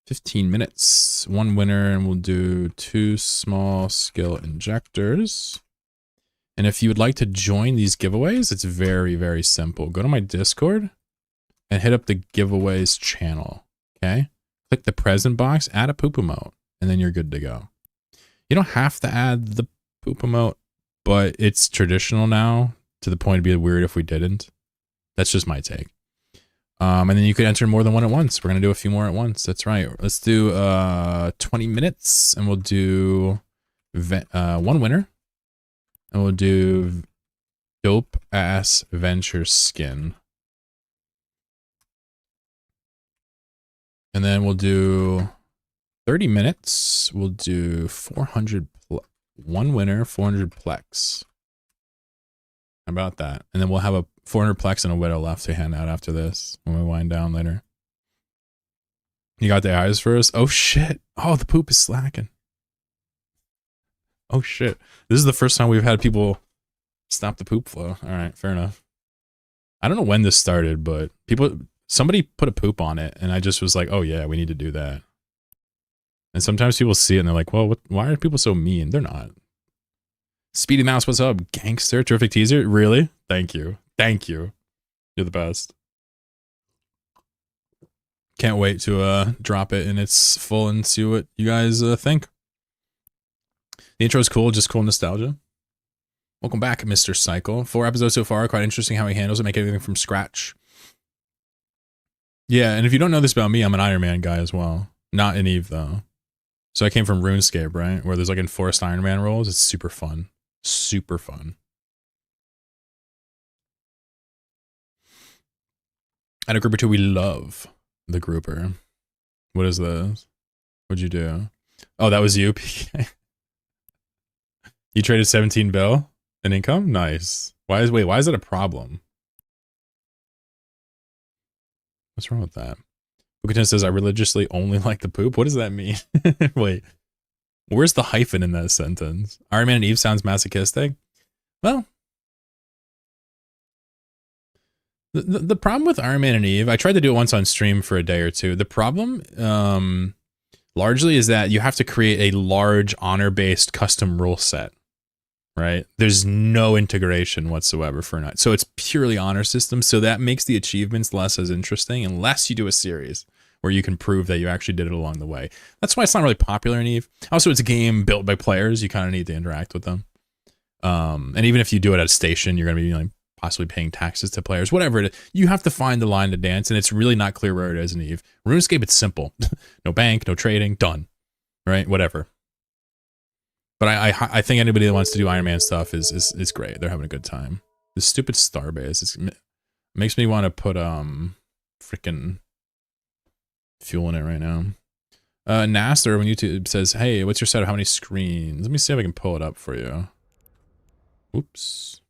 15 minutes. One winner, and we'll do 2 small skill injectors. And if you would like to join these giveaways, it's very, very simple. Go to my Discord and hit up the giveaways channel, okay? Click the present box, add a poop emote, and then you're good to go. You don't have to add the poop emote, but it's traditional now to the point it'd be weird if we didn't. That's just my take. And then you could enter more than one at once. We're going to do a few more at once. That's right. Let's do 20 minutes and we'll do one winner. And we'll do dope ass venture skin. And then we'll do 30 minutes. We'll do 400, one winner, 400 plex. How about that? And then we'll have a 400 plex and a widow left to hand out after this when we wind down later. You got the eyes first? Oh shit. Oh, the poop is slacking. Oh shit. This is the first time we've had people stop the poop flow. All right, fair enough. I don't know when this started, but somebody put a poop on it and I just was like, oh yeah, we need to do that. And sometimes people see it and they're like, well, why are people so mean? They're not. Speedy Mouse, what's up? Gangster, terrific teaser. Really? Thank you. Thank you. You're the best. Can't wait to drop it in its full and see what you guys think. The intro is cool, just cool nostalgia. Welcome back, Mr. Cycle. 4 episodes so far, quite interesting how he handles it, make everything from scratch. Yeah, and if you don't know this about me, I'm an Iron Man guy as well. Not in Eve, though. So I came from RuneScape, right? Where there's like enforced Iron Man roles. It's super fun. Super fun. And a group or two we love. The grouper. What is this? What'd you do? Oh, that was you, PK. You traded 17 bill in income? Nice. Why is that a problem? What's wrong with that? Bukatin says, I religiously only like the poop. What does that mean? Wait. Where's the hyphen in that sentence? Iron Man and Eve sounds masochistic. Well, the problem with Iron Man and Eve, I tried to do it once on stream for a day or two. The problem largely is that you have to create a large honor-based custom rule set, right? There's no integration whatsoever for night. So it's purely honor system. So that makes the achievements less as interesting unless you do a series where you can prove that you actually did it along the way. That's why it's not really popular in Eve. Also, it's a game built by players. You kind of need to interact with them. And even if you do it at a station, you're going to be like possibly paying taxes to players, whatever it is. You have to find the line to dance, and it's really not clear where it is in Eve. RuneScape, it's simple. No bank, no trading, done. Right? Whatever. But I think anybody that wants to do Iron Man stuff is great. They're having a good time. This stupid Starbase makes me want to put freaking fuel in it right now. Nasser on YouTube says, hey, what's your setup? How many screens? Let me see if I can pull it up for you. Oops.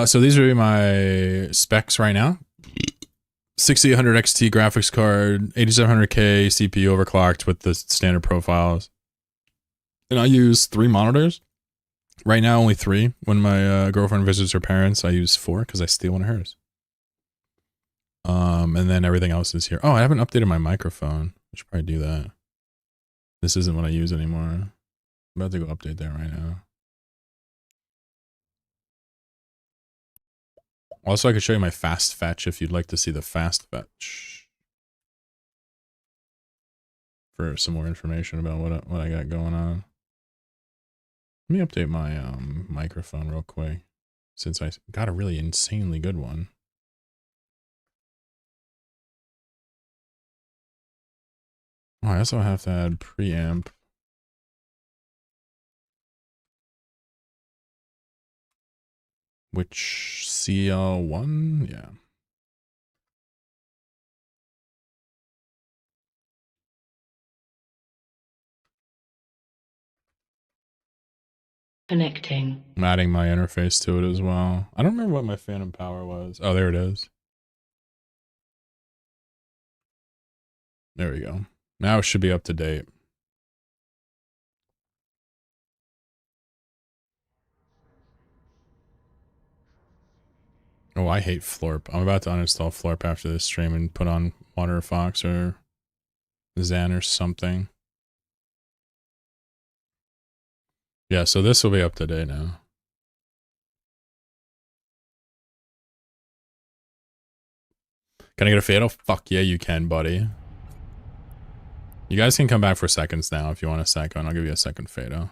So these are my specs right now. 6800 XT graphics card, 8700K CPU overclocked with the standard profiles. And I use 3 monitors. Right now, only 3. When my girlfriend visits her parents, I use 4 because I steal one of hers. And then everything else is here. Oh, I haven't updated my microphone. I should probably do that. This isn't what I use anymore. I'm about to go update that right now. Also, I could show you my fast fetch if you'd like to see the fast fetch. For some more information about what I got going on. Let me update my microphone real quick, since I got a really insanely good one. Oh, I also have to add preamp. Which CL1? Yeah. Connecting. I'm adding my interface to it as well. I don't remember what my phantom power was. Oh, there it is. There we go. Now it should be up to date. Oh, I hate Florp. I'm about to uninstall Florp after this stream and put on Water Fox or Zan or something. Yeah, so this will be up to date now. Can I get a fatal? Fuck yeah, you can, buddy. You guys can come back for seconds now if you want a second. I'll give you a second fatal.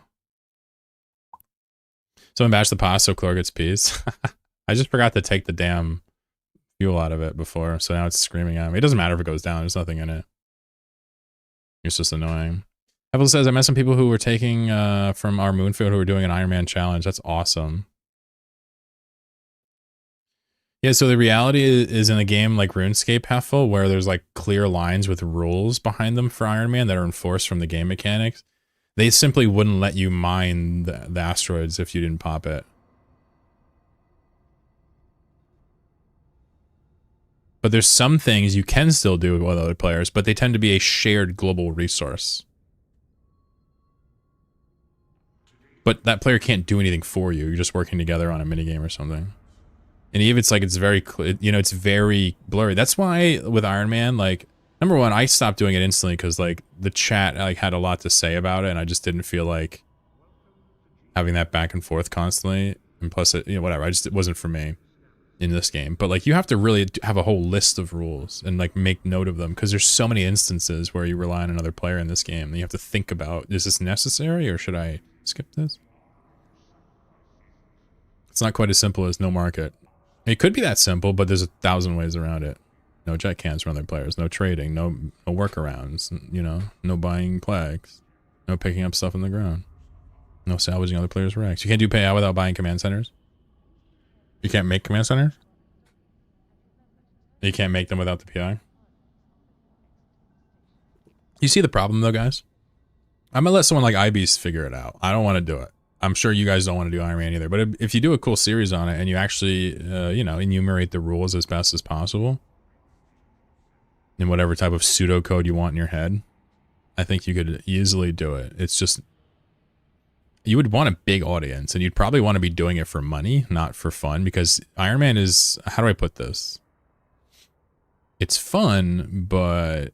Someone bash the pasta so Chlor gets peace. I just forgot to take the damn fuel out of it before, so now it's screaming at me. It doesn't matter if it goes down. There's nothing in it. It's just annoying. Evel says, I met some people who were taking from our Moonfield who were doing an Iron Man challenge. That's awesome. Yeah, so the reality is in a game like RuneScape Half-Full, where there's like clear lines with rules behind them for Iron Man that are enforced from the game mechanics, they simply wouldn't let you mine the asteroids if you didn't pop it. But there's some things you can still do with other players, but they tend to be a shared global resource. But that player can't do anything for you. You're just working together on a minigame or something. And even it's like, it's very, you know, it's very blurry. That's why with Iron Man, like, number one, I stopped doing it instantly because like the chat like had a lot to say about it, and I just didn't feel like having that back and forth constantly. And plus, it, you know, whatever. It wasn't for me in this game. But like, you have to really have a whole list of rules and like make note of them because there's so many instances where you rely on another player in this game. And you have to think about, is this necessary or should I skip this? It's not quite as simple as no market. It could be that simple, but there's 1,000 ways around it. No jet cans from other players, no trading, no workarounds, you know, no buying plagues, no picking up stuff on the ground, no salvaging other players' wrecks. You can't do payout without buying command centers. You can't make command centers. You can't make them without the PI. You see the problem though, guys? I'm gonna let someone like IBeast figure it out. I don't want to do it. I'm sure you guys don't want to do Iron Man either, but if you do a cool series on it and you actually, you know, enumerate the rules as best as possible in whatever type of pseudocode you want in your head, I think you could easily do it. It's just, you would want a big audience and you'd probably want to be doing it for money, not for fun, because Iron Man is, how do I put this? It's fun, but,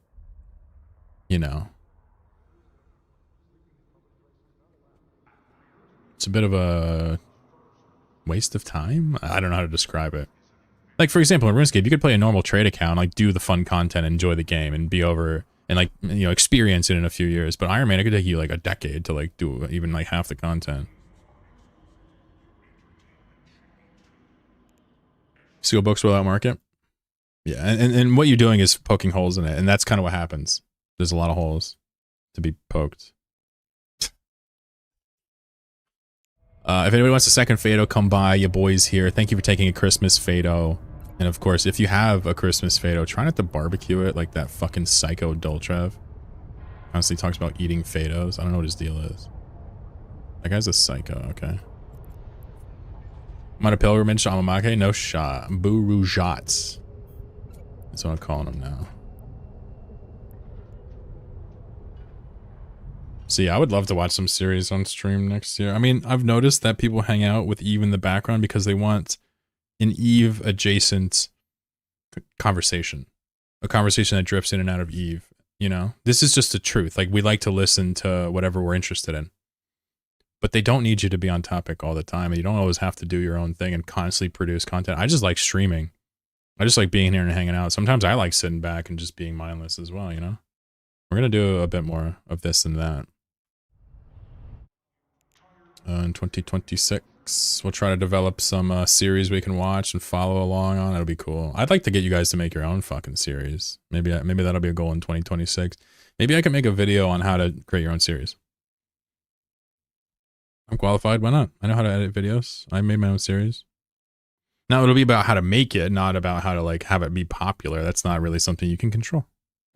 you know, it's a bit of a waste of time. I don't know how to describe it. Like, for example, in RuneScape, you could play a normal trade account, like do the fun content, enjoy the game, and be over, and like, you know, experience it in a few years. But Iron Man, it could take you like a decade to like do even like half the content. Seal books without market? Yeah, and what you're doing is poking holes in it, and that's kind of what happens. There's a lot of holes to be poked. If anybody wants a second Fado, come by. You boys here. Thank you for taking a Christmas Fado. And of course, if you have a Christmas Fado, try not to barbecue it like that fucking psycho Doltrev. Constantly talks about eating Fados. I don't know what his deal is. That guy's a psycho, okay. I'm on a pilgrimage to Amamake. No shot. Burujats. That's what I'm calling him now. So yeah, I would love to watch some series on stream next year. I mean, I've noticed that people hang out with Eve in the background because they want an Eve adjacent conversation. A conversation that drips in and out of Eve, you know? This is just the truth. Like, we like to listen to whatever we're interested in. But they don't need you to be on topic all the time, and you don't always have to do your own thing and constantly produce content. I just like streaming. I just like being here and hanging out. Sometimes I like sitting back and just being mindless as well, you know? We're gonna do a bit more of this than that. in 2026. We'll try to develop some series we can watch and follow along on. That'll be cool. I'd like to get you guys to make your own fucking series. Maybe that'll be a goal in 2026. Maybe I can make a video on how to create your own series. I'm qualified. Why not? I know how to edit videos. I made my own series. Now it'll be about how to make it, not about how to like have it be popular. That's not really something you can control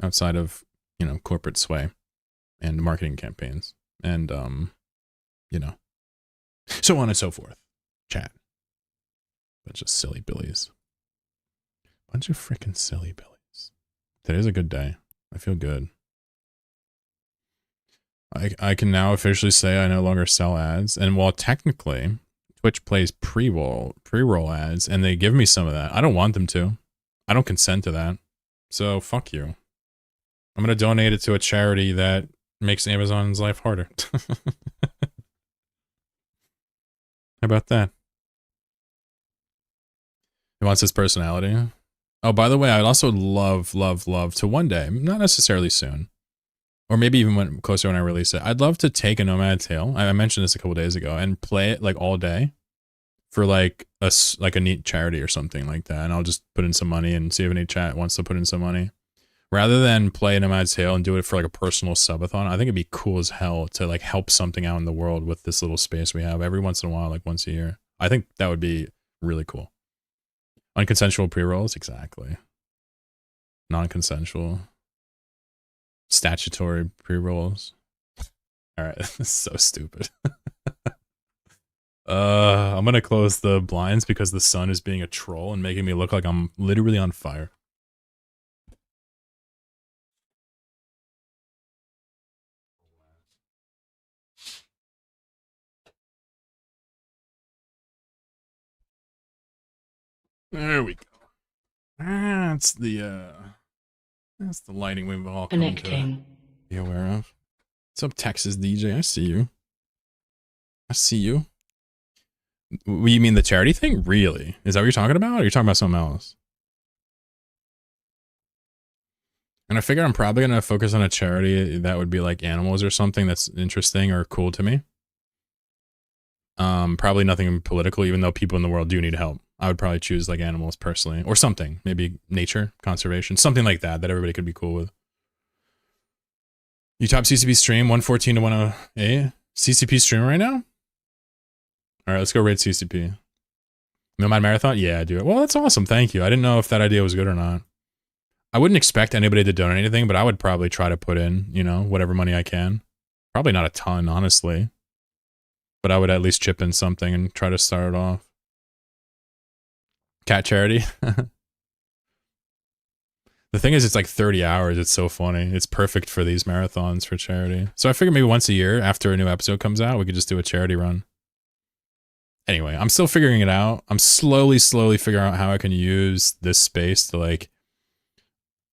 outside of, you know, corporate sway and marketing campaigns and, you know, so on and so forth. Chat. Bunch of silly billies. Bunch of freaking silly billies. Today's a good day. I feel good. I can now officially say I no longer sell ads. And while technically Twitch plays pre-roll ads and they give me some of that, I don't want them to. I don't consent to that. So fuck you. I'm going to donate it to a charity that makes Amazon's life harder. How about that? He wants his personality. Oh, by the way, I'd also love to one day, not necessarily soon, or maybe even when closer when I release it, I'd love to take a Nomad Tale. I mentioned this a couple days ago and play it like all day for like a neat charity or something like that. And I'll just put in some money and see if any chat wants to put in some money. Rather than play a Nomad Tale and do it for like a personal subathon, I think it'd be cool as hell to like help something out in the world with this little space we have every once in a while, like once a year. I think that would be really cool. Unconsensual pre-rolls, exactly. Non-consensual. Statutory pre-rolls. All right, this is so stupid. I'm gonna close the blinds because the sun is being a troll and making me look like I'm literally on fire. There we go. That's the lighting we've all come to be aware of. What's up, Texas DJ? I see you. I see you. You mean the charity thing? Really? Is that what you're talking about? Or are you talking about something else? And I figure I'm probably going to focus on a charity that would be like animals or something that's interesting or cool to me. Probably nothing political, even though people in the world do need help. I would probably choose like animals personally or something, maybe nature, conservation, something like that everybody could be cool with. You top CCP stream 114 to 108. CCP stream right now? All right, let's go raid CCP. Nomad Marathon? Yeah, I do it. Well, that's awesome. Thank you. I didn't know if that idea was good or not. I wouldn't expect anybody to donate anything, but I would probably try to put in, you know, whatever money I can. Probably not a ton, honestly. But I would at least chip in something and try to start it off. Cat charity? The thing is, it's like 30 hours. It's so funny. It's perfect for these marathons for charity. So I figured maybe once a year after a new episode comes out, we could just do a charity run. Anyway, I'm still figuring it out. I'm slowly figuring out how I can use this space to like,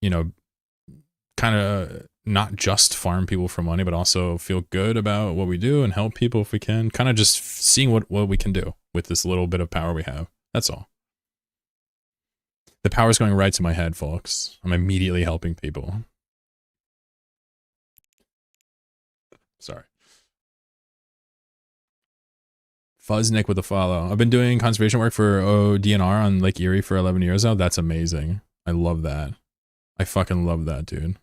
you know, kind of not just farm people for money, but also feel good about what we do and help people if we can. Kind of just seeing what we can do with this little bit of power we have. That's all. The power's going right to my head, folks. I'm immediately helping people. Sorry. Fuzznick with a follow. I've been doing conservation work for DNR on Lake Erie for 11 years now. That's amazing. I love that. I fucking love that, dude.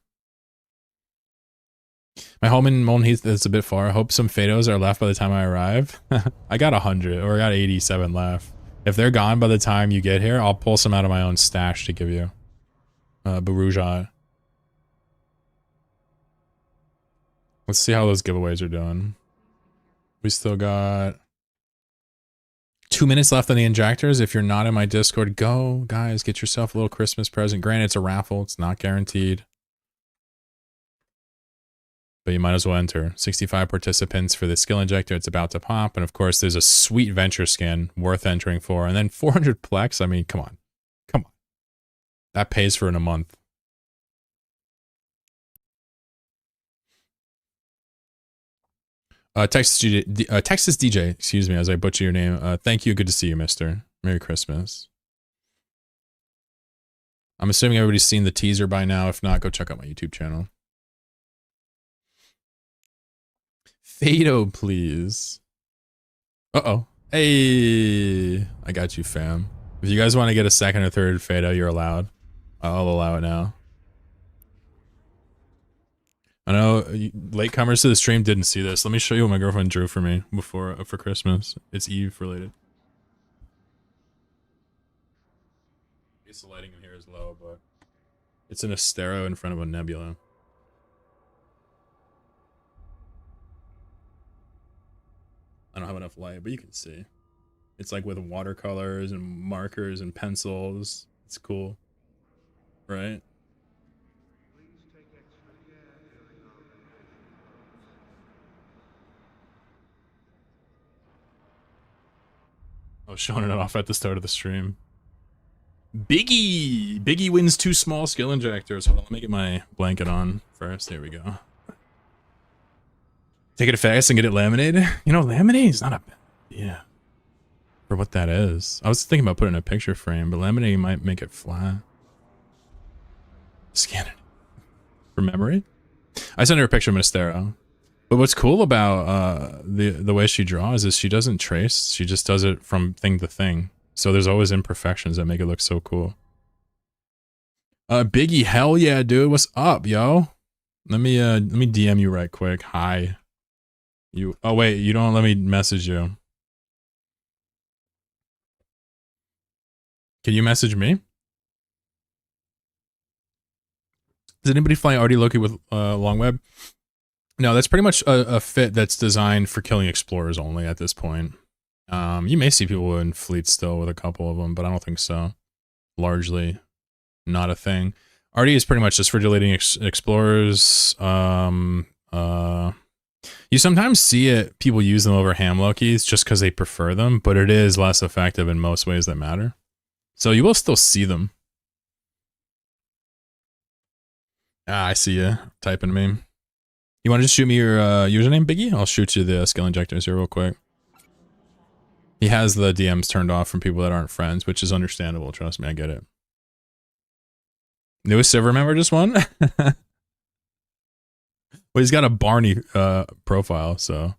My home in Molten Heath is a bit far. I hope some fedos are left by the time I arrive. I got 100, or I got 87 left. If they're gone by the time you get here, I'll pull some out of my own stash to give you. Barujat. Let's see how those giveaways are doing. We still got 2 minutes left on the injectors. If you're not in my Discord, go, guys, get yourself a little Christmas present. Granted, it's a raffle. It's not guaranteed. But you might as well enter. 65 participants for the skill injector. It's about to pop. And of course, there's a sweet venture skin worth entering for. And then 400 plex. I mean, come on. Come on. That pays for in a month. Texas DJ, excuse me, as I butcher your name. Thank you. Good to see you, mister. Merry Christmas. I'm assuming everybody's seen the teaser by now. If not, go check out my YouTube channel. Fedo, please. Uh-oh. Hey, I got you, fam. If you guys want to get a second or third fado, you're allowed. I'll allow it now. I know latecomers to the stream didn't see this. Let me show you what my girlfriend drew for me before for Christmas. It's Eve related. I guess the lighting in here is low, but it's an Astero in front of a nebula. I don't have enough light, but you can see. It's like with watercolors and markers and pencils. It's cool, right? I was showing it off at the start of the stream. Biggie wins 2 small skill injectors. Hold on, let me get my blanket on first. There we go. Take it fast and get it laminated. You know, laminating is not a bad idea for what that is. I was thinking about putting in a picture frame, but laminating might make it flat. Scan it for memory. I sent her a picture of Monastero. But what's cool about the way she draws is she doesn't trace. She just does it from thing to thing. So there's always imperfections that make it look so cool. Biggie, hell yeah, dude. What's up, yo? Let me DM you right quick. Hi. You. Oh wait, you don't let me message you. Can you message me? Does anybody fly Artie Loki with long web? No, that's pretty much a fit that's designed for killing explorers only at this point. You may see people in fleets still with a couple of them, but I don't think so. Largely not a thing. RD is pretty much just for deleting explorers. You sometimes see people use them over ham Lokis just because they prefer them, but it is less effective in most ways that matter. So you will still see them. Ah, I see you typing me. You want to just shoot me your username, Biggie? I'll shoot you the skill injectors here real quick. He has the DMs turned off from people that aren't friends, which is understandable. Trust me, I get it. Newest server member just won? Well, he's got a Barney profile, so.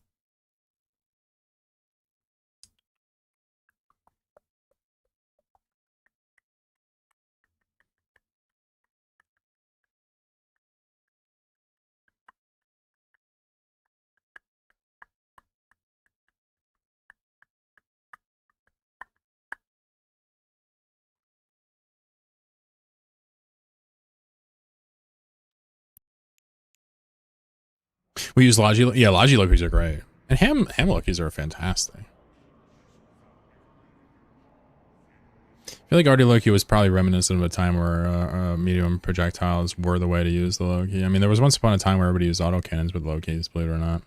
We use Logi. Yeah, Logi Lokis are great. And Ham Lokis are fantastic. I feel like RD Loki was probably reminiscent of a time where medium projectiles were the way to use the Loki. I mean, there was once upon a time where everybody used autocannons with Lokis, believe it or not.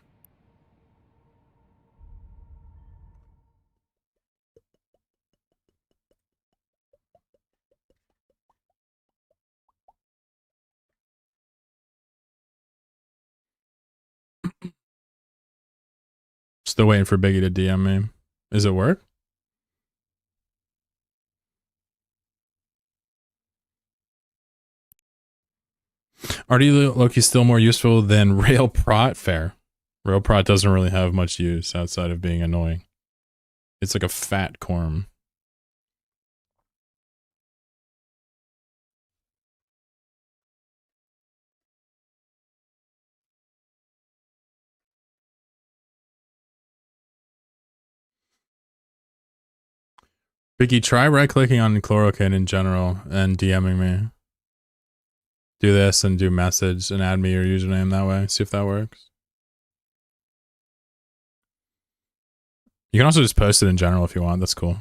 Still waiting for Biggie to DM me. Is it work? RD Loki's still more useful than Rail Prot. Fair. Rail Prot doesn't really have much use outside of being annoying. It's like a fat corm. Biggie, try right-clicking on chloroquine in general and DMing me. Do this and do message and add me your username that way. See if that works. You can also just post it in general if you want. That's cool.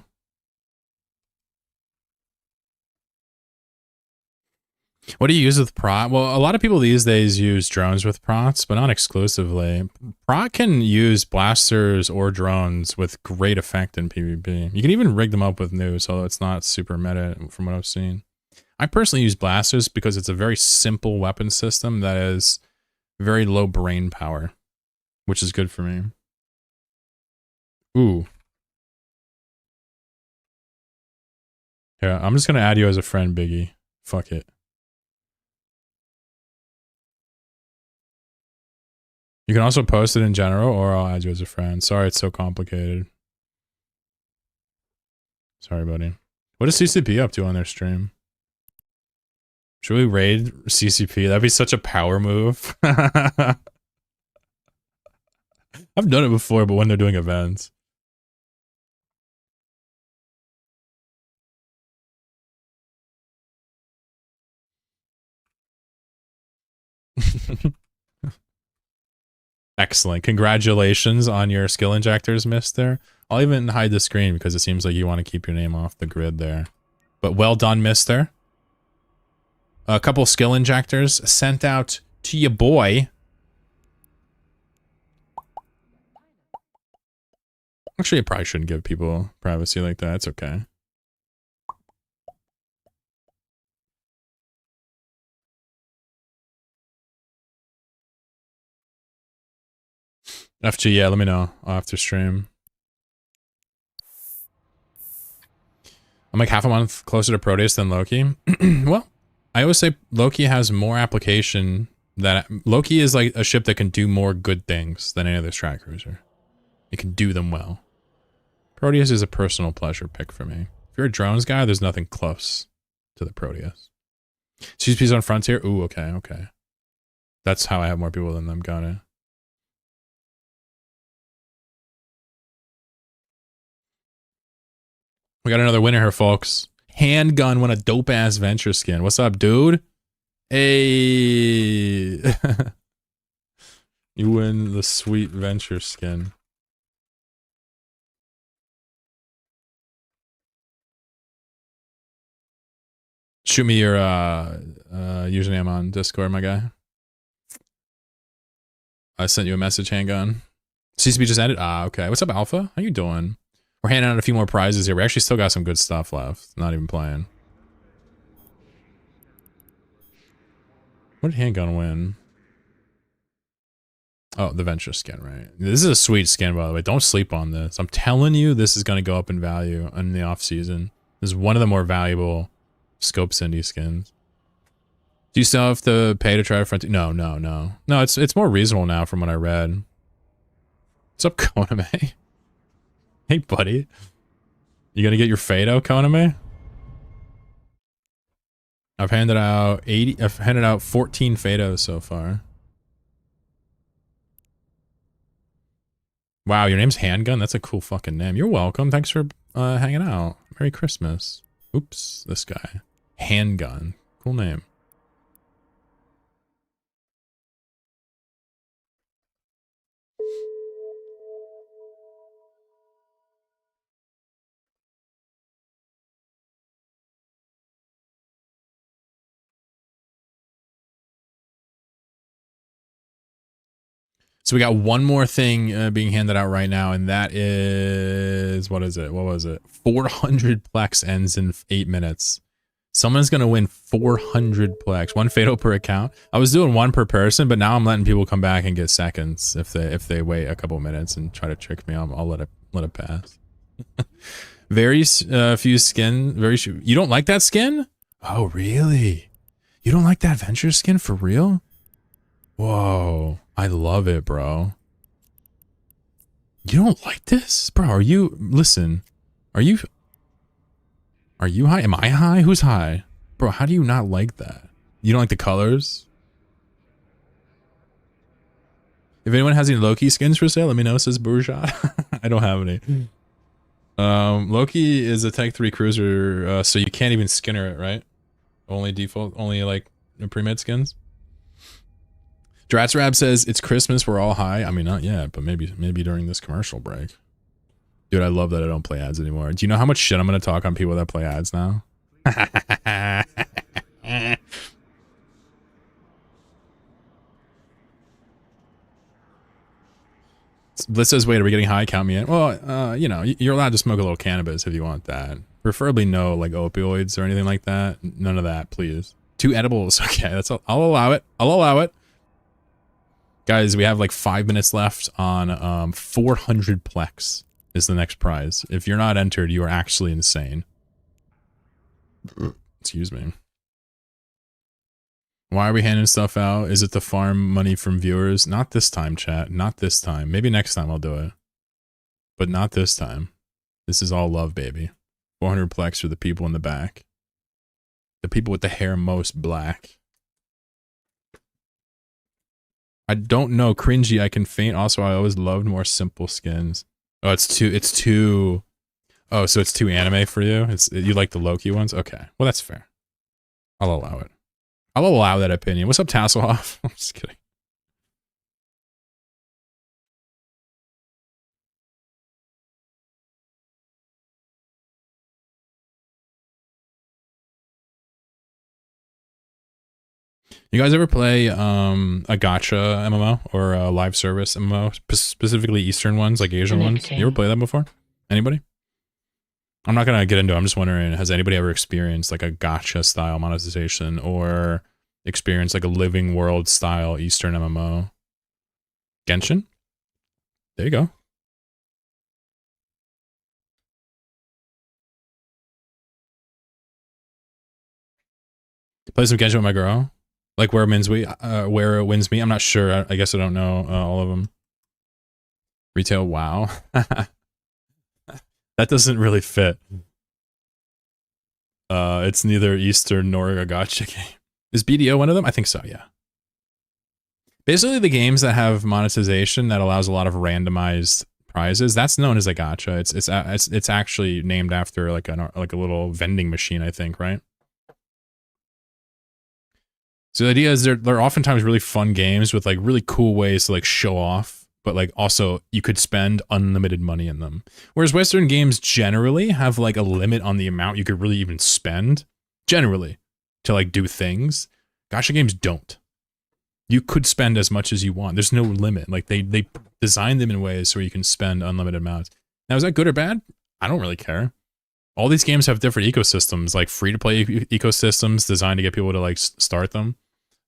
What do you use with prot? Well, a lot of people these days use drones with prots, but not exclusively. Prot can use blasters or drones with great effect in PvP. You can even rig them up with news, although it's not super meta from what I've seen. I personally use blasters because it's a very simple weapon system that is very low brain power, which is good for me. Ooh. Yeah, I'm just going to add you as a friend, Biggie. Fuck it. You can also post it in general, or I'll add you as a friend. Sorry, it's so complicated. Sorry, buddy. What is CCP up to on their stream? Should we raid CCP? That'd be such a power move. I've done it before, but when they're doing events. Excellent. Congratulations on your skill injectors, mister. I'll even hide the screen because it seems like you want to keep your name off the grid there. But well done, mister. A couple skill injectors sent out to your boy. Actually, I probably shouldn't give people privacy like that. It's okay. FG, yeah, let me know. I'll have to stream. I'm like half a month closer to Proteus than Loki. Well, I always say Loki has more application. That Loki is like a ship that can do more good things than any other strat cruiser. It can do them well. Proteus is a personal pleasure pick for me. If you're a drones guy, there's nothing close to the Proteus. CSP's on Frontier? Ooh, okay, okay. That's how I have more people than them, got it. We got another winner here, folks. Handgun won a dope-ass venture skin. What's up, dude? Hey. You win the sweet venture skin. Shoot me your username on Discord, my guy. I sent you a message, Handgun. CCB just ended? Ah, okay. What's up, Alpha? How you doing? We're handing out a few more prizes here. We actually still got some good stuff left. Not even playing. What did Handgun win? Oh, the venture skin, right? This is a sweet skin, by the way. Don't sleep on this. I'm telling you, this is going to go up in value in the off season. This is one of the more valuable Scope Cindy skins. Do you still have to pay to try Frontier? No. No, it's more reasonable now from what I read. What's up, Koname? Hey, buddy. You gonna get your Fado, Koname? I've handed out 14 Fados so far. Wow, your name's Handgun? That's a cool fucking name. You're welcome. Thanks for hanging out. Merry Christmas. Oops, this guy. Handgun. Cool name. So we got one more thing being handed out right now, and that is, what is it? What was it? 400 Plex ends in 8 minutes. Someone's going to win 400 Plex. One Fado per account. I was doing one per person, but now I'm letting people come back and get seconds if they wait a couple minutes and try to trick me. I'll let it pass. Very few skin. You don't like that skin? Oh, really? You don't like that venture skin for real? Whoa. I love it, bro. You don't like this? Bro, listen, are you high? Am I high? Who's high? Bro, how do you not like that? You don't like the colors? If anyone has any Loki skins for sale, let me know, says Bourgeois. I don't have any. Loki is a Tech 3 cruiser, so you can't even skinner it, right? Only default, only like pre-made skins? Dratsrab says, it's Christmas, we're all high. I mean, not yet, but maybe during this commercial break. Dude, I love that I don't play ads anymore. Do you know how much shit I'm going to talk on people that play ads now? Bliss says, wait, are we getting high? Count me in. Well, you know, you're allowed to smoke a little cannabis if you want that. Preferably no, like, opioids or anything like that. None of that, please. 2 edibles. Okay, that's all. I'll allow it. I'll allow it. Guys, we have like 5 minutes left on 400 Plex is the next prize. If you're not entered, you are actually insane. Excuse me. Why are we handing stuff out? Is it to farm money from viewers? Not this time, chat. Not this time. Maybe next time I'll do it. But not this time. This is all love, baby. 400 plex for the people in the back. The people with the hair most black. I don't know. Cringy. I can faint. Also, I always loved more simple skins. Oh, it's too. Oh, so it's too anime for you? You like the Loki ones? Okay. Well, that's fair. I'll allow it. I'll allow that opinion. What's up, Tasselhoff? I'm just kidding. You guys ever play a gacha MMO or a live service MMO, specifically Eastern ones, like Asian ones? You ever play that before? Anybody? I'm not gonna get into it. I'm just wondering, has anybody ever experienced like a gacha style monetization or experienced like a living world style Eastern MMO? Genshin? There you go. Play some Genshin with my girl. Like where wins me? I'm not sure. I guess I don't know all of them. Retail, wow. That doesn't really fit. It's neither Eastern nor a gacha game. Is BDO one of them? I think so, yeah. Basically, the games that have monetization that allows a lot of randomized prizes, that's known as a gacha. It's actually named after like a little vending machine, I think, right? So the idea is they're oftentimes really fun games with like really cool ways to like show off, but like also you could spend unlimited money in them. Whereas Western games generally have like a limit on the amount you could really even spend, generally, to like do things. Gacha games don't. You could spend as much as you want. There's no limit. Like they design them in ways where you can spend unlimited amounts. Now, is that good or bad? I don't really care. All these games have different ecosystems, like free-to-play ecosystems designed to get people to like start them.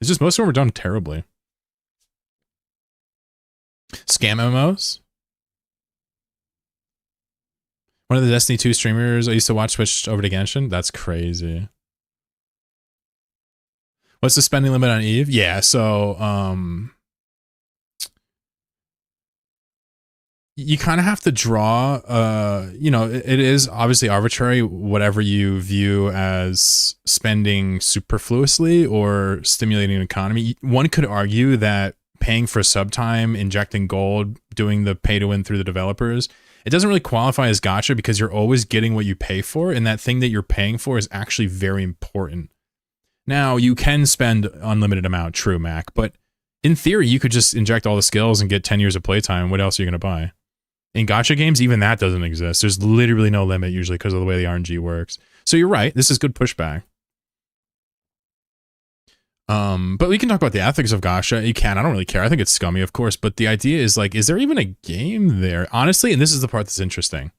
It's just most of them are done terribly. Scam MMOs. One of the Destiny 2 streamers I used to watch switched over to Genshin. That's crazy. What's the spending limit on Eve? Yeah, so you kind of have to draw, you know, it is obviously arbitrary, whatever you view as spending superfluously or stimulating an economy. One could argue that paying for sub time, injecting gold, doing the pay to win through the developers, it doesn't really qualify as gacha because you're always getting what you pay for, and that thing that you're paying for is actually very important. Now, you can spend unlimited amount, true, Mac, but in theory, you could just inject all the skills and get 10 years of playtime. What else are you going to buy? In gacha games, even that doesn't exist. There's literally no limit usually because of the way the RNG works. So you're right. This is good pushback. But we can talk about the ethics of gacha. You can. I don't really care. I think it's scummy, of course. But the idea is like, is there even a game there? Honestly, and this is the part that's interesting.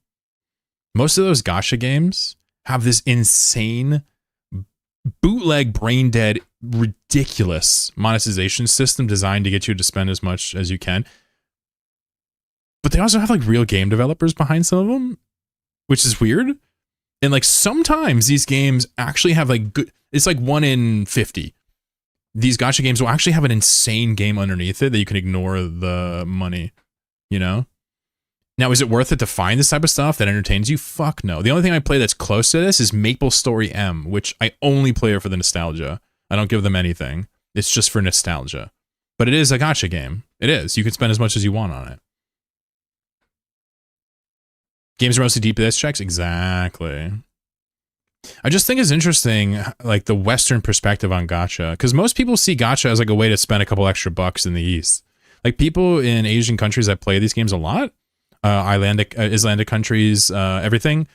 Most of those gacha games have this insane bootleg, brain dead, ridiculous monetization system designed to get you to spend as much as you can. But they also have like real game developers behind some of them, which is weird. And like sometimes these games actually have like good, it's like 1 in 50. These gacha games will actually have an insane game underneath it that you can ignore the money, you know? Now, is it worth it to find this type of stuff that entertains you? Fuck no. The only thing I play that's close to this is Maple Story M, which I only play for the nostalgia. I don't give them anything. It's just for nostalgia. But it is a gacha game. It is. You can spend as much as you want on it. Games are mostly DPS checks? Exactly. I just think it's interesting, like, the Western perspective on gacha. Because most people see gacha as, like, a way to spend a couple extra bucks in the East. Like, people in Asian countries that play these games a lot, Icelandic countries, everything,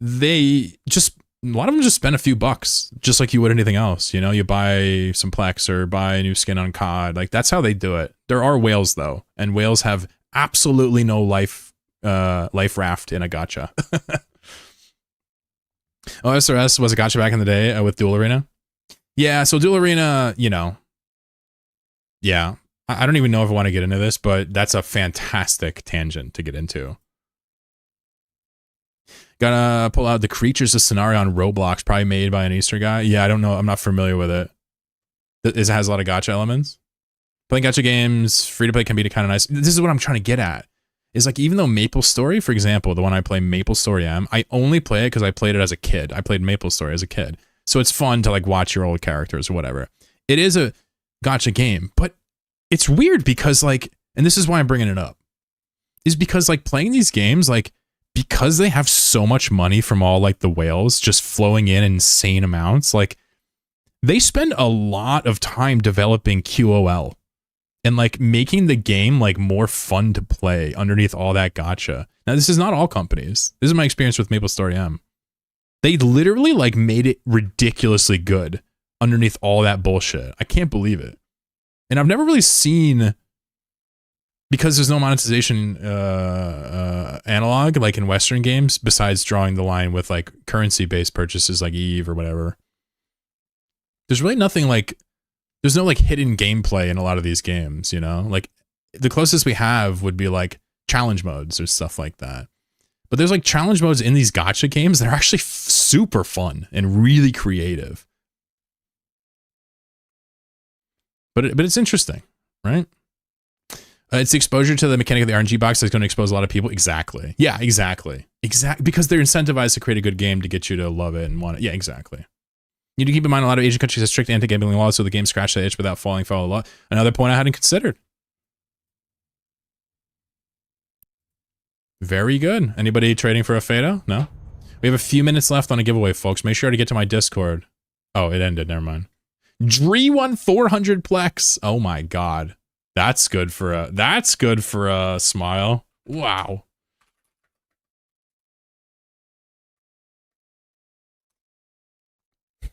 they just, a lot of them just spend a few bucks, just like you would anything else. You know, you buy some Plex or buy a new skin on COD. Like, that's how they do it. There are whales, though. And whales have absolutely no life raft in a gacha. Oh, SRS was a gacha back in the day with Duel Arena. Yeah, so Duel Arena, you know, yeah, I don't even know if I want to get into this, but that's a fantastic tangent to get into. Gotta pull out the Creatures of Scenario on Roblox, probably made by an Easter guy. Yeah, I don't know. I'm not familiar with it. It has a lot of gacha elements. Playing gacha games, free to play can be kind of nice. This is what I'm trying to get at. is like, even though Maple Story, for example, the one I play, Maple Story M, I only play it because I played it as a kid. I played Maple Story as a kid. So it's fun to like watch your old characters or whatever. It is a gacha game, but it's weird because like, and this is why I'm bringing it up, is because like playing these games, like because they have so much money from all like the whales just flowing in insane amounts, like they spend a lot of time developing QOL and like making the game like more fun to play underneath all that gacha. Now this is not all companies. This is my experience with Maple Story M. They literally like made it ridiculously good underneath all that bullshit. I can't believe it. And I've never really seen, because there's no monetization analog like in Western games, besides drawing the line with like currency-based purchases like Eve or whatever. There's really nothing like, there's no like hidden gameplay in a lot of these games, you know? Like the closest we have would be like challenge modes or stuff like that. But there's like challenge modes in these gacha games that are actually super fun and really creative. But it's interesting, right? It's the exposure to the mechanic of the RNG box that's going to expose a lot of people. Exactly. Yeah, exactly. Because they're incentivized to create a good game to get you to love it and want it. Yeah, exactly. You need to keep in mind a lot of Asian countries have strict anti-gambling laws, so the game scratched that itch without falling foul of law. Another point I hadn't considered. Very good. Anybody trading for a Fedo? No? We have a few minutes left on a giveaway, folks. Make sure to get to my Discord. Oh, it ended. Never mind. Dree won 400 plex. Oh my god. That's good for a smile. Wow.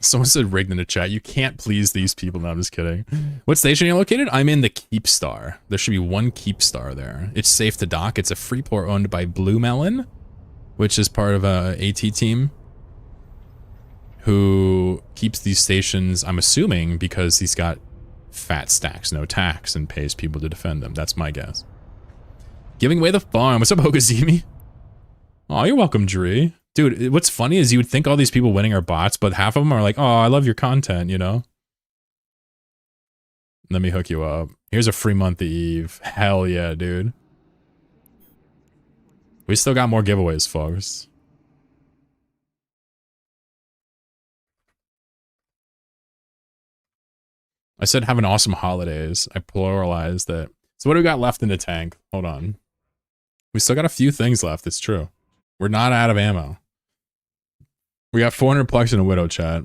Someone said rigged in the chat. You can't please these people. No, I'm just kidding. What station are you located? I'm in the Keep Star. There should be one Keep Star there. It's safe to dock. It's a free port owned by Blue Melon, which is part of a AT team who keeps these stations, I'm assuming, because he's got fat stacks, no tax, and pays people to defend them. That's my guess. Giving away the farm. What's up, Hogazimi? Oh, you're welcome, Dree. Dude, what's funny is you would think all these people winning are bots, but half of them are like, oh, I love your content, you know? Let me hook you up. Here's a free month of Eve. Hell yeah, dude. We still got more giveaways, folks. I said have an awesome holidays. I pluralized it. So what do we got left in the tank? Hold on. We still got a few things left. It's true. We're not out of ammo. We got 400 plex in a Widow chat.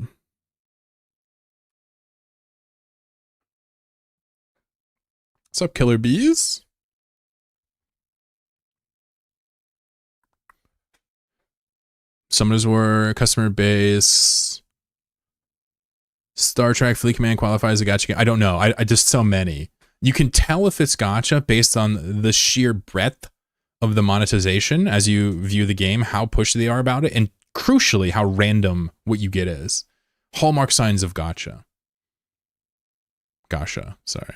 What's up, Killer Bees? Summoners War, customer base. Star Trek Fleet Command qualifies a gacha game. I don't know. I just so many. You can tell if it's gacha based on the sheer breadth of the monetization as you view the game, how pushy they are about it, and crucially, how random what you get is. Hallmark signs of gacha. Gacha, sorry.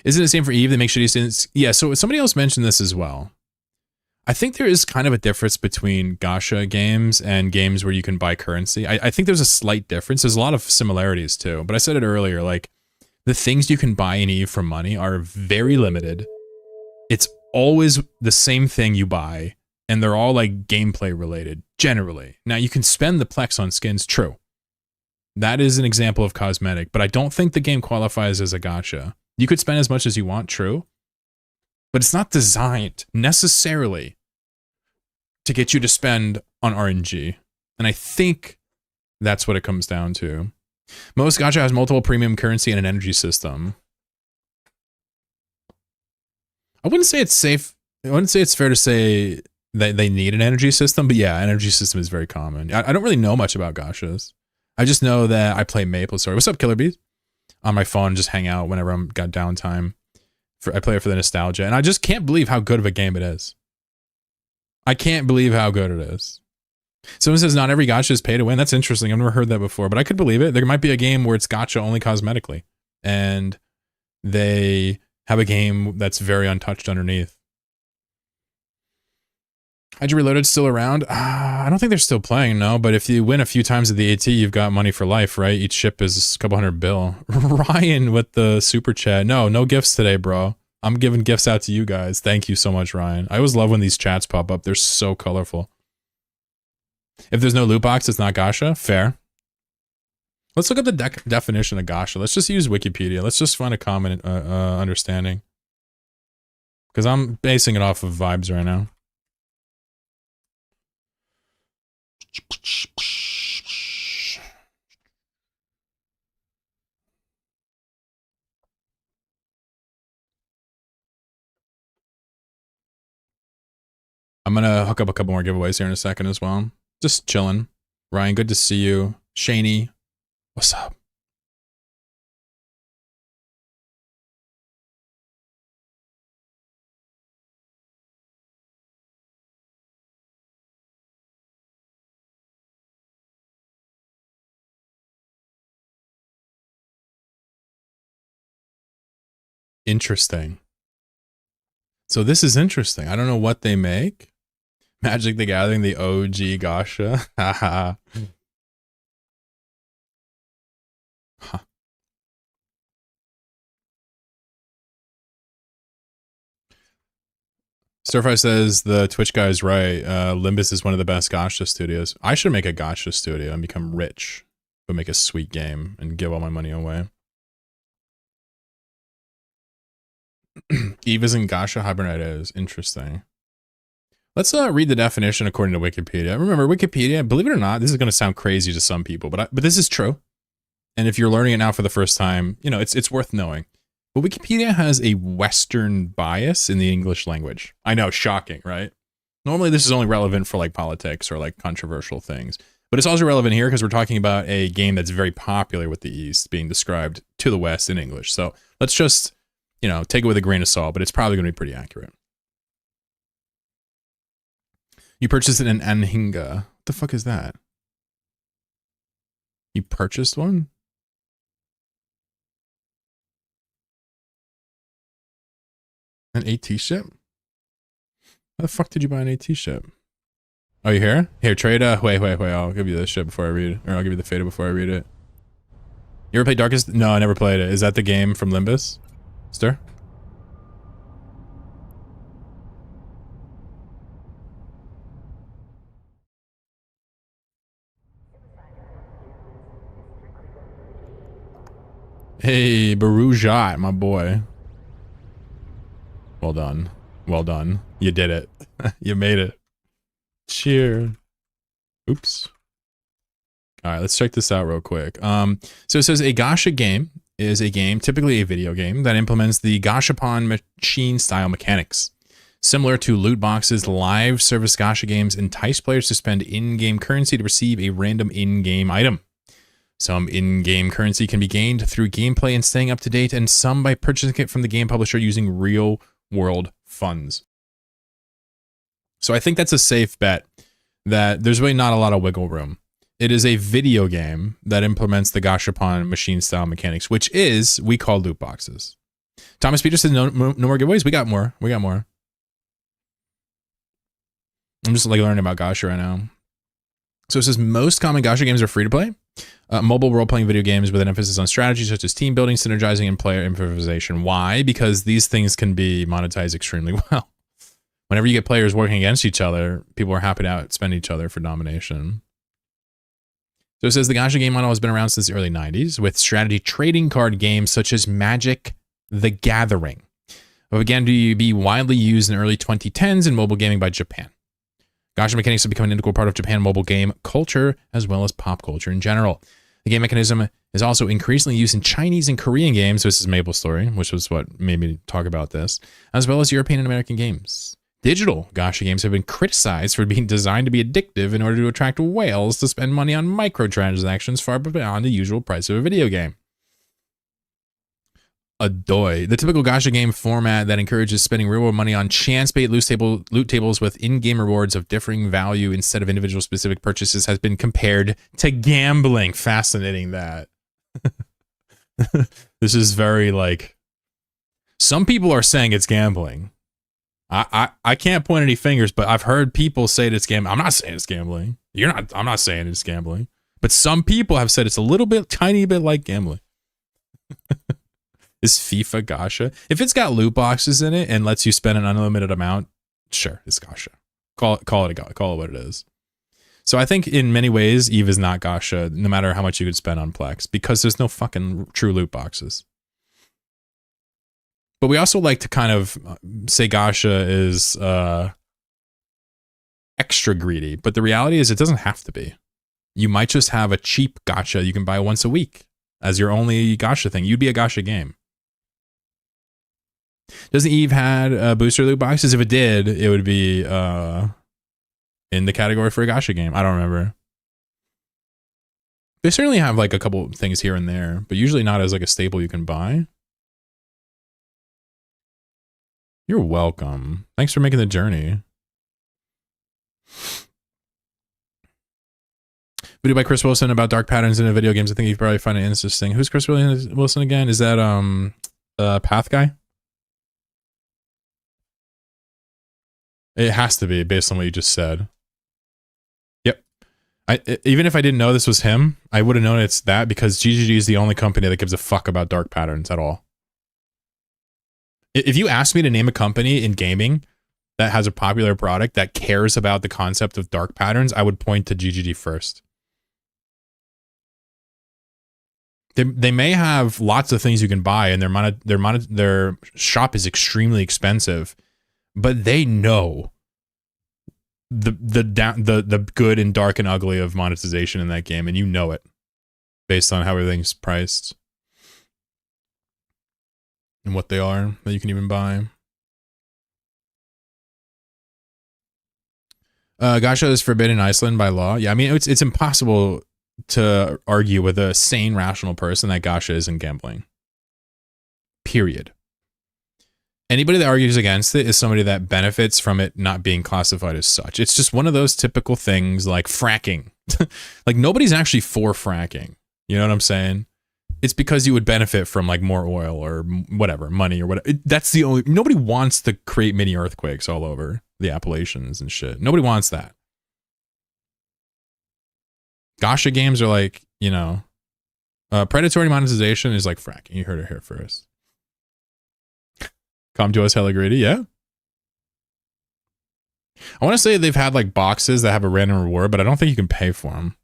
Isn't it the same for Eve that makes shitty students? Yeah, so somebody else mentioned this as well. I think there is kind of a difference between gacha games and games where you can buy currency. I think there's a slight difference. There's a lot of similarities too, but I said it earlier, like the things you can buy in Eve for money are very limited. It's always the same thing you buy, and they're all like gameplay related, generally. Now you can spend the plex on skins, true. That is an example of cosmetic, but I don't think the game qualifies as a gacha. You could spend as much as you want, true. But it's not designed necessarily to get you to spend on RNG. And I think that's what it comes down to. Most gacha has multiple premium currency and an energy system. I wouldn't say it's safe. I wouldn't say it's fair to say that they need an energy system, but yeah, energy system is very common. I don't really know much about gachas. I just know that I play Maple Story. What's up, Killer Bees? On my phone, just hang out whenever I'm got downtime. I play it for the nostalgia, and I just can't believe how good of a game it is. I can't believe how good it is. Someone says not every gacha is pay to win. That's interesting. I've never heard that before, but I could believe it. There might be a game where it's gacha only cosmetically, and they have a game that's very untouched underneath. Hydra Reloaded still around? I don't think they're still playing, no. But if you win a few times at the AT, you've got money for life, right? Each ship is a couple $100. Ryan with the super chat. No gifts today, bro. I'm giving gifts out to you guys. Thank you so much, Ryan. I always love when these chats pop up. They're so colorful. If there's no loot box, it's not gacha. Fair. Let's look up the definition of gacha. Let's just use Wikipedia. Let's just find a common understanding. Because I'm basing it off of vibes right now. I'm gonna hook up a couple more giveaways here in a second as well. Just chilling. Ryan, good to see you. Shaney, what's up? Interesting. So this is interesting. I don't know what they make. Magic the Gathering, the OG gacha. Haha. Huh. Stirfry says the Twitch guy is right. Limbus is one of the best gacha studios. I should make a gacha studio and become rich, but make a sweet game and give all my money away. Eve isn't gacha, Hibernite is. Interesting. Let's read the definition according to Wikipedia. Remember, Wikipedia, believe it or not, this is going to sound crazy to some people, but this is true. And if you're learning it now for the first time, you know, it's worth knowing. But Wikipedia has a Western bias in the English language. I know, shocking, right? Normally this is only relevant for like politics or like controversial things. But it's also relevant here because we're talking about a game that's very popular with the East being described to the West in English. So let's just, you know, take it with a grain of salt, but it's probably going to be pretty accurate. You purchased an Anhinga. What the fuck is that? You purchased one? An AT ship? How the fuck did you buy an AT ship? Oh, you here? Here, trade wait. I'll give you this ship before I read it. Or I'll give you the Fado before I read it. You ever played Darkest? No, I never played it. Is that the game from Limbus? Stir? Hey, Barujat, my boy. Well done. Well done. You did it. You made it. Cheer. Oops. All right, let's check this out real quick. So it says a gacha game is a game, typically a video game, that implements the gashapon machine style mechanics. Similar to loot boxes, live service gacha games entice players to spend in-game currency to receive a random in-game item. Some in-game currency can be gained through gameplay and staying up to date, and some by purchasing it from the game publisher using real-world funds. So I think that's a safe bet that there's really not a lot of wiggle room. It is a video game that implements the gashapon machine-style mechanics, which is, we call loot boxes. Thomas Peters said no more giveaways. We got more. I'm just like learning about gacha right now. So it says most common gacha games are free to play. Mobile role-playing video games with an emphasis on strategy such as team building, synergizing, and player improvisation. Why? Because these things can be monetized extremely well. Whenever you get players working against each other, people are happy to outspend each other for domination. So it says the gacha game model has been around since the early 90s with strategy trading card games such as Magic the Gathering, but began to be widely used in the early 2010s in mobile gaming by Japan. Gacha mechanics have become an integral part of Japan mobile game culture as well as pop culture in general. The game mechanism is also increasingly used in Chinese and Korean games. This is MapleStory, which was what made me talk about this, as well as European and American games. Digital gacha games have been criticized for being designed to be addictive in order to attract whales to spend money on microtransactions far beyond the usual price of a video game. Adoy. The typical gacha game format that encourages spending real-world money on chance-bait loot tables with in-game rewards of differing value instead of individual specific purchases has been compared to gambling. Fascinating that. This is very like... Some people are saying it's gambling. I can't point any fingers, but I've heard people say that it's gambling. I'm not saying it's gambling. I'm not saying it's gambling. But some people have said it's a little bit, tiny bit like gambling. Is FIFA gacha? If it's got loot boxes in it and lets you spend an unlimited amount, sure, it's gacha. Call it what it is. So I think in many ways, Eve is not gacha, no matter how much you could spend on Plex, because there's no fucking true loot boxes. But we also like to kind of say gacha is extra greedy. But the reality is it doesn't have to be. You might just have a cheap gacha you can buy once a week as your only gacha thing. You'd be a gacha game. Doesn't Eve had booster loot boxes? If it did, it would be in the category for a gacha game. I don't remember. They certainly have like a couple things here and there, but usually not as like a staple you can buy. You're welcome. Thanks for making the journey. Video by Chris Wilson about dark patterns in video games. I think you probably find it interesting. Who's Chris Wilson again? Is that Path guy? It has to be based on what you just said. Yep. Even if I didn't know this was him, I would have known it's that because GGG is the only company that gives a fuck about dark patterns at all. If you ask me to name a company in gaming that has a popular product that cares about the concept of dark patterns, I would point to GGG first. They may have lots of things you can buy, and their shop is extremely expensive, but they know the good and dark and ugly of monetization in that game, and you know it based on how everything's priced. And what they are that you can even buy. Gacha is forbidden in Iceland by law. Yeah, I mean it's impossible to argue with a sane, rational person that gacha isn't gambling. Period. Anybody that argues against it is somebody that benefits from it not being classified as such. It's just one of those typical things like fracking. Like nobody's actually for fracking. You know what I'm saying? It's because you would benefit from like more oil or whatever, money or whatever. That's the only, nobody wants to create mini earthquakes all over the Appalachians and shit. Nobody wants that. Gacha games are like, you know, predatory monetization is like fracking. You heard it here first. Come to us hella greedy, yeah. I want to say they've had like boxes that have a random reward, but I don't think you can pay for them.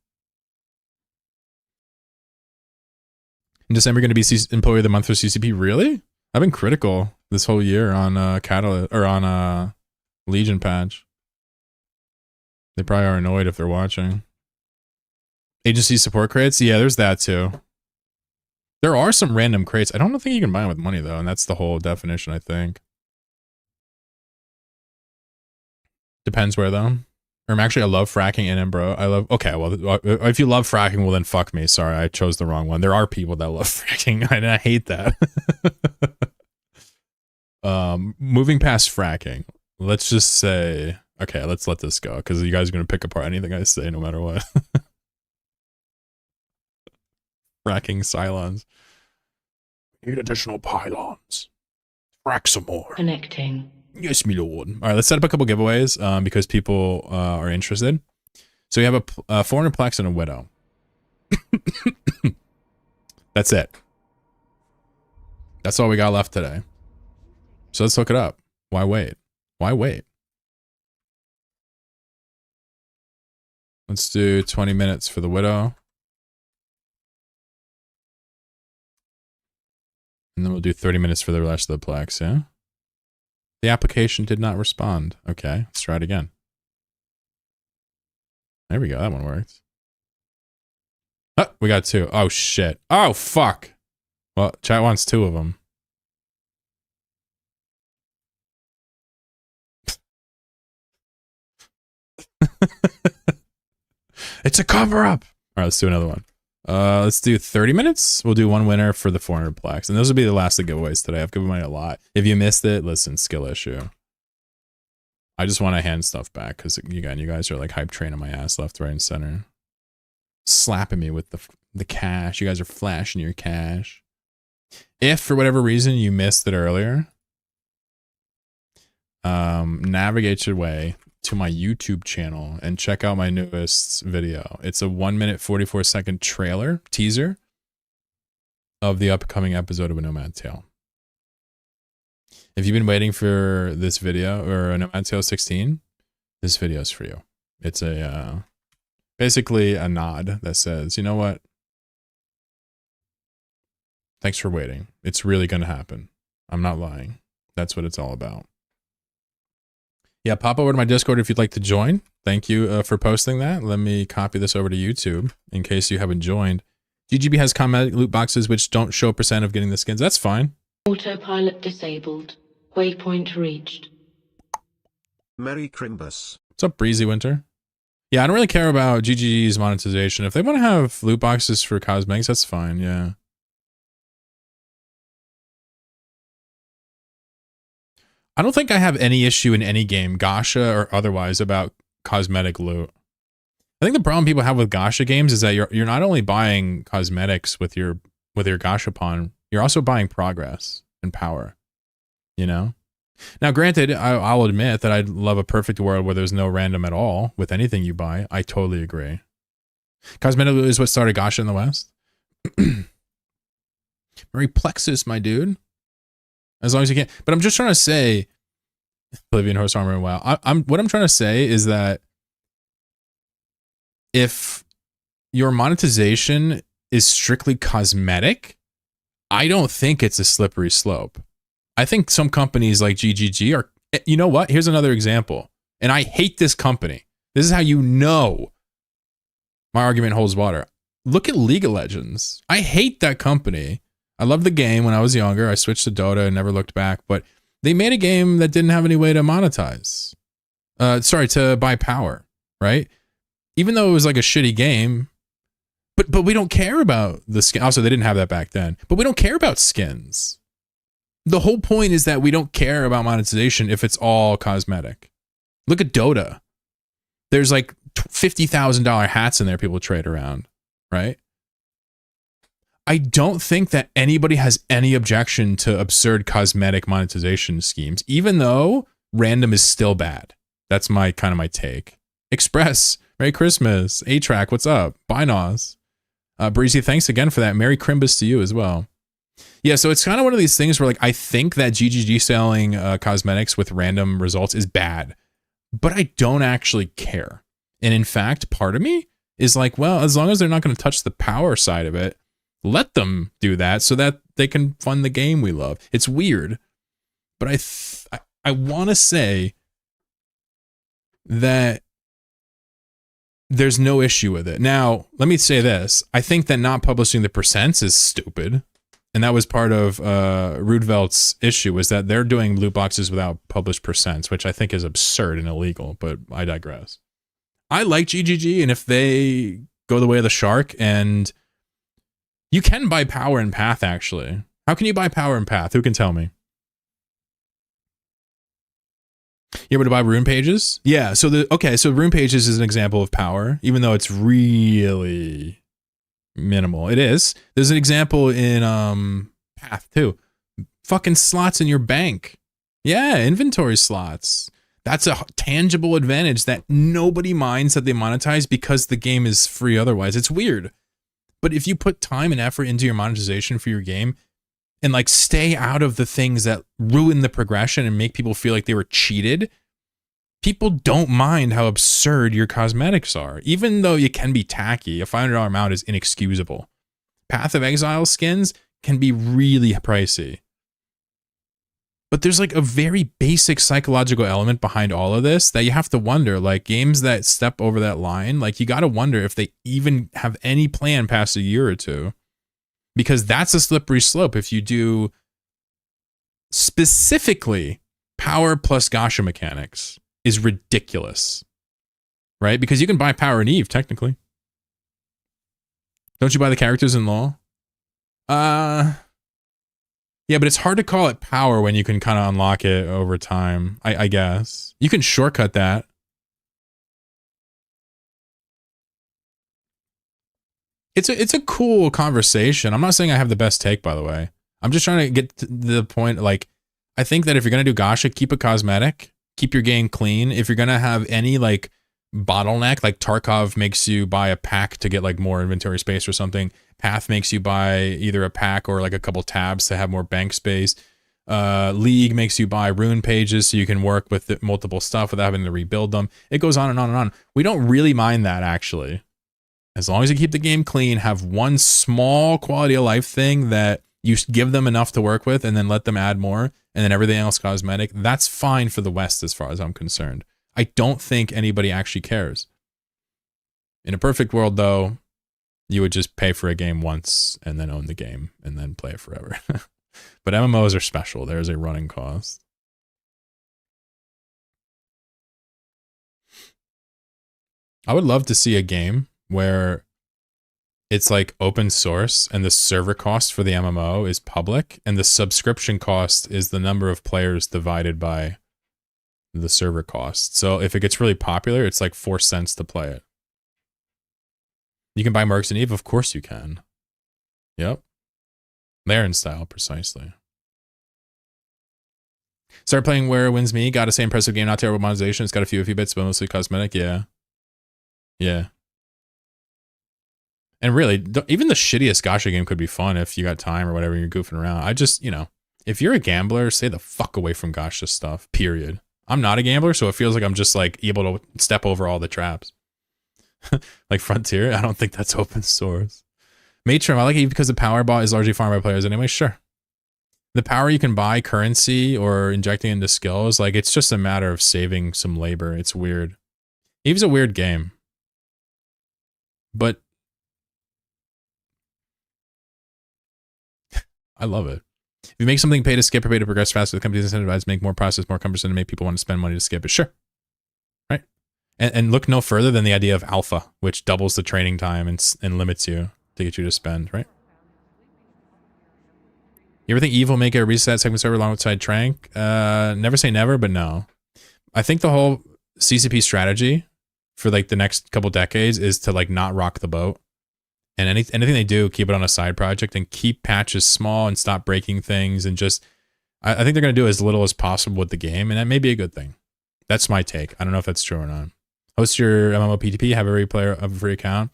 In December, going to be Employee of the Month for CCP. Really? I've been critical this whole year on Catalyst or on Legion patch. They probably are annoyed if they're watching. Agency support crates? Yeah, there's that too. There are some random crates. I don't think you can buy them with money though, and that's the whole definition, I think. Depends where though. Or actually, I love fracking in it, bro. I love. Okay, well, if you love fracking, well then fuck me. Sorry, I chose the wrong one. There are people that love fracking, and I hate that. Moving past fracking, let's just say, okay, let's let this go because you guys are gonna pick apart anything I say, no matter what. Fracking Cylons. Need additional pylons. Frack some more. Connecting. Yes, me lord. All right, let's set up a couple giveaways because people are interested. So we have a 400 Plex and a Widow. That's it. That's all we got left today. So let's look it up. Why wait? Why wait? Let's do 20 minutes for the Widow. And then we'll do 30 minutes for the rest of the Plex, yeah? The application did not respond. Okay, let's try it again. There we go, that one worked. Oh, we got 2. Oh, shit. Oh, fuck. Well, chat wants 2 of them. It's a cover-up. All right, let's do another one. Let's do 30 minutes. We'll do one winner for the 400 Plex. And those will be the last of the giveaways today. I've given away a lot. If you missed it, listen, skill issue. I just want to hand stuff back because, again, you guys are like hype training my ass left, right, and center. Slapping me with the cash. You guys are flashing your cash. If, for whatever reason, you missed it earlier, navigate your way to my YouTube channel and check out my newest video. It's a 1 minute 44-second trailer teaser of the upcoming episode of A Nomad Tale. If you've been waiting for this video or A Nomad Tale 16, this video is for you. It's a basically a nod that says, you know what? Thanks for waiting. It's really going to happen. I'm not lying. That's what it's all about. Yeah, pop over to my Discord if you'd like to join. Thank you for posting that. Let me copy this over to YouTube in case you haven't joined. GGB has cosmetic loot boxes which don't show % of getting the skins. That's fine. Autopilot disabled. Waypoint reached. Merry Crimbus. What's up, Breezy Winter? Yeah, I don't really care about GGG's monetization. If they want to have loot boxes for cosmetics, that's fine, yeah. I don't think I have any issue in any game, Gacha or otherwise, about cosmetic loot. I think the problem people have with Gacha games is that you're not only buying cosmetics with your Gashapon, you're also buying progress and power. You know? Now, granted, I'll admit that I'd love a perfect world where there's no random at all with anything you buy. I totally agree. Cosmetic loot is what started Gacha in the West. Very plexus, my dude. As long as you can. But I'm just trying to say, Oblivion Horse Armor and WoW. What I'm trying to say is that if your monetization is strictly cosmetic, I don't think it's a slippery slope. I think some companies like GGG are, you know what? Here's another example. And I hate this company. This is how you know my argument holds water. Look at League of Legends. I hate that company. I loved the game when I was younger. I switched to Dota and never looked back, but they made a game that didn't have any way to monetize. To buy power, right? Even though it was like a shitty game, but we don't care about the skin. Also, they didn't have that back then, but we don't care about skins. The whole point is that we don't care about monetization if it's all cosmetic. Look at Dota. There's like $50,000 hats in there people trade around, right? I don't think that anybody has any objection to absurd cosmetic monetization schemes, even though random is still bad. That's my take. Express, Merry Christmas. A-Track, what's up? Binos. Breezy, thanks again for that. Merry Crimbus to you as well. Yeah, so it's kind of one of these things where like I think that GGG selling cosmetics with random results is bad, but I don't actually care. And in fact, part of me is like, well, as long as they're not going to touch the power side of it, let them do that so that they can fund the game we love. It's weird, but I want to say that there's no issue with it. Now, let me say this. I think that not publishing the percents is stupid. And that was part of Rudevelt's issue, is that they're doing loot boxes without published percents, which I think is absurd and illegal, but I digress. I like GGG, and if they go the way of the shark, and you can buy power and path, actually. How can you buy power and path? Who can tell me? You able to buy rune pages? Yeah, so rune pages is an example of power, even though it's really minimal. It is. There's an example in path too. Fucking slots in your bank. Yeah, inventory slots. That's a tangible advantage that nobody minds that they monetize because the game is free otherwise. It's weird. But if you put time and effort into your monetization for your game and like stay out of the things that ruin the progression and make people feel like they were cheated, people don't mind how absurd your cosmetics are. Even though you can be tacky, a $500 amount is inexcusable. Path of Exile skins can be really pricey. But there's like a very basic psychological element behind all of this that you have to wonder, like games that step over that line, like you got to wonder if they even have any plan past a year or two, because that's a slippery slope. If you do specifically power plus gacha mechanics is ridiculous, right? Because you can buy power in Eve, technically. Don't you buy the characters in LoL? Yeah, but it's hard to call it power when you can kind of unlock it over time, I guess. You can shortcut that. It's a cool conversation. I'm not saying I have the best take, by the way. I'm just trying to get to the point, like, I think that if you're going to do gacha, keep it cosmetic. keep your game clean. If you're gonna have any like bottleneck, like Tarkov makes you buy a pack to get like more inventory space or something. Path makes you buy either a pack or like a couple tabs to have more bank space. League makes you buy rune pages so you can work with multiple stuff without having to rebuild them. It goes on and on and on. We don't really mind that, actually. As long as you keep the game clean, have one small quality of life thing that you give them enough to work with and then let them add more, and then everything else cosmetic, that's fine for the West as far as I'm concerned. I don't think anybody actually cares. In a perfect world, though, you would just pay for a game once and then own the game and then play it forever. But MMOs are special. There's a running cost. I would love to see a game where it's like open source and the server cost for the MMO is public and the subscription cost is the number of players divided by the server cost. So if it gets really popular, it's like 4 cents to play it. You can buy Mercs and Eve? Of course you can. Yep. Laren style, precisely. Started playing Where Wins Me. Got to say impressive game, not terrible monetization. It's got a few bits, but mostly cosmetic. Yeah. Yeah. And really, even the shittiest gacha game could be fun if you got time or whatever, you're goofing around. I just, you know, if you're a gambler, stay the fuck away from gacha stuff, period. I'm not a gambler, so it feels like I'm just like able to step over all the traps. Like Frontier, I don't think that's open source. Matrim, I like it because the power bot is largely farmed by players anyway. Sure. The power you can buy currency or injecting into skills, like it's just a matter of saving some labor. It's weird. Eve's a weird game. But I love it. If you make something pay to skip or pay to progress faster, the company's incentivized to make more process more cumbersome to make people want to spend money to skip it. Sure. Right. And look no further than the idea of alpha, which doubles the training time and limits you to get you to spend, right? You ever think Eve will make a reset segment server alongside Trank? Never say never, but no. I think the whole CCP strategy for like the next couple decades is to like not rock the boat. And anything they do, keep it on a side project and keep patches small and stop breaking things and just, I think they're going to do as little as possible with the game, and that may be a good thing. That's my take. I don't know if that's true or not. Host your MMO PTP, have every player have a free account.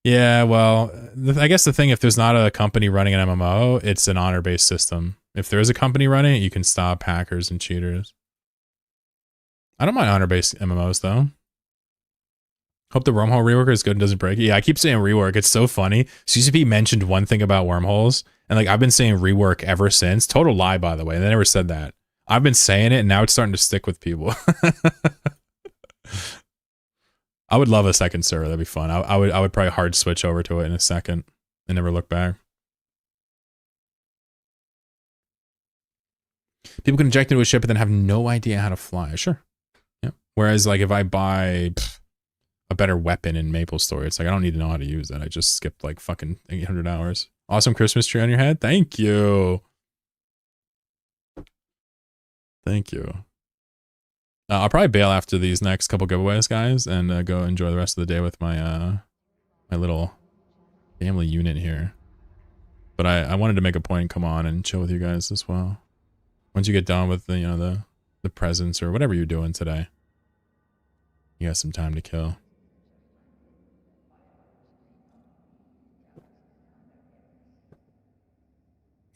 Yeah, well, I guess the thing, if there's not a company running an MMO, it's an honor-based system. If there is a company running it, you can stop hackers and cheaters. I don't mind honor-based MMOs, though. Hope the wormhole reworker is good and doesn't break it. Yeah, I keep saying rework. It's so funny. CCP mentioned one thing about wormholes, and like I've been saying rework ever since. Total lie, by the way. They never said that. I've been saying it, and now it's starting to stick with people. I would love a second server. That'd be fun. I would probably hard switch over to it in a second and never look back. People can inject into a ship and then have no idea how to fly. Sure. Yeah. Whereas like if I buy a better weapon in MapleStory, it's like I don't need to know how to use it. I just skipped like fucking 800 hours. Awesome Christmas tree on your head. Thank you. Thank you. I'll probably bail after these next couple giveaways, guys, and go enjoy the rest of the day with my my little family unit here. But I wanted to make a point and come on and chill with you guys as well. Once you get done with the, you know, the presents or whatever you're doing today, you got some time to kill.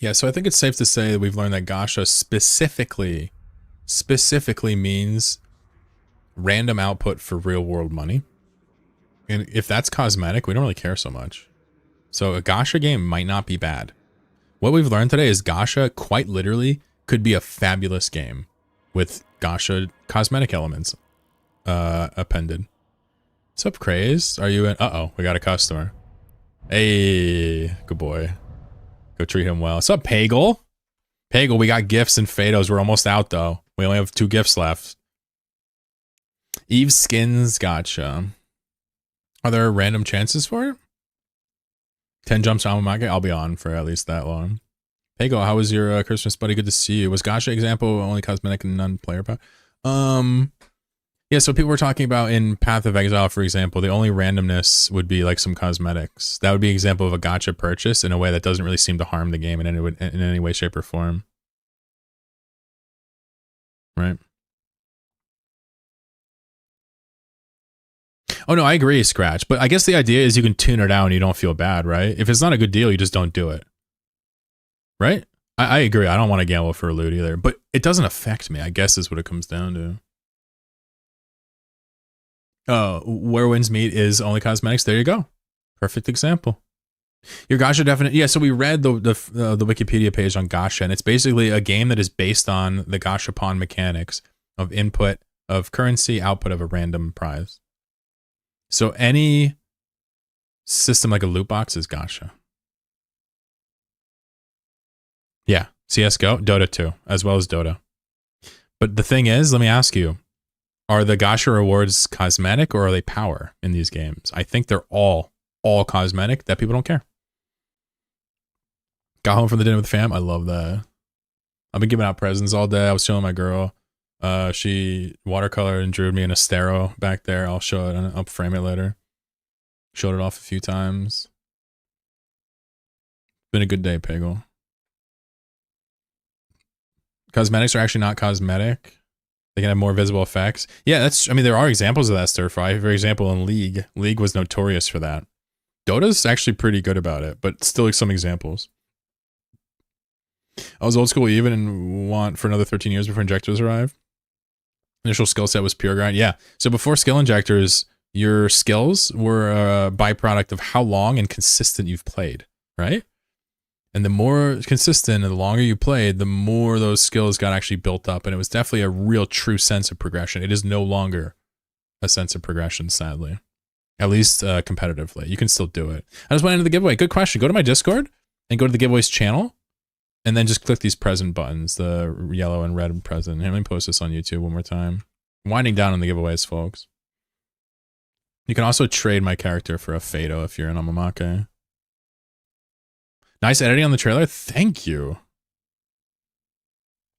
Yeah, so I think it's safe to say that we've learned that gacha specifically means random output for real world money. And if that's cosmetic, we don't really care so much. So a gacha game might not be bad. What we've learned today is gacha quite literally could be a fabulous game with gacha cosmetic elements appended. What's up, Craze? Are you in? Uh-oh, we got a customer. Hey, good boy. Go treat him well. What's up, Pagel? Pagel, we got gifts and fedos. We're almost out, though. We only have 2 gifts left. Eve skins, gotcha. Are there random chances for it? 10 jumps on my I'll be on for at least that long. Pagel, how was your Christmas, buddy? Good to see you. Was gacha example only cosmetic and non-player power? Yeah, so people were talking about in Path of Exile, for example, the only randomness would be like some cosmetics. That would be an example of a gacha purchase in a way that doesn't really seem to harm the game in any way, shape, or form. Right? Oh no, I agree, Scratch. But I guess the idea is you can tune it out and you don't feel bad, right? If it's not a good deal, you just don't do it. Right? I agree. I don't want to gamble for a loot either. But it doesn't affect me, I guess is what it comes down to. Where winds meet is only cosmetics. There you go. Perfect example. Your gacha definite. Yeah, so we read the Wikipedia page on gacha, and it's basically a game that is based on the gachapon mechanics of input of currency, output of a random prize. So any system like a loot box is gacha. Yeah, CSGO, Dota 2, as well as Dota. But the thing is, let me ask you, are the gacha rewards cosmetic or are they power in these games? I think they're all cosmetic, that people don't care. Got home from the dinner with the fam. I love that. I've been giving out presents all day. I was showing my girl. She watercolored and drew me an Astero back there. I'll show it and I'll frame it later. Showed it off a few times. Been a good day, Pagel. Cosmetics are actually not cosmetic. They can have more visible effects. Yeah, I mean, there are examples of that stir fry. For example, in League. League was notorious for that. Dota's actually pretty good about it, but still some examples. I was old school even and want for another 13 years before injectors arrive. Initial skill set was pure grind. Yeah. So before skill injectors, your skills were a byproduct of how long and consistent you've played, right? And the more consistent and the longer you played, the more those skills got actually built up. And it was definitely a real true sense of progression. It is no longer a sense of progression, sadly. At least competitively. You can still do it. I just went into the giveaway. Good question. Go to my Discord and go to the giveaways channel. And then just click these present buttons, the yellow and red present. Let me post this on YouTube one more time. I'm winding down on the giveaways, folks. You can also trade my character for a fedo if you're in Amamake. Nice editing on the trailer. Thank you.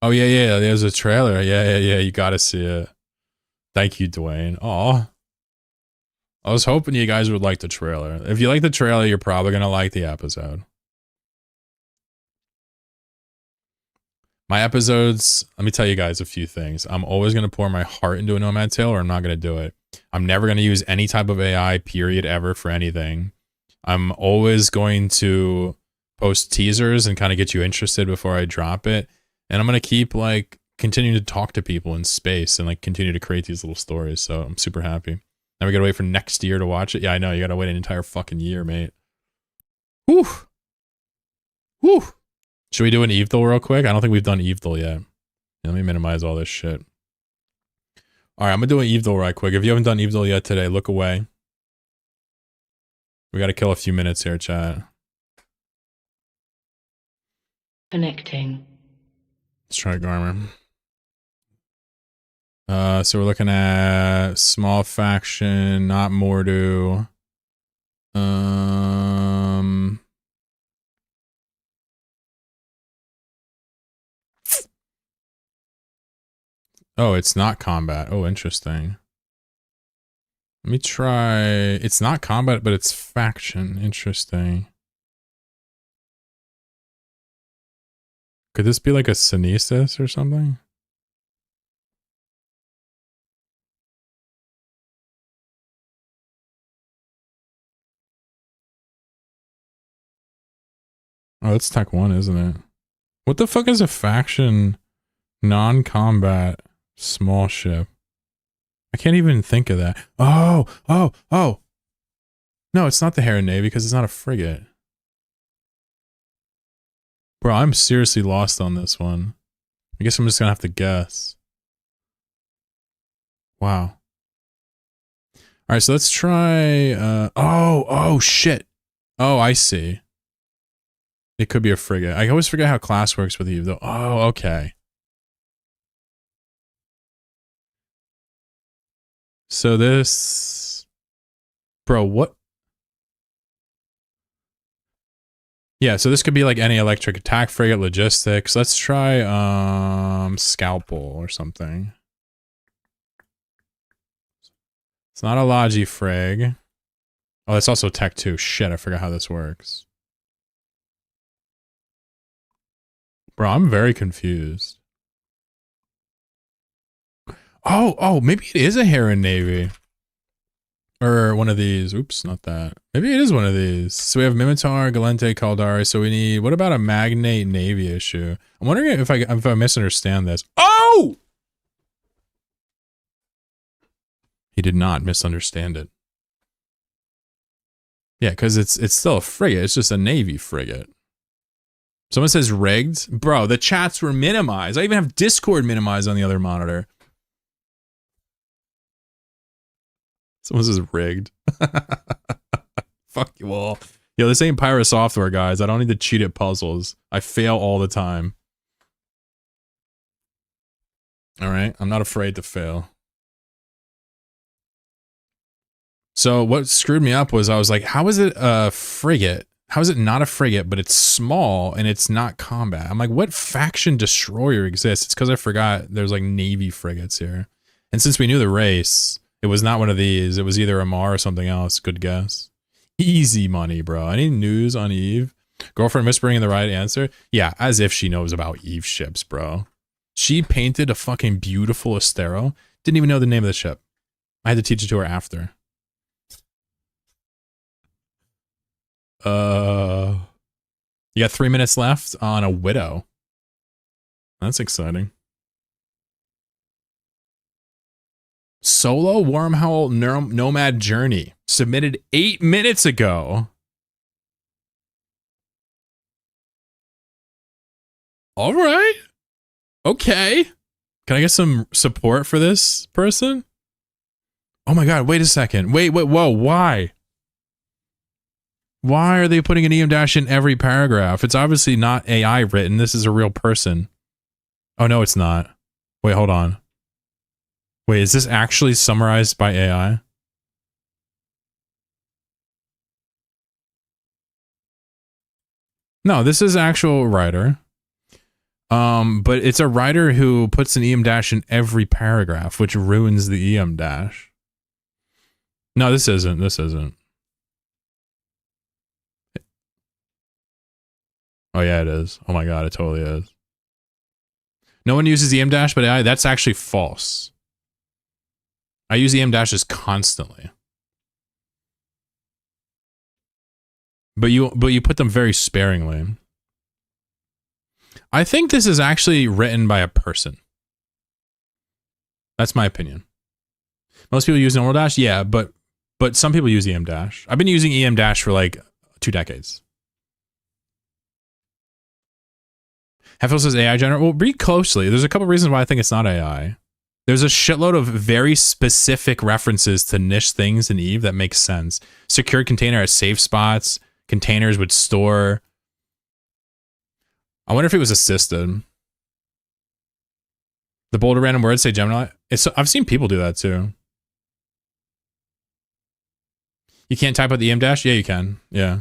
Oh, yeah. There's a trailer. Yeah. You got to see it. Thank you, Dwayne. Aw. I was hoping you guys would like the trailer. If you like the trailer, you're probably going to like the episode. My episodes, let me tell you guys a few things. I'm always going to pour my heart into a Nomad Tale or I'm not going to do it. I'm never going to use any type of AI, period, ever for anything. I'm always going to post teasers and kind of get you interested before I drop it. And I'm going to keep like continuing to talk to people in space and like continue to create these little stories. So I'm super happy. Now we got to wait for next year to watch it. Yeah, I know. You got to wait an entire fucking year, mate. Whew. Whew. Should we do an Evethel real quick? I don't think we've done Evethel yet. Let me minimize all this shit. All right, I'm going to do an Evethel right quick. If you haven't done Evethel yet today, look away. We got to kill a few minutes here, chat. Connecting. Let's try Garmer. So we're looking at small faction, not Mordu. Oh, it's not combat. Oh, interesting. Let me try. It's not combat, but it's faction. Interesting. Could this be like a Sinistis or something? Oh, it's Tech 1, isn't it? What the fuck is a faction non-combat small ship? I can't even think of that. Oh. No, it's not the Heron Navy because it's not a frigate. Bro, I'm seriously lost on this one. I guess I'm just gonna have to guess. Wow. Alright, so let's try, oh, shit. Oh, I see. It could be a frigate. I always forget how class works with you, though. Oh, okay. So this... Bro, what? Yeah, so this could be like any electric attack frigate, logistics. Let's try, Scalpel or something. It's not a Logi frig. Oh, it's also Tech 2. Shit, I forgot how this works. Bro, I'm very confused. Oh, maybe it is a Heron Navy. Or one of these. Oops, not that. Maybe it is one of these. So we have Mimitar, Galente, Caldari. So we need, what about a Magnate Navy issue? I'm wondering if I misunderstand this. Oh! He did not misunderstand it. Yeah, because it's still a frigate. It's just a Navy frigate. Someone says rigged. Bro, the chats were minimized. I even have Discord minimized on the other monitor. Someone says rigged. Fuck you all. Yo, this ain't Pyro Software, guys. I don't need to cheat at puzzles. I fail all the time. Alright, I'm not afraid to fail. So what screwed me up was I was like, how is it a frigate? How is it not a frigate, but it's small and it's not combat? I'm like, what faction destroyer exists? It's because I forgot there's like Navy frigates here. And since we knew the race, it was not one of these. It was either a Mar or something else. Good guess. Easy money, bro. Any news on Eve? Girlfriend whispering in the right answer? Yeah, as if she knows about Eve ships, bro. She painted a fucking beautiful Estero. Didn't even know the name of the ship. I had to teach it to her after. You got 3 minutes left on a Widow. That's exciting. Solo Wormhole Nomad Journey. Submitted 8 minutes ago. All right. Okay. Can I get some support for this person? Oh my god, wait a second. Wait, whoa, why? Why are they putting an EM dash in every paragraph? It's obviously not AI written. This is a real person. Oh no, it's not. Wait, hold on. Wait, is this actually summarized by AI? No, this is actual writer. But it's a writer who puts an EM dash in every paragraph, which ruins the EM dash. No, this isn't. This isn't. Oh yeah, it is. Oh my god, it totally is. No one uses EM dash, but AI, that's actually false. I use EM dashes constantly. But you put them very sparingly. I think this is actually written by a person. That's my opinion. Most people use normal dash, yeah, but some people use EM dash. I've been using EM dash for like 2 decades. Hefel says AI generator. Well, read closely. There's a couple reasons why I think it's not AI. There's a shitload of very specific references to niche things in Eve that makes sense. Secured container has safe spots. Containers would store. I wonder if it was assisted. The bolder random words say Gemini. I've seen people do that too. You can't type out the EM dash? Yeah, you can. Yeah.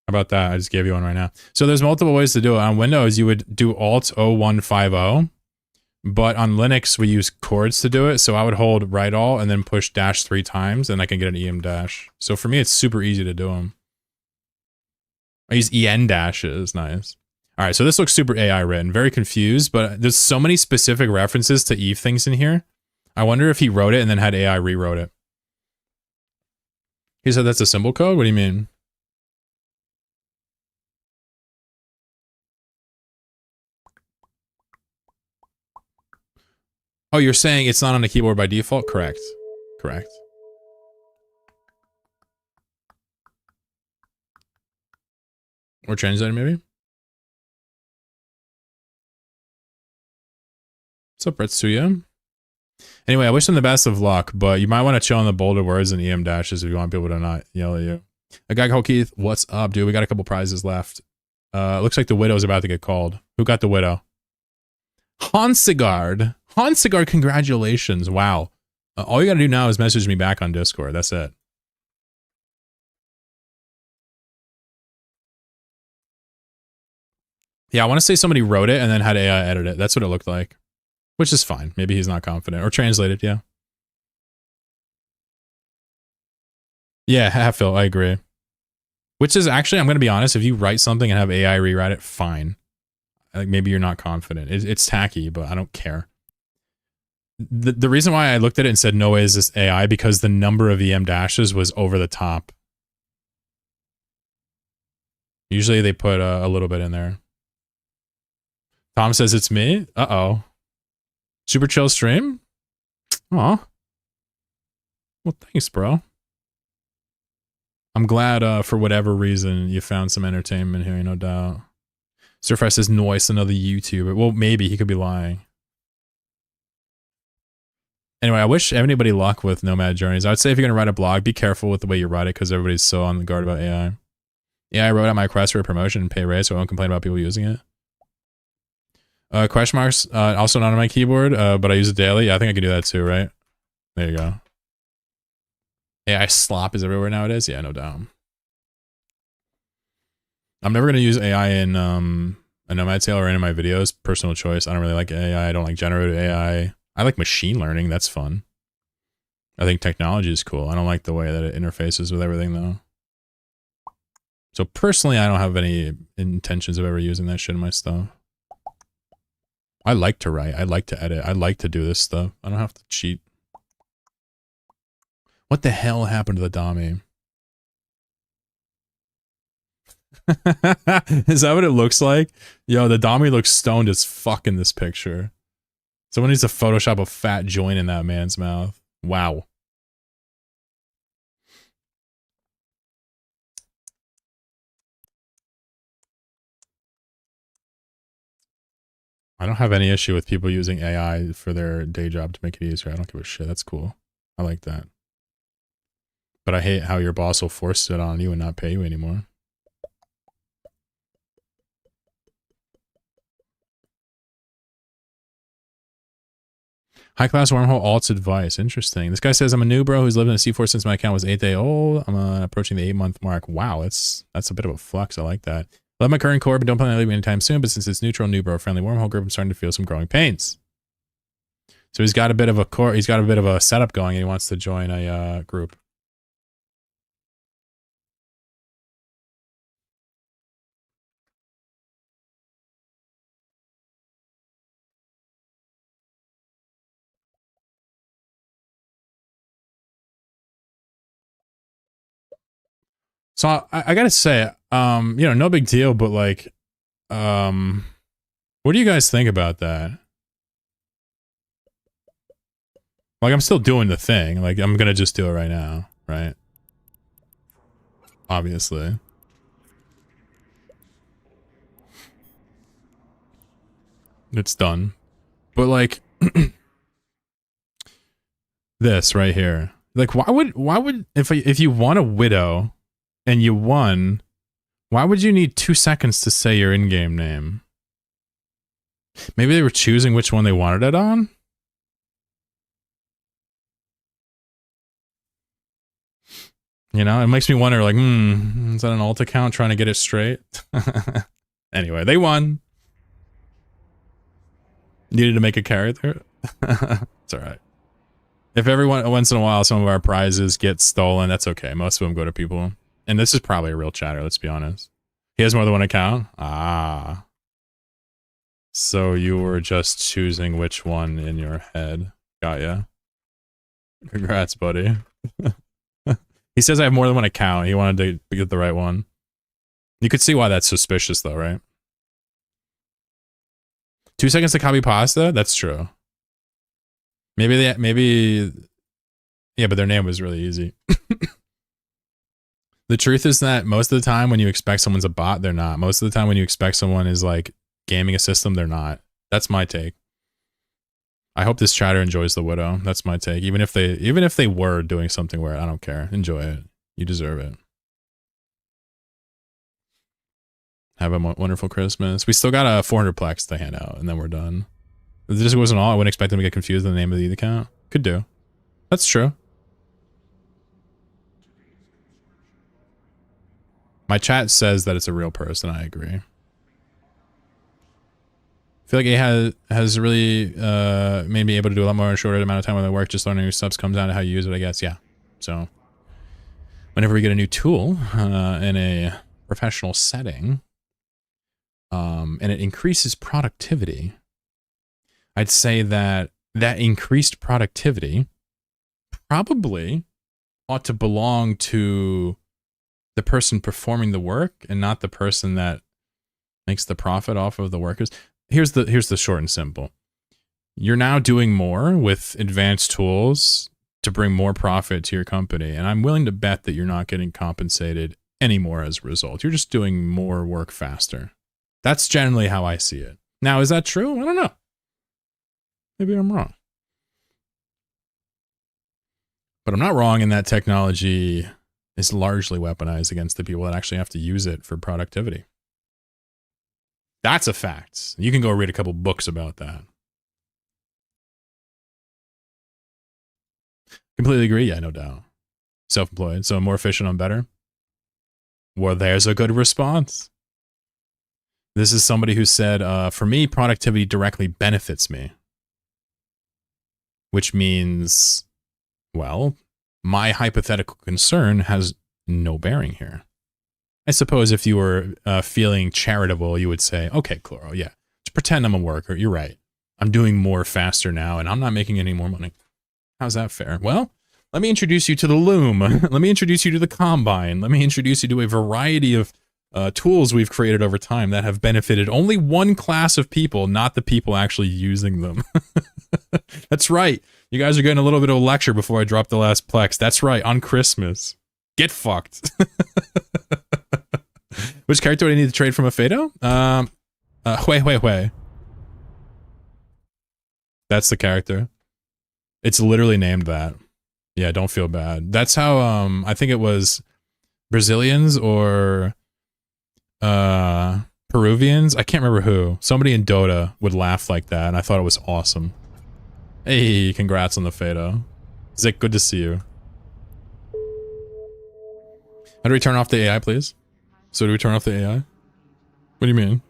How about that? I just gave you one right now. So there's multiple ways to do it. On Windows, you would do Alt 0150. But on Linux, we use chords to do it. So I would hold right all and then push dash 3 times and I can get an EM dash. So for me, it's super easy to do them. I use EN dashes. Nice. All right. So this looks super AI written. Very confused, but there's so many specific references to Eve things in here. I wonder if he wrote it and then had AI rewrote it. He said that's a symbol code? What do you mean? Oh, you're saying it's not on the keyboard by default? Correct. Correct. Or translated maybe? What's up, Retsuya? Anyway, I wish them the best of luck, but you might want to chill on the bolder words and EM dashes if you want people to not yell at you. A guy called Keith, what's up, dude? We got a couple prizes left. Looks like the Widow's about to get called. Who got the Widow? Hansigard. Hansigard, congratulations. Wow. All you gotta do now is message me back on Discord. That's it. Yeah, I want to say somebody wrote it and then had AI edit it. That's what it looked like. Which is fine. Maybe he's not confident. Or translated, yeah. Yeah, Hatfield, I agree. Which is actually, I'm going to be honest, if you write something and have AI rewrite it, fine. Like maybe you're not confident. It's tacky, but I don't care. the reason why I looked at it and said no way is this AI because the number of EM dashes was over the top. Usually they put a little bit in there. Tom says it's me. Uh-oh. Super chill stream? Aw. Well, thanks, bro. I'm glad for whatever reason you found some entertainment here, no doubt. Surfire says noise, another YouTuber. Well, maybe he could be lying. Anyway, I wish anybody luck with Nomad Journeys. I would say if you're going to write a blog, be careful with the way you write it because everybody's so on the guard about AI. Yeah, I wrote out my request for a promotion and pay raise, so I won't complain about people using it. Question marks, also not on my keyboard, but I use it daily. Yeah, I think I can do that too, right? There you go. AI slop is everywhere nowadays. Yeah, no doubt. I'm never going to use AI in a Nomad Tale or any of my videos. Personal choice. I don't really like AI. I don't like generative AI. I like machine learning. That's fun. I think technology is cool. I don't like the way that it interfaces with everything, though. So personally, I don't have any intentions of ever using that shit in my stuff. I like to write. I like to edit. I like to do this stuff. I don't have to cheat. What the hell happened to the Dami? Is that what it looks like? Yo, the Dami looks stoned as fuck in this picture. Someone needs to Photoshop a fat joint in that man's mouth. Wow. I don't have any issue with people using AI for their day job to make it easier. I don't give a shit. That's cool. I like that. But I hate how your boss will force it on you and not pay you anymore. High class wormhole alts advice. Interesting. This guy says I'm a new bro who's lived in a C4 since my account was 8 day old. I'm approaching the 8-month mark. Wow, that's a bit of a flex. I like that. Love my current core, but don't plan on leaving anytime soon. But since it's neutral, new bro friendly wormhole group, I'm starting to feel some growing pains. So he's got a bit of a core. He's got a bit of a setup going, and he wants to join a group. So I gotta say, you know, no big deal, but like, what do you guys think about that? Like, I'm still doing the thing. Like, I'm gonna just do it right now, right? Obviously. It's done. But like, this right here. Like, why would, if you won a widow and you won, why would you need 2 seconds to say your in-game name? Maybe they were choosing which one they wanted it on? You know, it makes me wonder, like, is that an alt account trying to get it straight? Anyway, they won. Needed to make a character? It's alright. If every once in a while some of our prizes get stolen, that's okay. Most of them go to people. And this is probably a real chatter, let's be honest. He has more than one account? Ah. So you were just choosing which one in your head. Got ya. Congrats, buddy. He says I have more than one account. He wanted to get the right one. You could see why that's suspicious though, right? 2 seconds to copy pasta? That's true. Maybe, yeah, but their name was really easy. The truth is that most of the time when you expect someone's a bot, they're not. Most of the time when you expect someone is like gaming a system, they're not. That's my take. I hope this chatter enjoys the widow. That's my take. Even if they were doing something weird, I don't care. Enjoy it. You deserve it. Have a wonderful Christmas. We still got a 400 plex to hand out, and then we're done. If this wasn't all, I wouldn't expect them to get confused in the name of the account. Could do. That's true. My chat says that it's a real person. I agree. I feel like it has really made me able to do a lot more in a shorter amount of time when I work. Just learning new subs comes down to how you use it, I guess. Yeah. So whenever we get a new tool in a professional setting, and it increases productivity, I'd say that that increased productivity probably ought to belong to the person performing the work and not the person that makes the profit off of the workers. Here's the short and simple. You're now doing more with advanced tools to bring more profit to your company, and I'm willing to bet that you're not getting compensated anymore as a result. You're just doing more work faster. That's generally how I see it. Now, is that true? I don't know. Maybe I'm wrong. But I'm not wrong in that technology is largely weaponized against the people that actually have to use it for productivity. That's a fact. You can go read a couple books about that. Completely agree. Yeah, no doubt. Self-employed, so more efficient and better. Well, there's a good response. This is somebody who said, for me, productivity directly benefits me. Which means, well, my hypothetical concern has no bearing here. I suppose if you were feeling charitable, you would say, okay, Chloro, yeah, just pretend I'm a worker. You're right. I'm doing more faster now, and I'm not making any more money. How's that fair? Well, let me introduce you to the loom. Let me introduce you to the combine. Let me introduce you to a variety of tools we've created over time that have benefited only one class of people, not the people actually using them. That's right. You guys are getting a little bit of a lecture before I drop the last Plex. That's right, on Christmas. Get fucked. Which character do I need to trade from a Fedo? Hui. That's the character. It's literally named that. Yeah, don't feel bad. That's how, I think it was Brazilians or Peruvians. I can't remember who. Somebody in Dota would laugh like that, and I thought it was awesome. Hey, congrats on the Fedo. Zick, good to see you. How do we turn off the AI, please? So do we turn off the AI? What do you mean?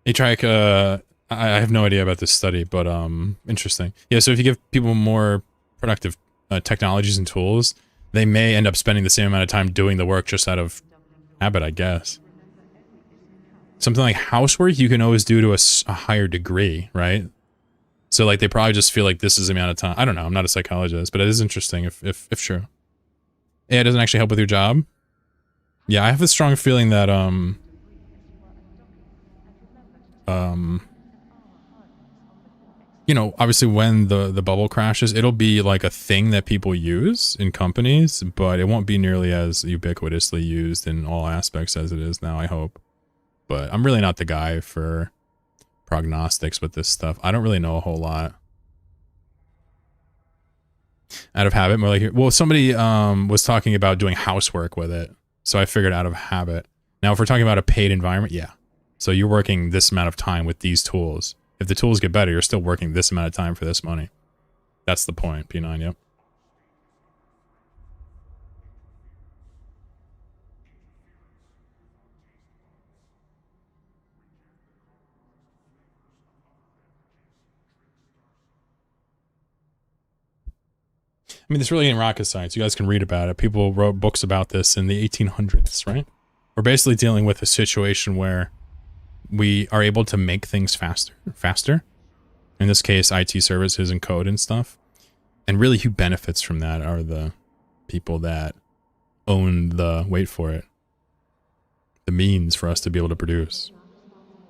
Hey, Trike, I have no idea about this study, but interesting. Yeah, so if you give people more productive technologies and tools, they may end up spending the same amount of time doing the work just out of habit, I guess. Something like housework you can always do to a higher degree, right? So like they probably just feel like this is the amount of time. I don't know, I'm not a psychologist, but it is interesting if true. Yeah, it doesn't actually help with your job. Yeah, I have a strong feeling that you know, obviously when the bubble crashes, it'll be like a thing that people use in companies, but it won't be nearly as ubiquitously used in all aspects as it is now, I hope. But I'm really not the guy for prognostics with this stuff. I don't really know a whole lot. Out of habit, more like, well, somebody was talking about doing housework with it, so I figured out of habit. Now, if we're talking about a paid environment, yeah. So you're working this amount of time with these tools. If the tools get better, you're still working this amount of time for this money. That's the point, P9, yep. I mean, this really ain't rocket science. You guys can read about it. People wrote books about this in the 1800s, right? We're basically dealing with a situation where we are able to make things faster. In this case, IT services and code and stuff. And really who benefits from that are the people that own the, wait for it, the means for us to be able to produce.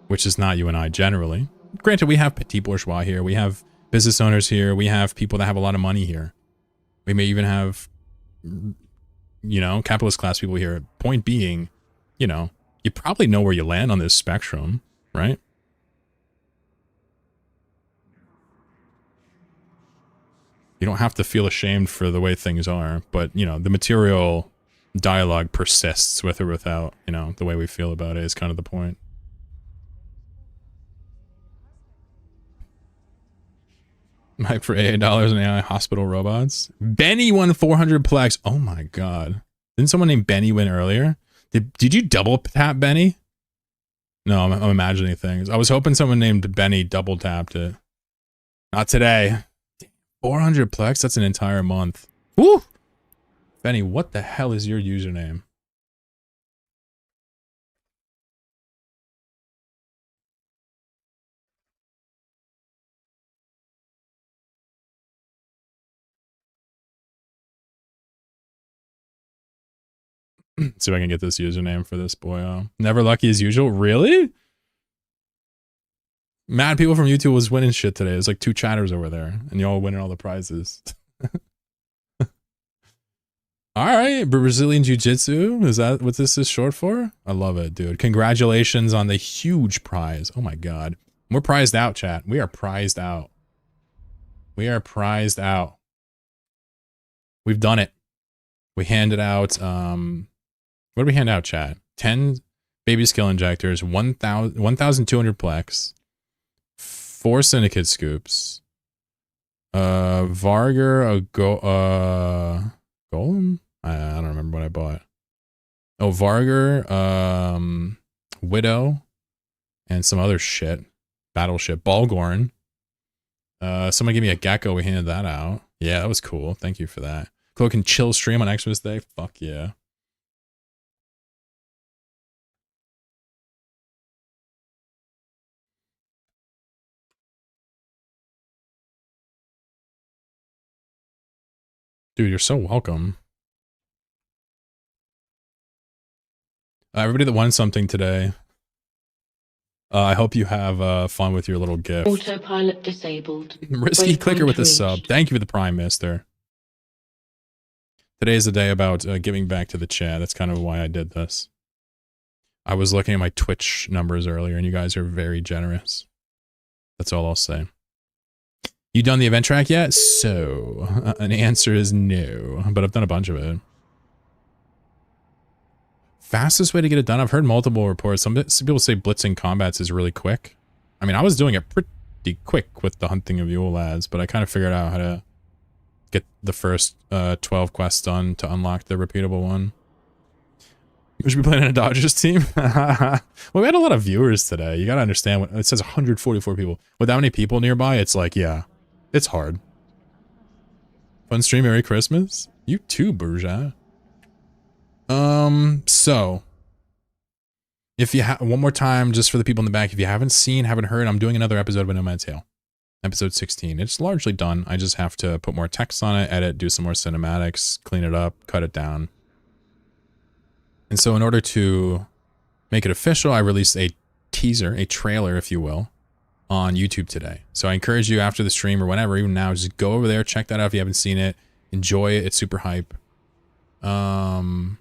Which is not you and I generally. Granted, we have petit bourgeois here. We have business owners here. We have people that have a lot of money here. We may even have, you know, capitalist class people here. Point being, you know, you probably know where you land on this spectrum, right? You don't have to feel ashamed for the way things are, but, you know, the material dialogue persists with or without, you know, the way we feel about it is kind of the point. Hype for $8 in AI hospital robots. Benny won 400 Plex. Oh my god. Didn't someone named Benny win earlier? Did you double tap Benny? No, I'm imagining things. I was hoping someone named Benny double tapped it. Not today. 400 plex? That's an entire month. Woo! Benny, what the hell is your username? See if I can get this username for this boy. Never lucky as usual. Really? Mad people from YouTube was winning shit today. There's like 2 chatters over there, and y'all winning all the prizes. All right, Brazilian Jiu-Jitsu. Is that what this is short for? I love it, dude. Congratulations on the huge prize. Oh my god. We're prized out, chat. We are prized out. We are prized out. We've done it. We handed out, what did we hand out, chat? 10 baby skill injectors, 1,200 plex, 4 syndicate scoops, Varger, a golem? I don't remember what I bought. Oh, Varger, Widow, and some other shit. Battleship. Balgorn. Someone gave me a gecko. We handed that out. Yeah, that was cool. Thank you for that. Cloak and chill stream on Xmas Day. Fuck yeah. Dude, you're so welcome. Everybody that won something today, I hope you have fun with your little gift. Autopilot disabled. Risky clicker with a sub. Thank you for the prime, mister. Today is the day about giving back to the chat. That's kind of why I did this. I was looking at my Twitch numbers earlier, and you guys are very generous. That's all I'll say. You done the event track yet? So, an answer is no, but I've done a bunch of it. Fastest way to get it done? I've heard multiple reports. Some people say blitzing combats is really quick. I mean, I was doing it pretty quick with the hunting of Yule lads, but I kind of figured out how to get the first 12 quests done to unlock the repeatable one. You should be playing in a Dodgers team? Well, we had a lot of viewers today. You gotta understand, what it says 144 people. With that many people nearby, it's like, yeah, it's hard. Fun stream, Merry Christmas. You too, Bourgeois. So if you one more time, just for the people in the back, if you haven't seen, haven't heard, I'm doing another episode of No Man's Tale. Episode 16. It's largely done. I just have to put more text on it, edit, do some more cinematics, clean it up, cut it down. And so in order to make it official, I released a teaser, a trailer, if you will, on YouTube today. So I encourage you after the stream or whenever, even now, just go over there, check that out if you haven't seen it. Enjoy it. It's super hype. The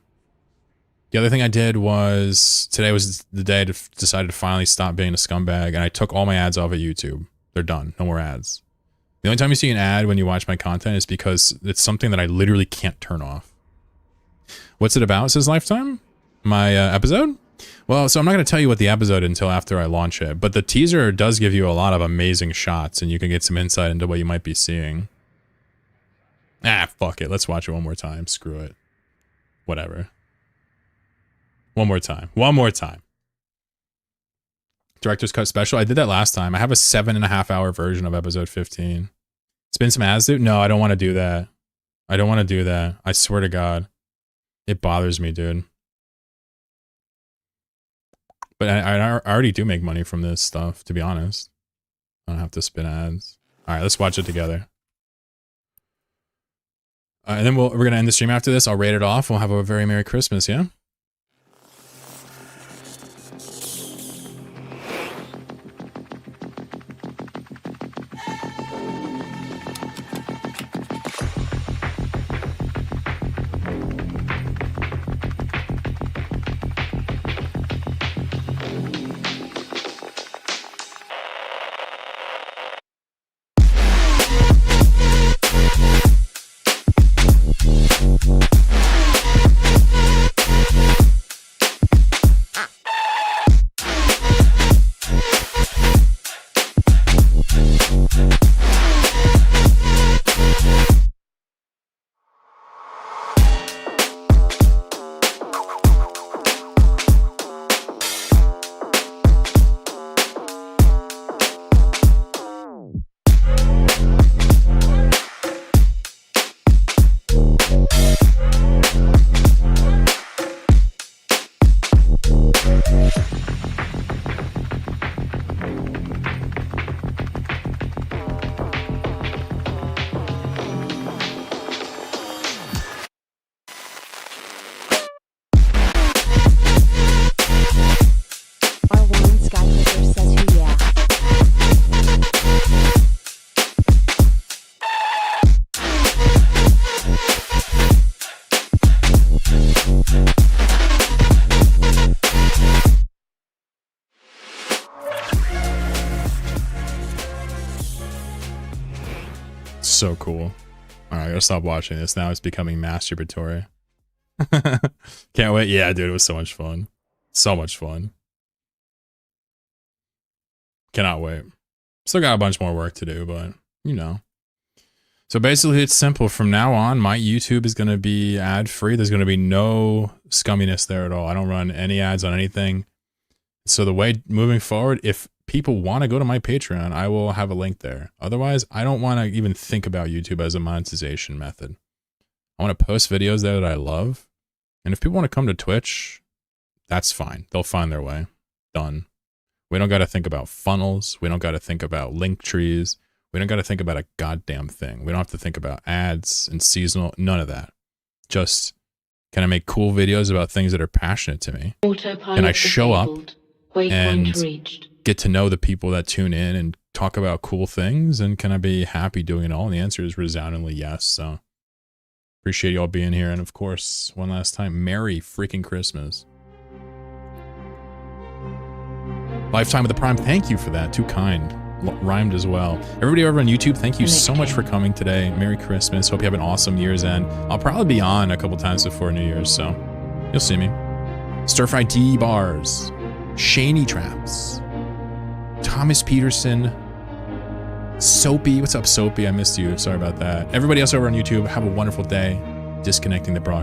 other thing I did was, today was the day I decided to finally stop being a scumbag, and I took all my ads off of YouTube. They're done. No more ads. The only time you see an ad when you watch my content is because it's something that I literally can't turn off. What's it about, says Lifetime? My episode? Well, so I'm not going to tell you what the episode until after I launch it, but the teaser does give you a lot of amazing shots, and you can get some insight into what you might be seeing. Ah, fuck it. Let's watch it one more time. Screw it. Whatever. One more time. One more time. Director's Cut Special. I did that last time. I have a 7.5 hour version of episode 15. Spin some ads, dude? No, I don't want to do that. I don't want to do that. I swear to God. It bothers me, dude. But I already do make money from this stuff, to be honest. I don't have to spin ads. All right, let's watch it together. And then we're going to end the stream after this. I'll rate it off. We'll have a very Merry Christmas, yeah? so cool. All right, I gotta stop watching this. Now it's becoming masturbatory. Can't wait. Yeah, dude, it was so much fun. So much fun. Cannot wait. Still got a bunch more work to do, but you know. So basically it's simple. From now on, my YouTube is going to be ad free. There's going to be no scumminess there at all. I don't run any ads on anything. So the way moving forward, if people want to go to my Patreon, I will have a link there. Otherwise, I don't want to even think about YouTube as a monetization method. I want to post videos there that I love. And if people want to come to Twitch, that's fine. They'll find their way. Done. We don't got to think about funnels. We don't got to think about link trees. We don't got to think about a goddamn thing. We don't have to think about ads and seasonal, none of that. Just, can I make cool videos about things that are passionate to me? Can I show up and get to know the people that tune in and talk about cool things? And can I be happy doing it all? And the answer is resoundingly yes. So appreciate you all being here. And of course, one last time, Merry freaking Christmas. Lifetime of the Prime, thank you for that. Too kind. Rhymed as well. Everybody over on YouTube, thank you so much for coming today. Merry Christmas. Hope you have an awesome year's end. I'll probably be on a couple times before New Year's, so you'll see me. Stir Fry D Bars, Shaney Traps, Thomas Peterson, Soapy. What's up, Soapy? I missed you. Sorry about that. Everybody else over on YouTube, have a wonderful day. Disconnecting the broadcast.